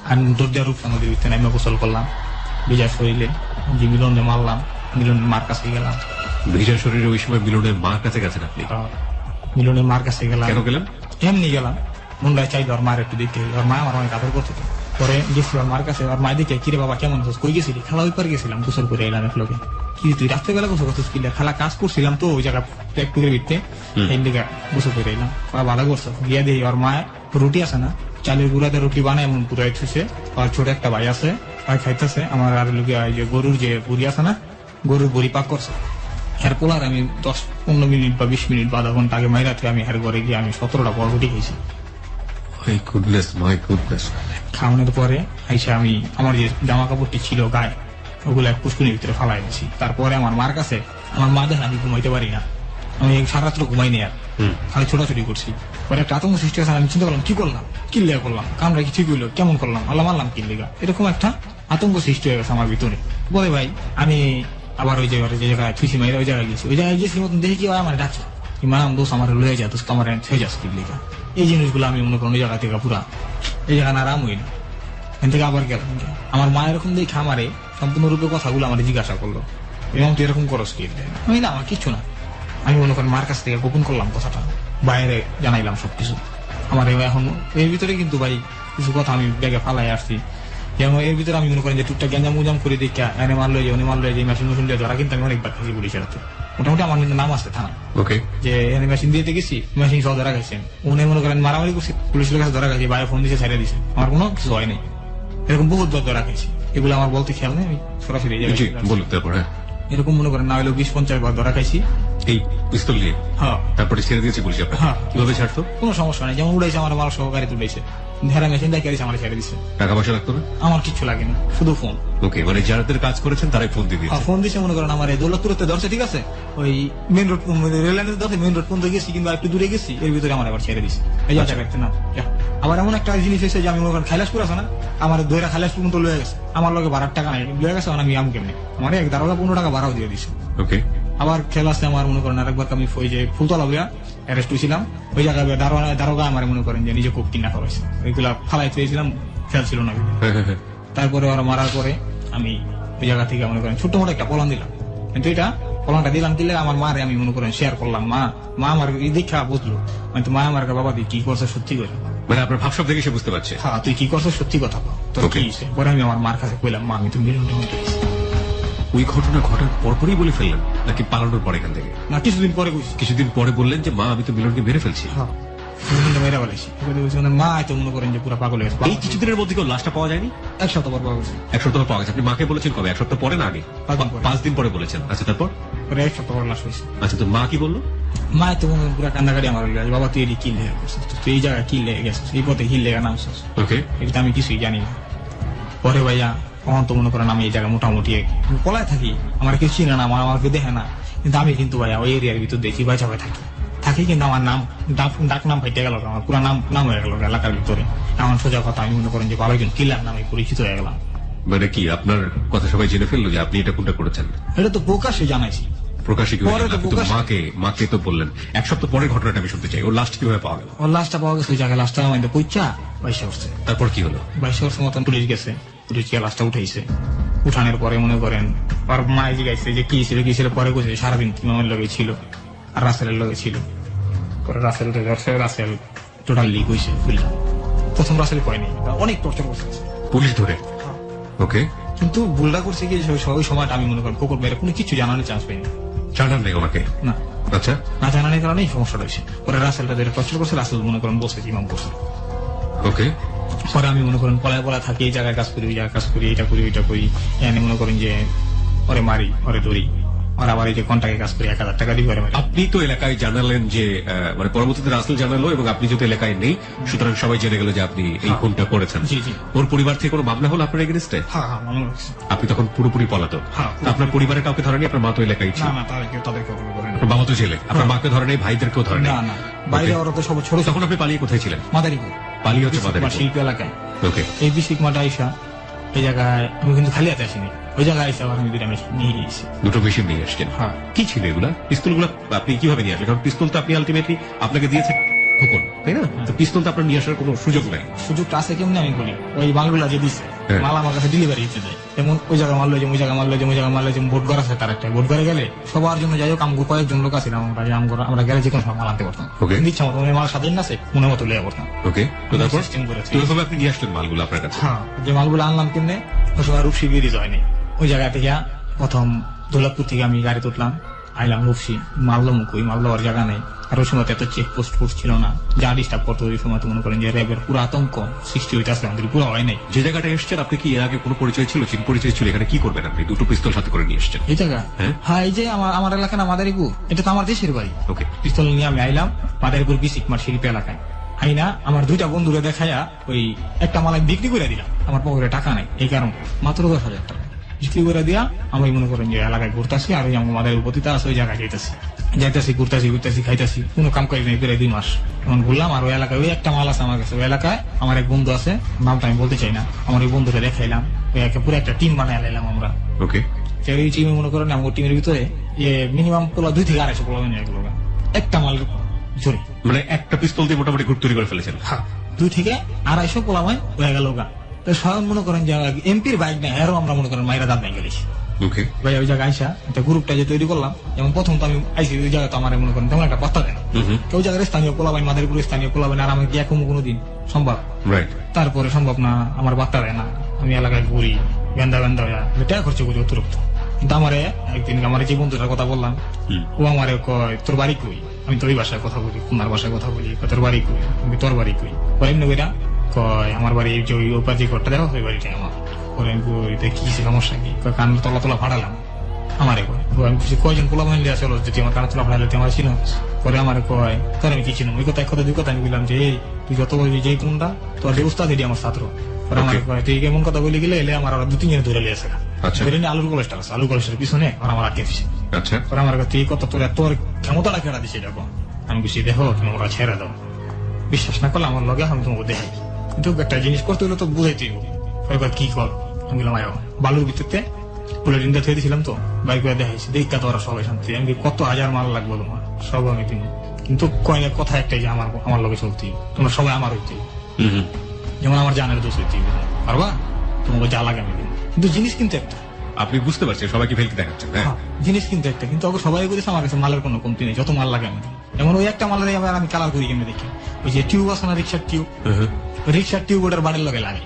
আর দরজার রূপ আমাদের ভিতরে আমি গোসল করলাম ভিজা শরীরে, যে মিলনে মারলাম, মিলনের মার কাছে গেলাম। ভিজা শরীরে ওই সময় মিলনের মার কাছে গেছেন আপনি? মিলনের মার কাছে গেলাম। কেন গেলেন? এমনি গেলাম, মুন্ডায় চাইল ওর মার একটু দেখতে, ওর মা আমার অনেক আদর করতে। পরে গেছি ওর মার কাছে, ওর মা দেখে কিরে বাবা কেমন আছিস, কই গেছিলি? খেলা ওই পার গেছিলাম, গোসল করে এলাম এক লোকে। কি তুই রাত্রেবেলা গোসল করছিস? কিলে খেলা কাজ করছিলাম তো ওই জায়গা প্র্যাকটিকের ভিত্তে এই দিকে গোসল করে এলাম। ভালো করছো। গিয়ে দিই ওর মা রুটি আছে না চালের গুঁড়াতে রুটি বানায় এমন পুরাই থুছে, আর ছোট একটা ভাই আছে ভাই খাইতেছে। আমার আর লোকে যে গরুর যে বুড়ি আছে না, গরুর বড়ি পাক করছে। হের পোলার আমি 10-15 মিনিট বা 20 মিনিট বা আধা ঘন্টা আগে মাইরাতে আমি হের ঘরে গিয়ে আমি 17টা বড় রুটি খেয়েছি। খাওয়ানোর পরে আইসা আমি আমার যে জামা কাপড়টি ছিল গায়ে ওগুলো এক পুষ্কুনির ভিতরে ফালাই দিয়েছি। তারপরে আমার মার কাছে আমার মা দেখে আমি ঘুমাইতে পারি না, আমি সারা রাত্র ঘুমাইনি আর খালি ছোটাছুটি করছি। পরে একটা আতঙ্ক সৃষ্টি হয়েছে, আমি চিন্তা করলাম কি করলাম, কিল্লে করলাম, কামরা কি ঠিক হইলো, কেমন করলাম, আল্লাহ মারলাম কিল্লেগা, এরকম একটা আতঙ্ক সৃষ্টি হয়ে গেছে আমার ভিতরে। বলে ভাই আমি আবার ওই জায়গায় যে জায়গায় থুসি মাইরা ওই জায়গায় গেছি, ওই জায়গায় গেছি মতন দেখি কি হয় আমার ডাকি মারাম দোষ আমার লয়ে যায় দোষ আমার হয়ে যাচ্ছে কিল্লেগা। এই জিনিসগুলো আমি মনে করেন ওই জায়গা থেকে পুরা এই জায়গা না আরাম হইল। এখান থেকে আবার গেলাম, আমার মা এরকম দেখে আমারে সম্পূর্ণরূপে কথাগুলো আমার জিজ্ঞাসা করলো, এবং তুই এরকম করস কি? আমি না আমার কিচ্ছু না। আমি মনে করেন মার কাছ থেকে গোপন করলাম কথাটা, বাইরে জানাইলাম সবকিছু। আমার এখন এর ভিতরে কিন্তু ভাই কিছু কথা আমি ব্যাগে ফালাই আসছি, যেমন এর ভিতরে আমি মনে করেন যে টুকটা গ্যাঞ্জাম মুজাম করে দেখা এনে মারলো যে উনি মারলো যে মেশিন মেশিন দিয়ে ধরা, কিন্তু আমি অনেকবার খেয়েছি পুলিশের হাতে। মোটামুটি আমার কিন্তু নাম আছে থানা, যে এনে মেশিন দিতে গেছি, মেশিন সহ ধরা গেছেন। উনি মনে করেন মারামারি করছি, পুলিশের কাছে ধরা গেছি, বাইরে ফোন দিয়েছে ছেড়ে দিছে, আমার কোনো কিছু হয় নাই। এরকম বহুত বার ধরা গেছি, এগুলো আমার বলতে খেয়াল নেই, আমি সরাসরি এরকম মনে করেন না হলেও 20-50 বার ধরা খাইছি এই পিস্তল নিয়ে। হ্যাঁ, তারপরে ছেড়ে দিয়েছে পুলিশ আপনাকে? হ্যাঁ। কিভাবে ছাড়তো? কোনো সমস্যা নেই, যেমন উড়াইছে আমার মাল সহকারে তুলেছে, ধেরা মেশিন দেখে আমার ছেড়ে দিছে। টাকা পয়সা লাগতো না? আমার কিচ্ছু লাগেনি, শুধু ফোন। ওকে, মানে যাদের কাজ করেছেন তারাই ফোন দিয়ে দিয়েছে? ফোন দিয়েছে মনে করেন আমার এই দৌলতপুরতে ধরছে, ঠিক আছে, ওই মেন রোড রেল লাইনের ধরছে, মেন রোড পর্যন্ত গেছি কিংবা একটু দূরে গেছি, এর ভিতরে আমার আবার ছেড়ে দিছে। এই যে রাখতে না আবার এমন একটা জিনিস হয়েছে যে আমি মনে করেন খাইলাসপুর আছে না, আমার দইরা খাইলাসপুর পর্যন্ত লয়ে গেছে, আমার লগে ভাড়ার টাকা নাই, লয়ে গেছে আমি আমি কেমনি আমার 11-15 টাকা ভাড়াও দিয়ে দিছে। ওকে, আবার খেলা আছে আমার মনে করেন আরেকবার আমি ওই যে ফুলতলা বইয়া অ্যারেস্ট হয়েছিলাম, ওই জায়গায় দারোগা আমার মনে করেন যে নিজে কোক কিনা করাইছে, ওইগুলা ফালাই চেয়েছিলাম, খেয়াল ছিল না। তারপরে ওরা মারার পরে আমি ওই জায়গা থেকে মনে করেন ছোট্ট মোটো একটা পলান দিলাম, কিন্তু এটা পলানটা দিলাম দিলে আমার মারে আমি মনে করেন শেয়ার করলাম, মা আমার দীক্ষা বুঝলো, মানে মা আমার বাবা তুই কি করছো সত্যি করে, মানে আপনার ভাবসাব দেখে সে বুঝতে পারছে, হ্যাঁ তুই কি করছো সত্যি কথা তোর কি। পরে আমি আমার মার কাছে কইলাম মা আমি তো মিলনটা ওই ঘটনা ঘটার পরপরই বলে ফেললেন নাকি পালানোর পর এখান থেকে? না, কিছুদিন পরে কইছি। কিছুদিন পরে বললেন যে মা আমি তো মিলনকে মেরে ফেলছি? হ্যাঁ, মেরা বলেছি। মা তো মনে করেন যে পুরো পাগল হয়ে গেছে। এই কিছুদিনের মধ্যে কেউ লাশটা পাওয়া যায়নি? 1 সপ্তাহ পর পাওয়া গেছে। 1 সপ্তাহ পাওয়া গেছে। আপনি মাকে বলেছেন কবে? 1 সপ্তাহ পরে না আগে? 5 দিন পরে বলেছেন। আচ্ছা, তারপর? পরে 1 সপ্তাহ পর লাশ হয়েছে। আচ্ছা, তো মা কি বললো? মা তো পুরো কান্দাকাটি আমার বাবা তুই এটি কি লেগে গেছিস, তুই এই জায়গায় কি লেগে গেছিস, এই পথে কি লেগে নামছিস। ওকে, এটা আমি কিছুই জানি না। পরে ভাইয়া তখন তো মনে করেন আমি এই জায়গায় মোটামুটি পলায় থাকি, আমার কিছু চিনে না, আমাকে দেখে না, কিন্তু আমি কিন্তু ভাইয়া ওই এরিয়ার ভিতর দেখি বাইচা থাকি, কিন্তু আমার নাম ডাক নাম ফাইটে গেল, আমার পুরো নাম হয়ে গেল এলাকার ভিতরে। এমন সোজা কথা আমি মনে করেন যে ভালো একজন কিলার নামে পরিচিত হয়ে গেলাম। মানে কি আপনার কথা সবাই জেনে ফেললো যে আপনি এটা কোনটা করেছেন? এটা তো প্রকাশ্যে জানাইছি। প্রকাশ্যে কি মাকে তো বললেন? 1 সপ্তাহ পরের ঘটনাটা আমি শুনতে চাই। ওর লাস্ট কিভাবে পাওয়া গেল? ওর লাশটা পাওয়া গেছে ওই জায়গায়, লাশটা আমাদের পইচা 22 বছর। তারপর কি হলো? 22 বছর মতন পুলিশ গেছে, পুলিশ গিয়ে লাশটা উঠাইছে। উঠানোর পরে মনে করেন ওর মা জিজ্ঞাসা যে কি ছিল পরে কইছে সারাদিন তুমি আমার লগে ছিল। আর রাসেলের লগে ছিল। পরে রাসেল ধরছে, রাসেল টোটাল লিক হয়েছে ফুলটা। প্রথম রাসেল কয়নি, অনেক টর্চার করছে পুলিশ ধরে। ওকে, কিন্তু ভুলটা করছে কি ওই সময়টা আমি মনে করি কোকর বাইরে কোনো কিছু জানানোর চান্স পাইনি। জানান নেই ওনাকে? না, আচ্ছা, না জানানোর কারণে এই সমস্যাটা হয়েছে। পরে রাসেলটা ধরে টর্চার করছে, রাসেল মনে করেন বসে ইমাম করছে। ওকে, পরে আমি মনে করেন পলায় পলায় থাকি, এই জায়গায় কাজ করি, ওই জায়গায় কাজ করি, এটা করি ওইটা করি, এখানে মনে করেন যে ওরে মারি, ওরে ধরি, আর আবার এই যে কন্টাকে কাজ করি 1000 টাকা দিই ওরে মারি। আপনি তো এলাকায় জানালেন যে মানে পরবর্তীতে রাসেল জানালো এবং আপনি যেহেতু এলাকায় নেই, সুতরাং সবাই জেনে গেল যে আপনি এই খুনটা করেছেন। জি জি। ওর পরিবার থেকে কোনো মামলা হলো আপনার এগেনস্টে? হ্যাঁ হ্যাঁ, মনে হচ্ছে। আপনি তখন পুরোপুরি পলাতক। হ্যাঁ। আপনার পরিবারের কাউকে ধরেনি? আপনার মা তো এলাকায় ছিল। না না, তাদেরকে করে না। আপনার বাবা তো জেলে, আপনার মাকে ধরে নেই, ভাইদেরকেও ধরে নেই? না না, বাইরে ওরা তো সব ছোট। তখন আপনি পালিয়ে কোথায় ছিলেন? মাদারীপুর পালিয়ে হচ্ছে মাদারীপুর শিল্পী এলাকায়। ওকে, এই বিশিক মাঠে আইসা এই জায়গায় আমি কিন্তু খালি হাতে আসিনি, ওই জায়গায় আইসা আবার আমি দুটা মেশিন নিয়ে গিয়েছি। দুটো মেশিন নিয়ে আসছেন? হ্যাঁ। কি ছিল এগুলা? পিস্তল গুলা আপনি কিভাবে নিয়ে আসলেন? কারণ পিস্তল তো আপনি আলটিমেটলি আপনাকে দিয়েছে খোকন, তাই না? তো পিস্তল তো আপনার নিয়ে আসার কোনো সুযোগ নাই। সুযোগটা আছে কেমনি আমি বলি, ওই মালগুলা যে দিচ্ছে হ্যাঁ। মাল আমার কাছে ডেলিভারি দিতে দেয়। যেমন ওই জায়গা মারলো, যে ওই জায়গা মারলো, যে ওই জায়গা মারলো, যে ভোট ঘর আছে তার একটা ভোট ঘরে গেলে সবার জন্য যাই হোক আমগো কয়েকজন লোক আছে আমরা, যে আমরা গেলে যে কোনো সময় মাল আনতে পারতাম। Okay. ইচ্ছা মতো মাল স্বাধীন আছে মনে মতো লেগে পড়তাম। ওকে, তো তারপর সিস্টেম করেছে। তো এভাবে আপনি নিয়ে আসলেন মালগুলো আপনার কাছে? হ্যাঁ, যে মালগুলো আনলাম কেমনে, ওই সময় রূপসী বিয়ে হয়নি। ওই জায়গা থেকে প্রথম দৌলতপুর থেকে আমি গাড়ি তুললাম, আইলাম রূপসী, মারলো মুখুই, মারলো আর জায়গা নেই। আর ওই সময় এত চেক পোস্ট ফোর্স ছিল না, যা ডিস্টার্ব করতো ওই সময় তো মনে করেন যে র্যাবের পুরো আতঙ্ক সৃষ্টি হইতে আসলে আমাদের পুরো হয় নাই। যে জায়গাটা এসছেন আপনি কি এর আগে কোনো পরিচয় ছিল, চিন পরিচয় ছিল? এখানে কি করবেন আপনি? দুটো পিস্তল সাথে করে নিয়ে এসছেন? এই জায়গা হ্যাঁ? হ্যাঁ, এই যে আমার এলাকা না মাদারীপুর, এটা তো আমার দেশের বাড়ি। ওকে, পিস্তল নিয়ে আমি আইলাম মাদারীপুর বিশিক মাঠ শিল্পী এলাকায়। আইনা আমার দুইটা বন্ধুরে দেখাইয়া ওই একটা মাল আমি বিক্রি করে দিলাম, আমার পকেটে টাকা নাই এই কারণ, মাত্র 10,000 টাকা বিক্রি করে দিয়া আমি মনে করেন যে এলাকায় ঘুরতেছি, আর ওই আমার মাদারীপুর পতিতা আছে ওই জায়গায় যাইতেছি ঘুরতেছি খাইতেছি, কোনো কাম করি নাই প্রায় 2 মাস। এমন ঘুরলাম, আর ওই এলাকায় ওই একটা মাল আছে আমার কাছে, ওই এলাকায় আমার এক বন্ধু আছে, নামটা আমি বলতে চাই না, আমার ওই বন্ধুকে দেখাইলাম, ওই পুরো একটা টিম বানাই লাইলাম আমরা। ওকে, এই টিমে মনে করেন আমার টিমের ভিতরে মিনিমাম পোলা 2 থেকে 250 পোলা নিয়ে গেল একটা মাল জোরে, মানে একটা পিস্তল দিয়ে মোটামুটি গ্রুপ তৈরি করে ফেলেছেন? হ্যাঁ, 2 থেকে 250 পোলা হয়ে গেল গা। তো সবাই মনে করেন যে এমপির বাইক নাই, আরো আমরা মনে করেন মাইরা দাঁত নাই গেছি। ওকে, ভাই ওই জায়গায় আইসা একটা গ্রুপটা যে তৈরি করলাম, যেমন প্রথম তো আমি আইসি ওই জায়গায় তো আমার মনে করেন তেমন একটা পাত্তা দেয় না, ওই জায়গায় স্থানীয় পোলাবাই, মাদারীপুর স্থানীয় পোলাবাই, আর আমি গিয়ে কোনোদিন সম্ভব, রাইট, তারপরে সম্ভব না, আমার বার্তা দেয় না, আমি এলাকায় ঘুরি বেন্দা হয়ে টাকা খরচ করি অতিরিক্ত। কিন্তু আমারে একদিন আমার যে বন্ধুটার কথা বললাম, ও আমারে কয় তোর বাড়ি কই, আমি তোর ভাষায় কথা বলি, কুমার ভাষায় কথা বলি, তোর বাড়ি কই, আমি তোর বাড়ি কই, এমনি কইরা কয় আমার বাড়ি যে ওই উপাধি ঘরটা দেখো ওই বাড়িটাই আমার। কি সমস্যা কি, কান তলা ফাড়ালাম আমারে কয়, আমি খুশি কয়জন পোলা মহিলা আছে যদি আমার কান তোলা ফাড়ালে আমার ছিল। পরে আমার কয় তোর আমি কি চিনো, ওই কথা এক কথা 2 কথা আমি বললাম যে এই তুই যত বলবি যে কোনটা তোর যে উস্তাদ এটি আমার ছাত্র। পরে আমার কয় তুই কেমন কথা বলে গেলে এলে আমার 2-3 জন ধরে লিয়েছে, আলুর কলেজটা আছে, আলুর কলেজের পিছনে আর আমার আটকে দিছে। আচ্ছা, পরে আমার কাছে তুই কত তোর ক্ষমতাটা কেনা দিছে দেখো, আমি খুশি দেখো তুমি ওরা ছেড়ে দাও, বিশ্বাস না করলে আমার লগে আমি তোমাকে দেখাই, কিন্তু একটা জিনিস করতে হলে তো বুঝাইতে কি কর। আমি বললাম আয়ো, বালুর ভিতরতে বুলেটিনটা থয়ে দিয়েছিলাম তো বাইক করে দেখাইছি, দেখা তো ওরা সবাই শান্তি, আমি কত হাজার মাল লাগবো তোমার সব আমি দিব, কিন্তু কয়েক কথা একটাই যে আমার লগে চলতে তোমরা সবাই আমার হইতে, যেমন আমার জানের দোষ হইতে পারবা, তোমাকে যা লাগে আমি দিব, কিন্তু জিনিস কিন্তু একটা। আপনি বুঝতে পারছেন সবাইকে ফেলতে দেখাচ্ছেন? হ্যাঁ, জিনিস কিন্তু একটা, কিন্তু সবাই বলেছে আমার কাছে মালের কোনো কমতি নেই, যত মাল লাগে আমি দিই। যেমন ওই একটা মালের আমি কালার করি কেমনি দেখি, ওই যে টিউব আছে না রিক্সার টিউব ওটার বাড়ির লগে লাগে,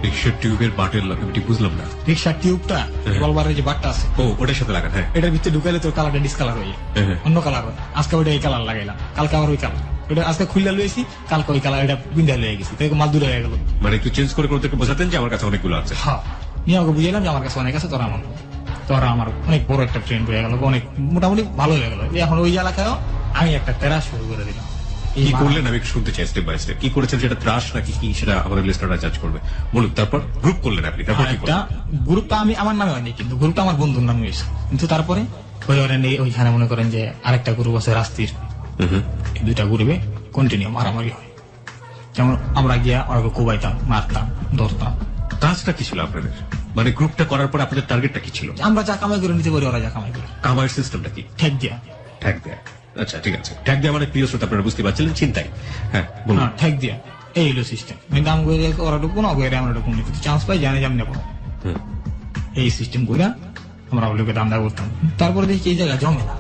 রিক্সার টিউবের বাটের লাগে, আমি ঠিক বুঝলাম না। রিক্সার টিউবটা বলবারের যে বাটটা আছে ও ওটার সাথে লাগান? হ্যাঁ, এটার ভিতরে ঢুকাইলে তোর কালারটা ডিসকালার হয়ে যায়, অন্য কালার হয়। আজকে ওইটা এই কালার লাগাইলাম, কালকে আবার ওই কালার, ওটা আজকে খুললা লইছি, কালকে ওই কালার এটা বিন্দা লয়ে গেছি, তাই মাল দূরে হয়ে গেল। মানে একটু চেঞ্জ করে ওদেরকে বোঝাতেন যে আমার কাছে অনেকগুলো আছে? হ্যাঁ, নিয়ে আমাকে বুঝাইলাম যে আমার কাছে অনেক আছে, তোরা আমার অনেক বড় একটা ট্রেন্ড হয়ে গেল, অনেক মোটামুটি ভালো হয়ে গেল। এখন ওই এলাকায়ও আমি একটা টেরাস শুরু করে দিলাম। কি করলেন আমি একটু শুনতে চাই স্টেপ বাই স্টেপ, কি করেছেন সেটা ত্রাস নাকি কি সেটা আমাদের লিস্টাররা জাজ করবে, বলুন। তারপর গ্রুপ করলেন আপনি, তারপর কি করলেন? গ্রুপটা আমি আমার নামে হয়নি, কিন্তু গ্রুপটা আমার বন্ধুর নামে হয়েছে, কিন্তু তারপরে ওইখানে মনে করেন যে আরেকটা গ্রুপ আছে রাস্তির, এই 2টা গ্রুপে কন্টিনিউ মারামারি হয়, যেমন আমরা গিয়া ওরা কোবাইতাম, মারতাম, ধরতাম। কাজটা কি ছিল আপনাদের, মানে গ্রুপটা করার পর আপনাদের টার্গেটটা কি ছিল? আমরা যা কামাই করে নিতে পারি ওরা যা কামাই করে। কামাইয়ের সিস্টেমটা কি? ঠেক দিয়া। ঠ্যাক দেয়া, আচ্ছা ঠিক আছে। ঠ্যাক দেয়া মানে প্রিয় শ্রোতা আপনারা বুঝতে পারছিলেন, চিন্তাই। হ্যাঁ বলুন। ঠেক দিয়া এই হলো সিস্টেম, কিন্তু আমি ওরা ঢুকুন অগরে আমরা ঢুকুন, কিন্তু চান্স পাই জানে যে আমি নেবো, এই সিস্টেম করে আমরা ওগুলোকে দান্দা করতাম। তারপরে দেখি এই জায়গায় জমে না,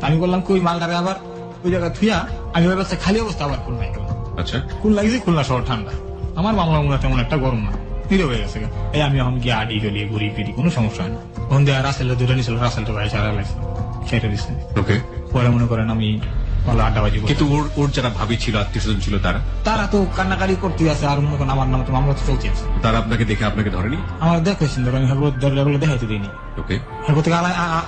আমি বললাম কই মালটারে আবার ওই জায়গা থুইয়া আমি ওই ব্যবস্থা খালি অবস্থা আবার খুলনায় গেলাম। আচ্ছা, খুলনা গেছি, খুলনা শহর ঠান্ডা, আমার মামলা মুলা তেমন একটা গরম না, নীরব হয়ে গেছে। এই আমি এখন গিয়ে আডি গলিয়ে ঘুরি ফিরি, কোনো সমস্যা হয় না। ওখান দিয়ে রাসেল দুটো নিছিল, রাসেলটা ভাই সারা লাগছে, সেটা দিচ্ছে। ওকে। পরে মনে করেন আমি ভালো আড্ডাবাজি করি। কিন্তু ওর যারা ভাবি ছিল, আত্মীয় স্বজন ছিল, তারা তো কান্নাকারি করতে আছে, আর মনে করেন আমার নাম তো মামলা তো চলছে। তারা আপনাকে দেখে আপনাকে ধরেনি? আমার দেখেছেন, ধরো আমি হেগুলো দেখাইতে দিইনি। ওকে। হেগো থেকে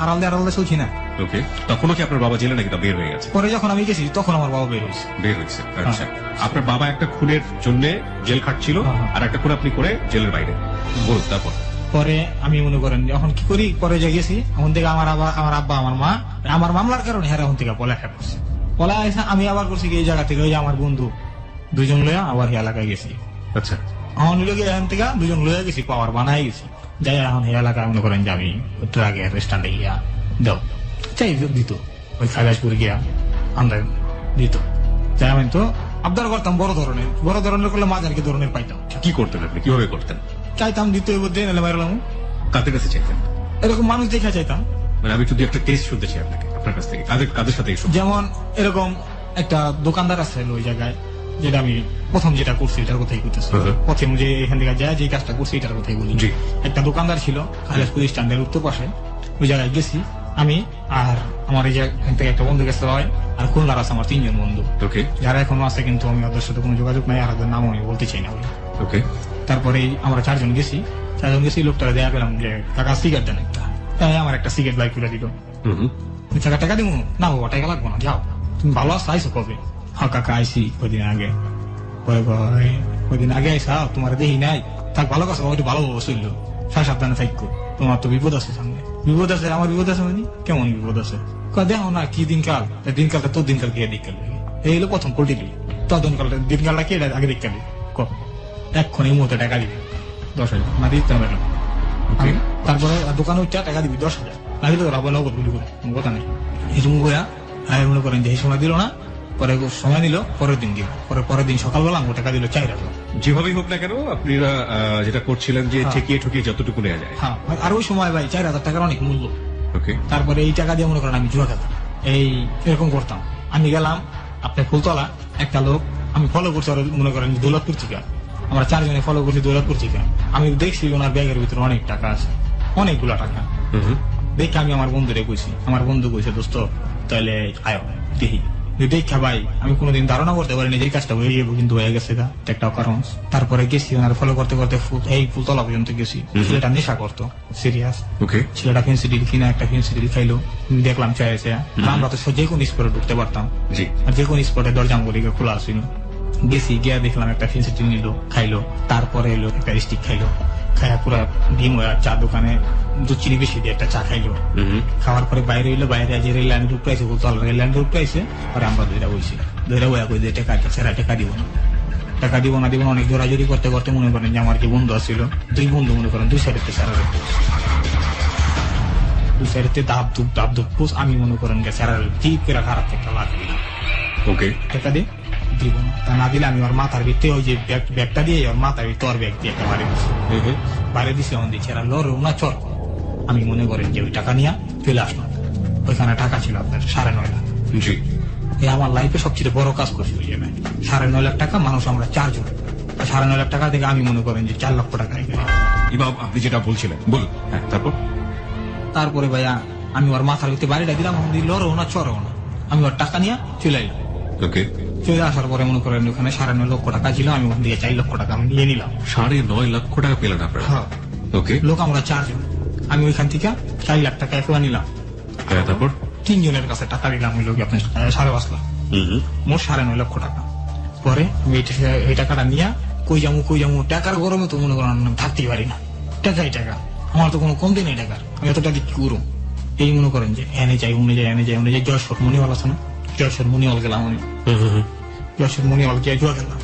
আড়াল দিয়ে চলছি না। ওকে, তখনও কি আপনার বাবা জেলে নাকি বের হয়ে গেছে? পরে যখন আমি গেছি তখন আমার বাবা বের হয়েছে। বের হয়েছে, আচ্ছা। আপনার বাবা একটা খুনের জন্য জেল খাটছিল, আর একটা খুন আপনি করে জেলের বাইরে। বলুন তারপর। পরে আমি মনে করেন এখন কি করি, পরে যে গেছি এখন থেকে আমার আব্বা আমার মা আমার মামলার কারণে হেরা এখন থেকে পলাখা করছে। পলা আসা আমি আবার করছি কি এই জায়গা থেকে ওই আমার বন্ধু দুজন লইয়া আবার এলাকায় গেছি। আচ্ছা, এখন লোক এখান থেকে দুজন লইয়া গেছি, পাওয়ার বানাই গেছি। যাই এখন এই এলাকায় মনে করেন যে আমি ট্রাকের স্ট্যান্ডে গিয়া দাও চাই দিত, ওই খাইলাসপুর গিয়া আন্দাজ দিত। যাই আমি তো আবদার করতাম বড় ধরনের করলে মাঝ আর কি ধরনের পাইতাম। কি করতেন আপনি, কিভাবে করতেন? চাইতাম দিত এলে মারলাম, কাদের কাছে চাইতেন? এরকম মানুষ দেখা চাইতাম। মানে আমি যদি একটা কেস শুনতে চাই আপনার কাছ থেকে, কাদের সাথে? যেমন এরকম একটা দোকানদার আছে ওই জায়গায়, যেটা আমি প্রথম যেটা করছি এটার কথাই করতেছি। প্রথম যে এখান থেকে যায় যে কাজটা করছি এটার কথাই বলি। একটা দোকানদার ছিল খালিশপুর স্ট্যান্ডের উত্তর পাশে, ওই জায়গায় গেছি আমি আর আমার এই যে এখান থেকে একটা বন্ধু গেছে হয়, আর খুলনার আছে আমার 3 জন বন্ধু, যারা এখনো আছে, কিন্তু আমি ওদের সাথে কোনো যোগাযোগ নাই, আর ওদের নাম আমি বলতে চাই না। ওকে। তারপরে আমরা 4 জন গেছি, লোকটাকে দেখা পেলাম যে কাকা সিগারেট দেন একটা, তাই আমার একটা সিগারেট বাইক করে দিল। টাকা দিব না, বাবা টাকা লাগবো না, যাও। তুমি ভালো আছো, আইসো কবে? হ্যাঁ কাকা আইসি কদিন আগে। কদিন আগে আইসা তোমার দেখি নাই, থাক ভালো কাছে, একটু ভালো বসছিল, সাবধানে থাকো, তোমার তো বিপদ আছে সামনে। বিপদ আছে? আমার বিপদ আছে মানে কেমন বিপদ আছে? দেখো না কি দিনকালটা তোর দিনকাল কে দিনকাল, এই হলো প্রথম পোল্ট্রি। তোর দিনকালটা কে আগে দিনকাল এক্ষণ এই মুহূর্তে টাকা দিবি 10,000 না দিতে হবে না। তারপরে দোকানে টাকা দিবি 10,000 না দিলে তো নগদ গুলি করে কথা নেই। এই সময় আমি মনে করেন যে এই সময় দিল না, পরে সময় নিল, পরের দিন দিল, পরের দিন সকালবেলা আমার টাকা দিল 4,000। যেভাবেই হোক না কেন আপনারা যেটা করছিলেন যে ঠেকিয়ে যতটুকু নেওয়া যায়। হ্যাঁ, আর ওই সময় ভাই 4,000 টাকার অনেক মূল্য। ওকে। তারপরে এই টাকা দিয়ে মনে করেন আমি জুয়া খেলতাম, এই এরকম করতাম। আমি গেলাম আপনার ফুলতলা, একটা লোক আমি ফলো করছি, মনে করেন দৌলতপুর থেকে, আমরা 4 জনে ফলো করছি দৌলতপুর থেকে। আমি দেখছি ওনার ব্যাগের ভিতরে অনেক টাকা আছে, অনেকগুলা টাকা। দেখে আমি আমার বন্ধুরে কইছি, আমার বন্ধু কইছে দোস্ত তাহলে আয়ো দেখি। দেখা ভাই আমি কোনোদিন ধারণা করতে পারিনি যে এই কাজটা হয়ে যাবো, কিন্তু হয়ে গেছে একটা কারণ। তারপরে গেছি ওনার ফলো করতে করতে এই ফুলতলা পর্যন্ত গেছি। ছেলেটা নেশা করতো সিরিয়াস। ছেলেটা ফেন্সিডিল কিনা একটা ফেন্সিডিল খাইলো, দেখলাম চাইছে। আমরা তো যে কোনো স্পটে ঢুকতে পারতাম, আর যে কোনো স্পটে দরজাগুলিকে খোলা আসছিল। গেছি গিয়া দেখলাম একটা ফেন্সিডিল নিল, খাইলো। তারপরে এলো একটা স্টিক খাইলো, খাইয়া পুরা ডিম চা দোকানে দুধ চিনি বেশি দিয়ে একটা চা খাইলো। খাওয়ার পরে বাইরে এলো, বাইরে যে রেল লাইনের উপরে আছে, রেল লাইনের উপরে আছে। পরে আমরা দইরা বইছি, দইরা বইয়া কই দিয়ে টাকা ছেড়া টাকা দিব না, টাকা দিব না অনেক জোরাজোরি করতে করতে মনে করেন যে আমার যে বন্ধু আসছিল, 2 বন্ধু মনে করেন 2 সাইডে সারা দুই সাইডে দাপ ধুপ পুষ। আমি মনে করেন যে সারা ঠিক করে খারাপ একটা লাগবে। ওকে, টাকা দিয়ে দিব না, তা না দিলে আমি ওর মাথার ভিতরে ওই যে ব্যাগটা দিয়ে ওর মাথার ভিতরে ওর ব্যাগ দিয়ে একটা বাড়ি দিচ্ছি, বাইরে দিছি। আমার দিচ্ছি এরা লড়েও না চর। আমি মনে করেন যে ওই টাকা নিয়ে চলে আসলাম। ওইখানে টাকা ছিল আপনার 9.5 লাখ। আমার লাইফে সবচেয়ে বড় কাজ করছি ওই জায়গায়। 9.5 লাখ টাকা, মানুষ আমরা 4 জন। 9.5 লাখ টাকা থেকে আমি মনে করেন যে 4 লক্ষ টাকা। আপনি যেটা বলছিলেন বলুন। তারপরে ভাইয়া আমি ওর মাথার ভিতরে বাড়িটা দিলাম, লড়েও না চরেও না। আমি ওর টাকা নিয়ে চলে এলাম। চলে আসার পরে মনে করেন ওখানে 9.5 লক্ষ টাকা ছিল, আমি ওখান থেকে 4 লক্ষ টাকা আমি নিয়ে নিলাম। 9.5 লক্ষ টাকা পেলেন আপনারা? ওকে। লোক আমরা 4 জন, আমি ওইখান থেকে 4 লাখ টাকা একবার নিলাম। তারপর 3 জনের কাছে টাকা দিলাম, ওই লোক আপনার 5.5 লাখ, মোট 9.5 লক্ষ টাকা। পরে আমি এই টাকাটা নিয়ে কই যাবো টাকার গরমে তো মনে করেন থাকতেই পারি না। টাকাই টাকা, আমার তো কোনো কমতি নেই টাকার, আমি এত টাকা কি করবো? এই মনে করেন যে এনে যাই যশোর মনিওয়াল আছে না, যশোর মনিওয়াল গেলাম আমি। যশোর মনিওয়াল গিয়ে জুয়া খেললাম।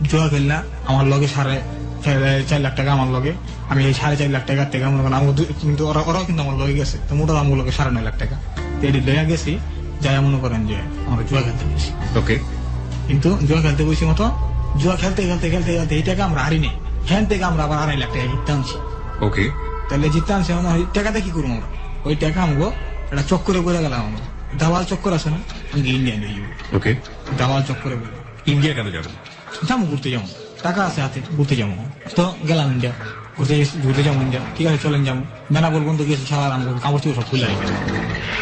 জুয়া খেললাম, আমার লগে 4.5 লাখ টাকা আমার লগে। আমি এই 4.5 লাখ টাকার থেকে মনে করেন কিন্তু ওরাও কিন্তু আমার লগে গেছে, তো মোটা আমার লগে 9.5 লাখ টাকা লইয়া গেছি। যাই মনে করেন যে আমরা জুয়া খেলতে গেছি। কিন্তু জুয়া খেলতে বসি মতো, জুয়া খেলতে এই টাকা আমরা হারিনি। হ্যান থেকে আমরা আবার 2.5 লাখ টাকা জিততে আনছি। তাহলে জিততে আনছি টাকাটা কি করবো আমরা? ওই টাকা আমগো এটা চক্করে পড়ে গেলাম আমরা। দাওয়াল চক্কর আছে না, ইন্ডিয়ান ওকে, দাওয়াল চক্করে পড়ে ইন্ডিয়া কেন যাবেন? যাবো ঘুরতে যাবো, টাকা আছে হাতে, ঘুরতে যাবো। তো গেলাম ইন্ডিয়া, ঘুরতে যাবো ইন্ডিয়া। ঠিক আছে চলেন যাবো। মেনা বলবো তো গেছি সারা আমাকে কাপড় চোপড় সব খুলে রেখে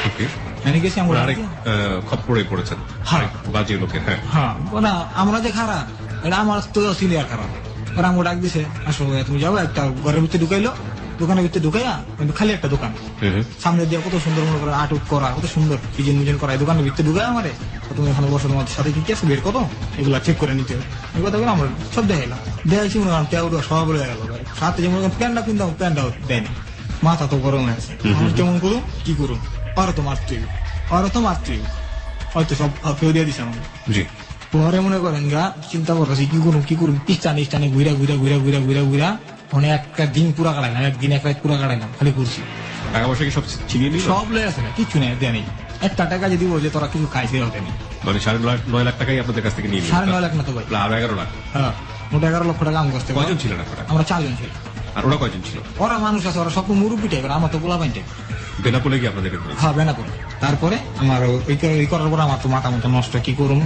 ওকে, এনে গেছি আমরা। আরেক খপ্পরে পড়েছেন, হ্যাঁ। বাজে লোকের। হ্যাঁ, হ্যাঁ না আমরা যে খারাপ, এটা আমার তো সিনিয়র খারাপ। ওরা আমাকে ডাক দিছে, আসো তুমি যাবো। একটা ঘরের ভিতরে ঢুকাইলো, দোকানের ভিতরে ঢুকাইয়া, কিন্তু খালি একটা দোকান, সামনে দিয়ে কত সুন্দর মনে করে আটক করা, কত সুন্দর ডিজাইন মিজাইন করা। এই দোকানের ভিতরে ঢুকায় আমারে, তুমি এখানে বসো, তোমার সাথে কি কি আছে বের কত, এগুলা চেক করে নিতে হবে। এই কথাগুলো আমরা সব দেখাইলাম। দেখাইছি মনে করেন তেউটা সব বলে গেল। সাথে যেমন প্যান্টটা কিনতাম, প্যান্টটাও দেয়নি। মাথা তো গরম হয়েছে, আমি কেমন করুন কি করুন, আরো তো মারতেই, আরো তো মারতেই, হয়তো সব ফেউ দিয়ে দিছে আমাকে। জি, পরে মনে করেন গা চিন্তা করতেছি কি করুন, স্টানে ঘুরা মানে একটা দিন পুরা কাটাইলাম, একদিন এক রাত পুরা কাটাইলাম, খালি ঘুরছি। টাকা পয়সা কি সব ছিনিয়ে নিল? সব লয়ে আছে না, কিছু নেই, দেয় নেই। একটা টাকা যদি বলছে তোরা কিছু খাইছে দেয়নি। মানে 9.5 লাখ টাকাই আপনাদের কাছ থেকে নিয়ে নিল? 9.5 লাখ না তো ভাই, আরো 11 লাখ। হ্যাঁ মোটা 11 লক্ষ টাকা আমি করতে। কয়জন ছিলেন আপনারা? আমরা 4 জন ছিল। আর ওরা কয়জন ছিল? ওরা মানুষ আছে, ওরা সব মুরুব্বি টাইপের, আমার তো গোলা পাইন টাইপ। বেনাপোলে কি আপনাদের ধরেছে? হ্যাঁ বেনাপুর। তারপরে আমার এই করার পর আমার তো মাথা মতো নষ্ট, কি করুম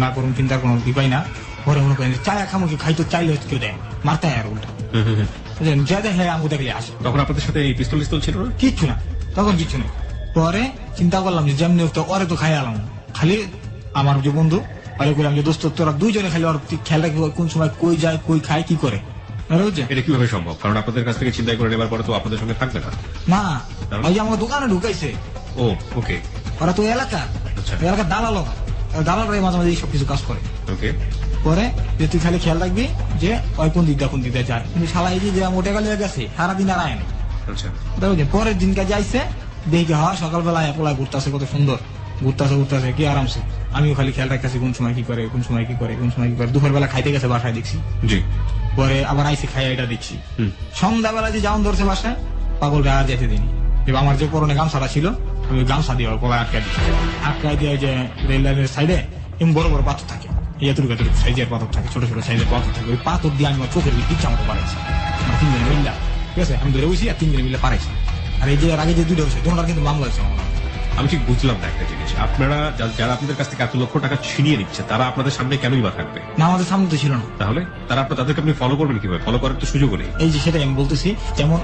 না করুম চিন্তার কোনো উপায় না। পরে মনে করেন চায়া খামো, কি খাইতো চাইলে কেউ দেয়, মারতে হয় আর উল্টা যা দেখে আমাকে দেখলে আসে। তখন আপনাদের সাথে এই পিস্তল ছিল না? কিচ্ছু না, তখন কিচ্ছু নেই। পরে চিন্তা করলাম যে যেমনি তো ওরে তো খাই আলাম, খালি আমার যে বন্ধু ওরে করলাম যে দোস্ত তোরা দুইজনে খালি ওর খেয়াল রাখবি, কোন সময় কই যায়, কই খায়, কি করে। এটা কিভাবে সম্ভব? কারণ আপনাদের কাছ থেকে চিন্তা করে নেবার পরে তো আপনাদের সঙ্গে থাকবে না। না, ওই যে আমার দোকানে ঢুকাইছে। ও ওকে, ওরা তো এলাকা, এলাকার দালাল, দালালরা মাঝে মাঝে সব কিছু কাজ করে। ওকে, পরে যে তুই খালি খেয়াল রাখবি যে ওই কোন দিকটা যায়, কিন্তু শালা এই যে মোটে গেলে গেছে সারাদিন আর আয় না। আচ্ছা, পরের দিনকে যাইছে দেখি, হ্যাঁ সকালবেলা পোলায় ঘুরতেছে, কত সুন্দর ঘুরতেছে কি আরামসে। আমিও খালি খেয়াল রাখতেছি কোন সময় কি করে। দুপুর বেলা খাইতে গেছে বাসায় দেখছি। জি, পরে আবার আইসি খাই, এটা দেখছি। সন্ধ্যাবেলা যে যাওন ধরছে বাসায়, পাগলটা আর যেতে দিনি। আমার যে পরনে গামছাটা ছিল, আমি গামছা দিয়ে গলায় আটকায় দিচ্ছি। আটকায় দিয়ে যে রেল লাইনের সাইডে এমন বড় বড় পাথর থাকে, এতটুকু সাইজের পাথর থাকে, ছোট ছোট সাইজের পাথর থাকে। ওই পাথর দিয়ে আমি আমার চোখের ইচ্ছা মতো পারাইছি। আমার 3 জনে মিল্লা, ঠিক আছে, আমি ধরে বসি আর 3 জনে মিলে পারাইছি। আর এই যে আগে যে 2টা হয়েছে, তোমার কিন্তু মামলা হয়েছে। আমি ঠিক বুঝলাম না একটা জিনিস, আপনারা যারা আপনাদের কাছ থেকে এত লক্ষ টাকা ছিনিয়ে নিচ্ছে, তারা আপনাদের সামনে কেনই বা থাকবে? না, আমাদের সামনে তো ছিল না। তাহলে তাদেরকে আপনি ফলো করবেন কিভাবে? ফলো করার তো সুযোগ নেই। এই যে সেটাই আমি বলতেছি, যেমন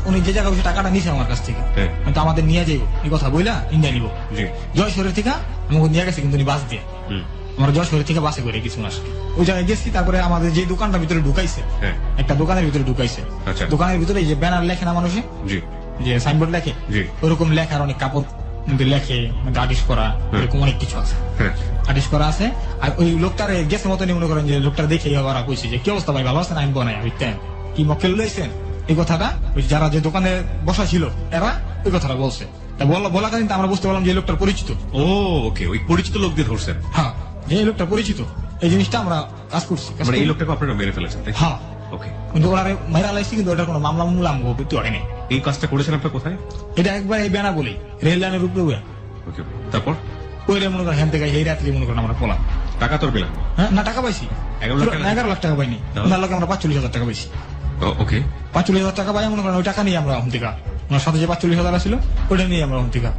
উনি যে জায়গায় টাকাটা নিছে আমার কাছ থেকে, কিন্তু আমাদের নিয়ে যাইব এই কথা বইলা ইন্ডিয়া নিব। জয়শহরের থেকে আমাকে নিয়ে গেছে, কিন্তু বাস দিয়ে। আমরা জয়শহরের থেকে বাসে করে কিছু মাস ওই জায়গায় গেছি। তারপরে আমাদের যে দোকানটার ভিতরে ঢুকাইছে, একটা দোকানের ভিতরে ঢুকাইছে। দোকানের ভিতরে যে ব্যানার লেখে না মানুষে, যে সাইনবোর্ড লেখে, ওরকম লেখার অনেক কাপড় লেখে, আর্টিস্ট করা, এরকম অনেক কিছু আছে, আর্টিস্ট করা আছে। আর ওই লোকটার গেছে মতো মনে করেন যে লোকটা দেখে ওরা কইছে যে কি অবস্থা ভাই, ভালো আছেন? আমি বনাই কি মক্কেল লইছেন, এই কথাটা ওই যারা যে দোকানে বসা ছিল এরা ওই কথাটা বলছে। বলাকালীন আমরা বুঝতে পারলাম যে এই লোকটার পরিচিত। ও ওকে, ওই পরিচিত লোক দিয়ে ধরছেন? হ্যাঁ, যে এই লোকটা পরিচিত, এই জিনিসটা আমরা কাজ করছি। মানে এই লোকটাকে আপনারা মেরে ফেলেছেন? হ্যাঁ, ওকে। কিন্তু ওরা মেরা লাইছি, কিন্তু ওটার কোনো মামলা করতে হয়নি। এই কাজটা করেছেন আপনার কোথায়? এটা একবার এই ব্যানা বলি রেল লাইনের উপরে। তারপর ওই মনে করেন হ্যান থেকে এই রাত্রি মনে করেন আমরা পলাম। টাকা তোর পেলাম? হ্যাঁ, না টাকা পাইছি 11 লাখ টাকা পাইনি, ওনার লোক আমরা 45,000 টাকা পাইছি। ওকে, 45,000 টাকা পাই মনে করেন, ওই টাকা নিয়ে আমরা হুন্তিকা, ওনার সাথে যে 45,000 ছিল ওইটা নিয়ে আমরা হুন্তিকা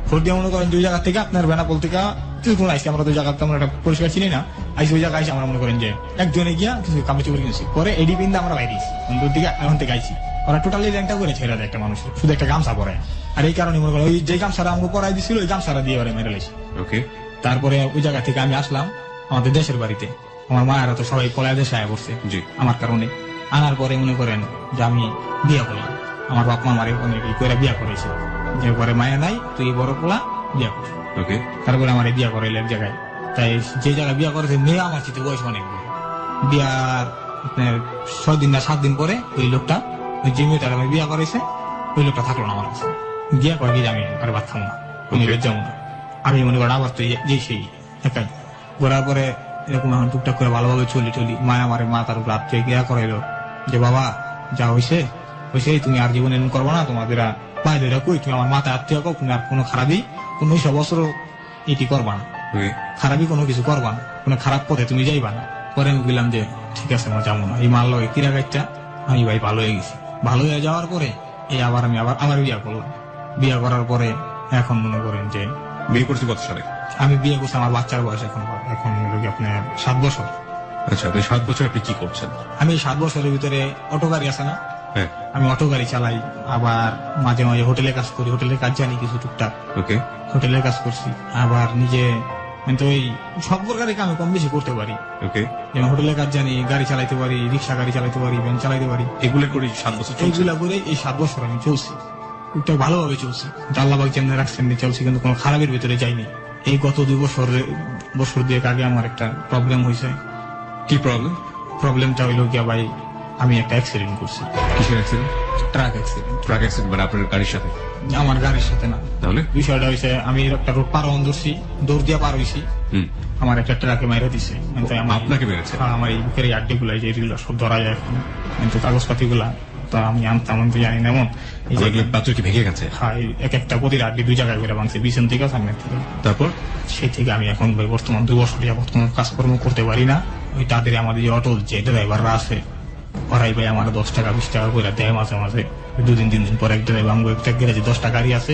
ভোট দিয়ে মনে করেন 2 জায়গা থেকে আপনার বেনাপোল থেকে কিছুক্ষণ আইসি। আমরা 2 জায়গাতে আমরা একটা পরিষ্কার চিনি না, আইসি ওই জায়গায় আইসি। আমরা মনে করেন যে একজনে গিয়া কিছু কামড় চুপড়ি কিনেছি। পরে এডি পিন্দা আমরা বাইরেছি দূর দিকে, এখন থেকে আইসি। ওরা টোটালি ল্যাংটা করে ছেড়ে দেয় একটা মানুষের, শুধু একটা গামছা পরে। আর এই কারণে মনে করেন ওই যে গামছাটা আমাকে পরাই দিছিল, ওই গামছাটা দিয়ে ওরা মেরে লাইছি। ওকে। তারপরে ওই জায়গা থেকে আমি আসলাম আমাদের দেশের বাড়িতে। আমার মায়েরা তো সবাই পলায় দেশে আয় পড়ছে আমার কারণে। আনার পরে মনে করেন যে আমি বিয়ে করলাম। আমার বাপ মা আমার অনেক করে বিয়া করেছে, যে ঘরে মায়া নাই, তুই বড় পোলা বিয়া কর। ওকে। তারপরে আমার বিয়া করাইলে এক জায়গায়। তাই যে জায়গায় বিয়া করেছে মেয়ে আমার চিতে বয়স অনেক। বিয়ার আপনার 6 দিন না 7 দিন পরে ওই লোকটা, ওই যে মেয়েটার আমি বিয়া করেছে, ওই লোকটা থাকলো না আমার কাছে। বিয়া করে গিয়ে আমি আর ভাত খাবো না, যাবো না। আমি মনে করেন আবার তো যে সেই একাই ঘোরার পরে এরকম এখন টুকটাক করে ভালোভাবে চলি। মায়া আমার মা তার রাত থেকে গিয়া করাইলো যে বাবা যা হয়েছে তুমি আর জীবনে এরকম করবো না, তোমাদের বাইরে কই তুমি আমার মাথায় আত্মীয় তুমি আর কোনো খারাপই কোনো সব বছর এটি করবা না, খারাপই কোনো কিছু করবা না, কোনো খারাপ পথে তুমি যাইবা না। পরে আমি বললাম যে ঠিক আছে আমার যাবো না। এই মারলো কিরা গাইটা আমি ভাই ভালো হয়ে গেছি। ভালো হয়ে যাওয়ার পরে এই আবার আমি আবার বিয়া করলাম। বিয়ে করার পরে এখন মনে করেন যে বিয়ে করছি কত সালে? আমি বিয়ে করছি, আমার বাচ্চার বয়স এখন এখন হলো কি আপনার 7 বছর। আচ্ছা, তো এই 7 বছর আপনি কি করছেন? আমি এই 7 বছরের ভিতরে অটো গাড়ি আছে না, হ্যাঁ, আমি অটো গাড়ি চালাই, আবার মাঝে মাঝে হোটেলে কাজ করি, হোটেলের কাজ জানি কিছু টুকটাক, ওকে, হোটেলের কাজ করছি। আবার নিজে কিন্তু ওই সব প্রকারের কাজ আমি কম বেশি করতে পারি, ওকে। যেমন হোটেলের কাজ জানি, গাড়ি চালাইতে পারি, রিক্সা গাড়ি চালাইতে পারি, ভ্যান চালাইতে পারি। এগুলো করে 7 বছর চলছে? এইগুলা করে এই 7 বছর আমি চলছি, টুকটাক ভালোভাবে চলছি, আল্লাহবাক যেমনি রাখছেন চলছি, কিন্তু কোনো খারাপের ভিতরে যাইনি। এই গত 2 বছর দুয়েক আগে আমার একটা প্রবলেম হয়েছে। কি প্রবলেম? প্রবলেমটা হইলো গিয়া ভাই, আমি একটা অ্যাক্সিডেন্ট করছি, কিসের accident? Truck accident. Truck accident মানে আপনার গাড়ির সাথে? আমার গাড়ির সাথে না। তাহলে? বিষয়টা হয়েছে, আমি একটা রোড পার হন ধরছি, দৌড় দিয়া পার হইছি, হুম, আমার একটা ট্রাকে মাইরা দিছে। মানে তাই আপনাকে মেরেছে? হ্যাঁ, আমার এই বুকের এই আড্ডি গুলা, যেগুলো সব ধরা যায় এখন, কিন্তু কাগজপাতি গুলা তো আমি আনতাম, আমি তো জানি না। এমন এই যে পাত্র কি ভেঙে গেছে? হ্যাঁ, এই এক একটা প্রতির আড্ডি 2 জায়গায় করে ভাঙছে, পিছন থেকে সামনের থেকে। তারপর? সেই থেকে আমি এখন ভাই বর্তমান 2 বছর যাবত কোনো কাজকর্ম করতে পারি না। ওই তাদের আমাদের যে অটো যে ড্রাইভাররা আছে, ওরাই ভাই আমার 10 টাকা 20 টাকা করে দেয় মাঝে মাঝে। 2 দিন 3 দিন পর এক ড্রাইভার, আমার একটা গ্যারেজে 10টা গাড়ি আছে,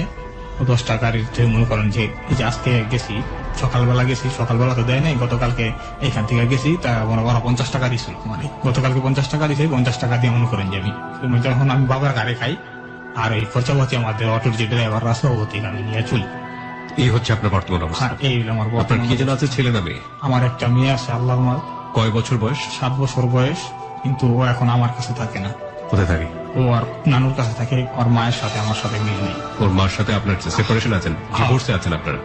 ও 10টা গাড়ির মনে করেন যে এই যে আজকে গেছি, সকালবেলা গেছি, সকালবেলা তো দেয় নাই, গতকালকে এখান থেকে গেছি, তা মনে করা 50 টাকা দিছিল। মানে গতকালকে 50 টাকা দিছে, 50 টাকা দিয়ে মনে করেন যে আমি যখন আমি বাবার গাড়ি খাই, আর এই খরচাপাতি আমাদের অটোর যে ড্রাইভার আছে ও থেকে আমি নিয়ে চলি। এই হচ্ছে আপনার বর্তমান অবস্থা? হ্যাঁ, এই হলো আমার আপনার বর্তমান। কি যেন আছে, ছেলে না মেয়ে? আমার একটা মেয়ে আছে, আল্লাহর মাল। কয় বছর বয়স? 7 বছর বয়স, কিন্তু ও এখন আমার কাছে থাকে না, কোথায় থাকে? ও আর নানুর কাছে থাকে, ওর মায়ের সাথে আমার সাথে মিল নেই। ওর মার সাথে আপনার সেপারেশন আছেন, ডিভোর্সে আছেন আপনারা?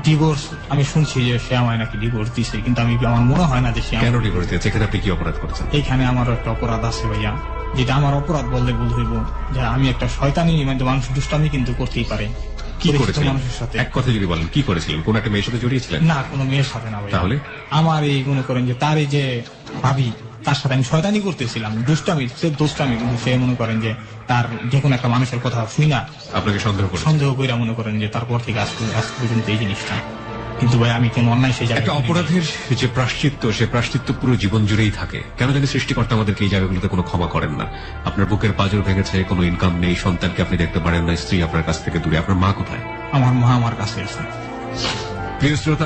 ডিভোর্স, আমি শুনছি যে সে আমায় নাকি ডিভোর্স দিছে, কিন্তু আমার মনে হয় না যে সে কেন ডিভোর্স দিয়েছে? এখানে আপনি কি অপরাধ করেছেন? এইখানে আমারও একটা অপরাধ আছে ভাইয়া, যেটা আমার অপরাধ বললে ভুল হইব, যে আমি একটা শয়তানি, মানে মানুষ দুষ্টামি কিন্তু করতেই পারে। কি দেখি তো করেছিলেন? মানুষের সাথে এক কথা যদি বলেন, কি করেছিলেন? কোন একটা মেয়ের সাথে জড়িয়েছিলেন? না, কোনো মেয়ের সাথে না ভাইয়া। তাহলে? আমার এই মনে করেন যে তার এই যে ভাবি, তার সাথে আমি শয়তানি করতেছিলাম, দুষ্টামি, সে দুষ্টামি, কিন্তু সে মনে করেন যে তার যে কোনো একটা মানুষের কথা শুই না, আপনাকে সন্দেহ করেছে? সন্দেহ করে মনে করেন যে তারপর থেকে আজ পর্যন্ত এই জিনিসটা। কিন্তু ভাই আমি কেন অন্যায় সেই জায়গায় একটা অপরাধের যে প্রায়শ্চিত্ত, সে প্রায়শ্চিত্ত পুরো জীবন জুড়েই থাকে। কেন জানি সৃষ্টিকর্তা আমাদেরকে এই জায়গাগুলোতে কোনো ক্ষমা করেন না। আপনার বুকের পাঁজর ভেঙেছে, কোনো ইনকাম নেই, সন্তানকে আপনি দেখতে পারেন না, স্ত্রী আপনার কাছ থেকে দূরে, আপনার মা কোথায়? আমার মা আমার কাছে আছে। প্রিয় শ্রোতা,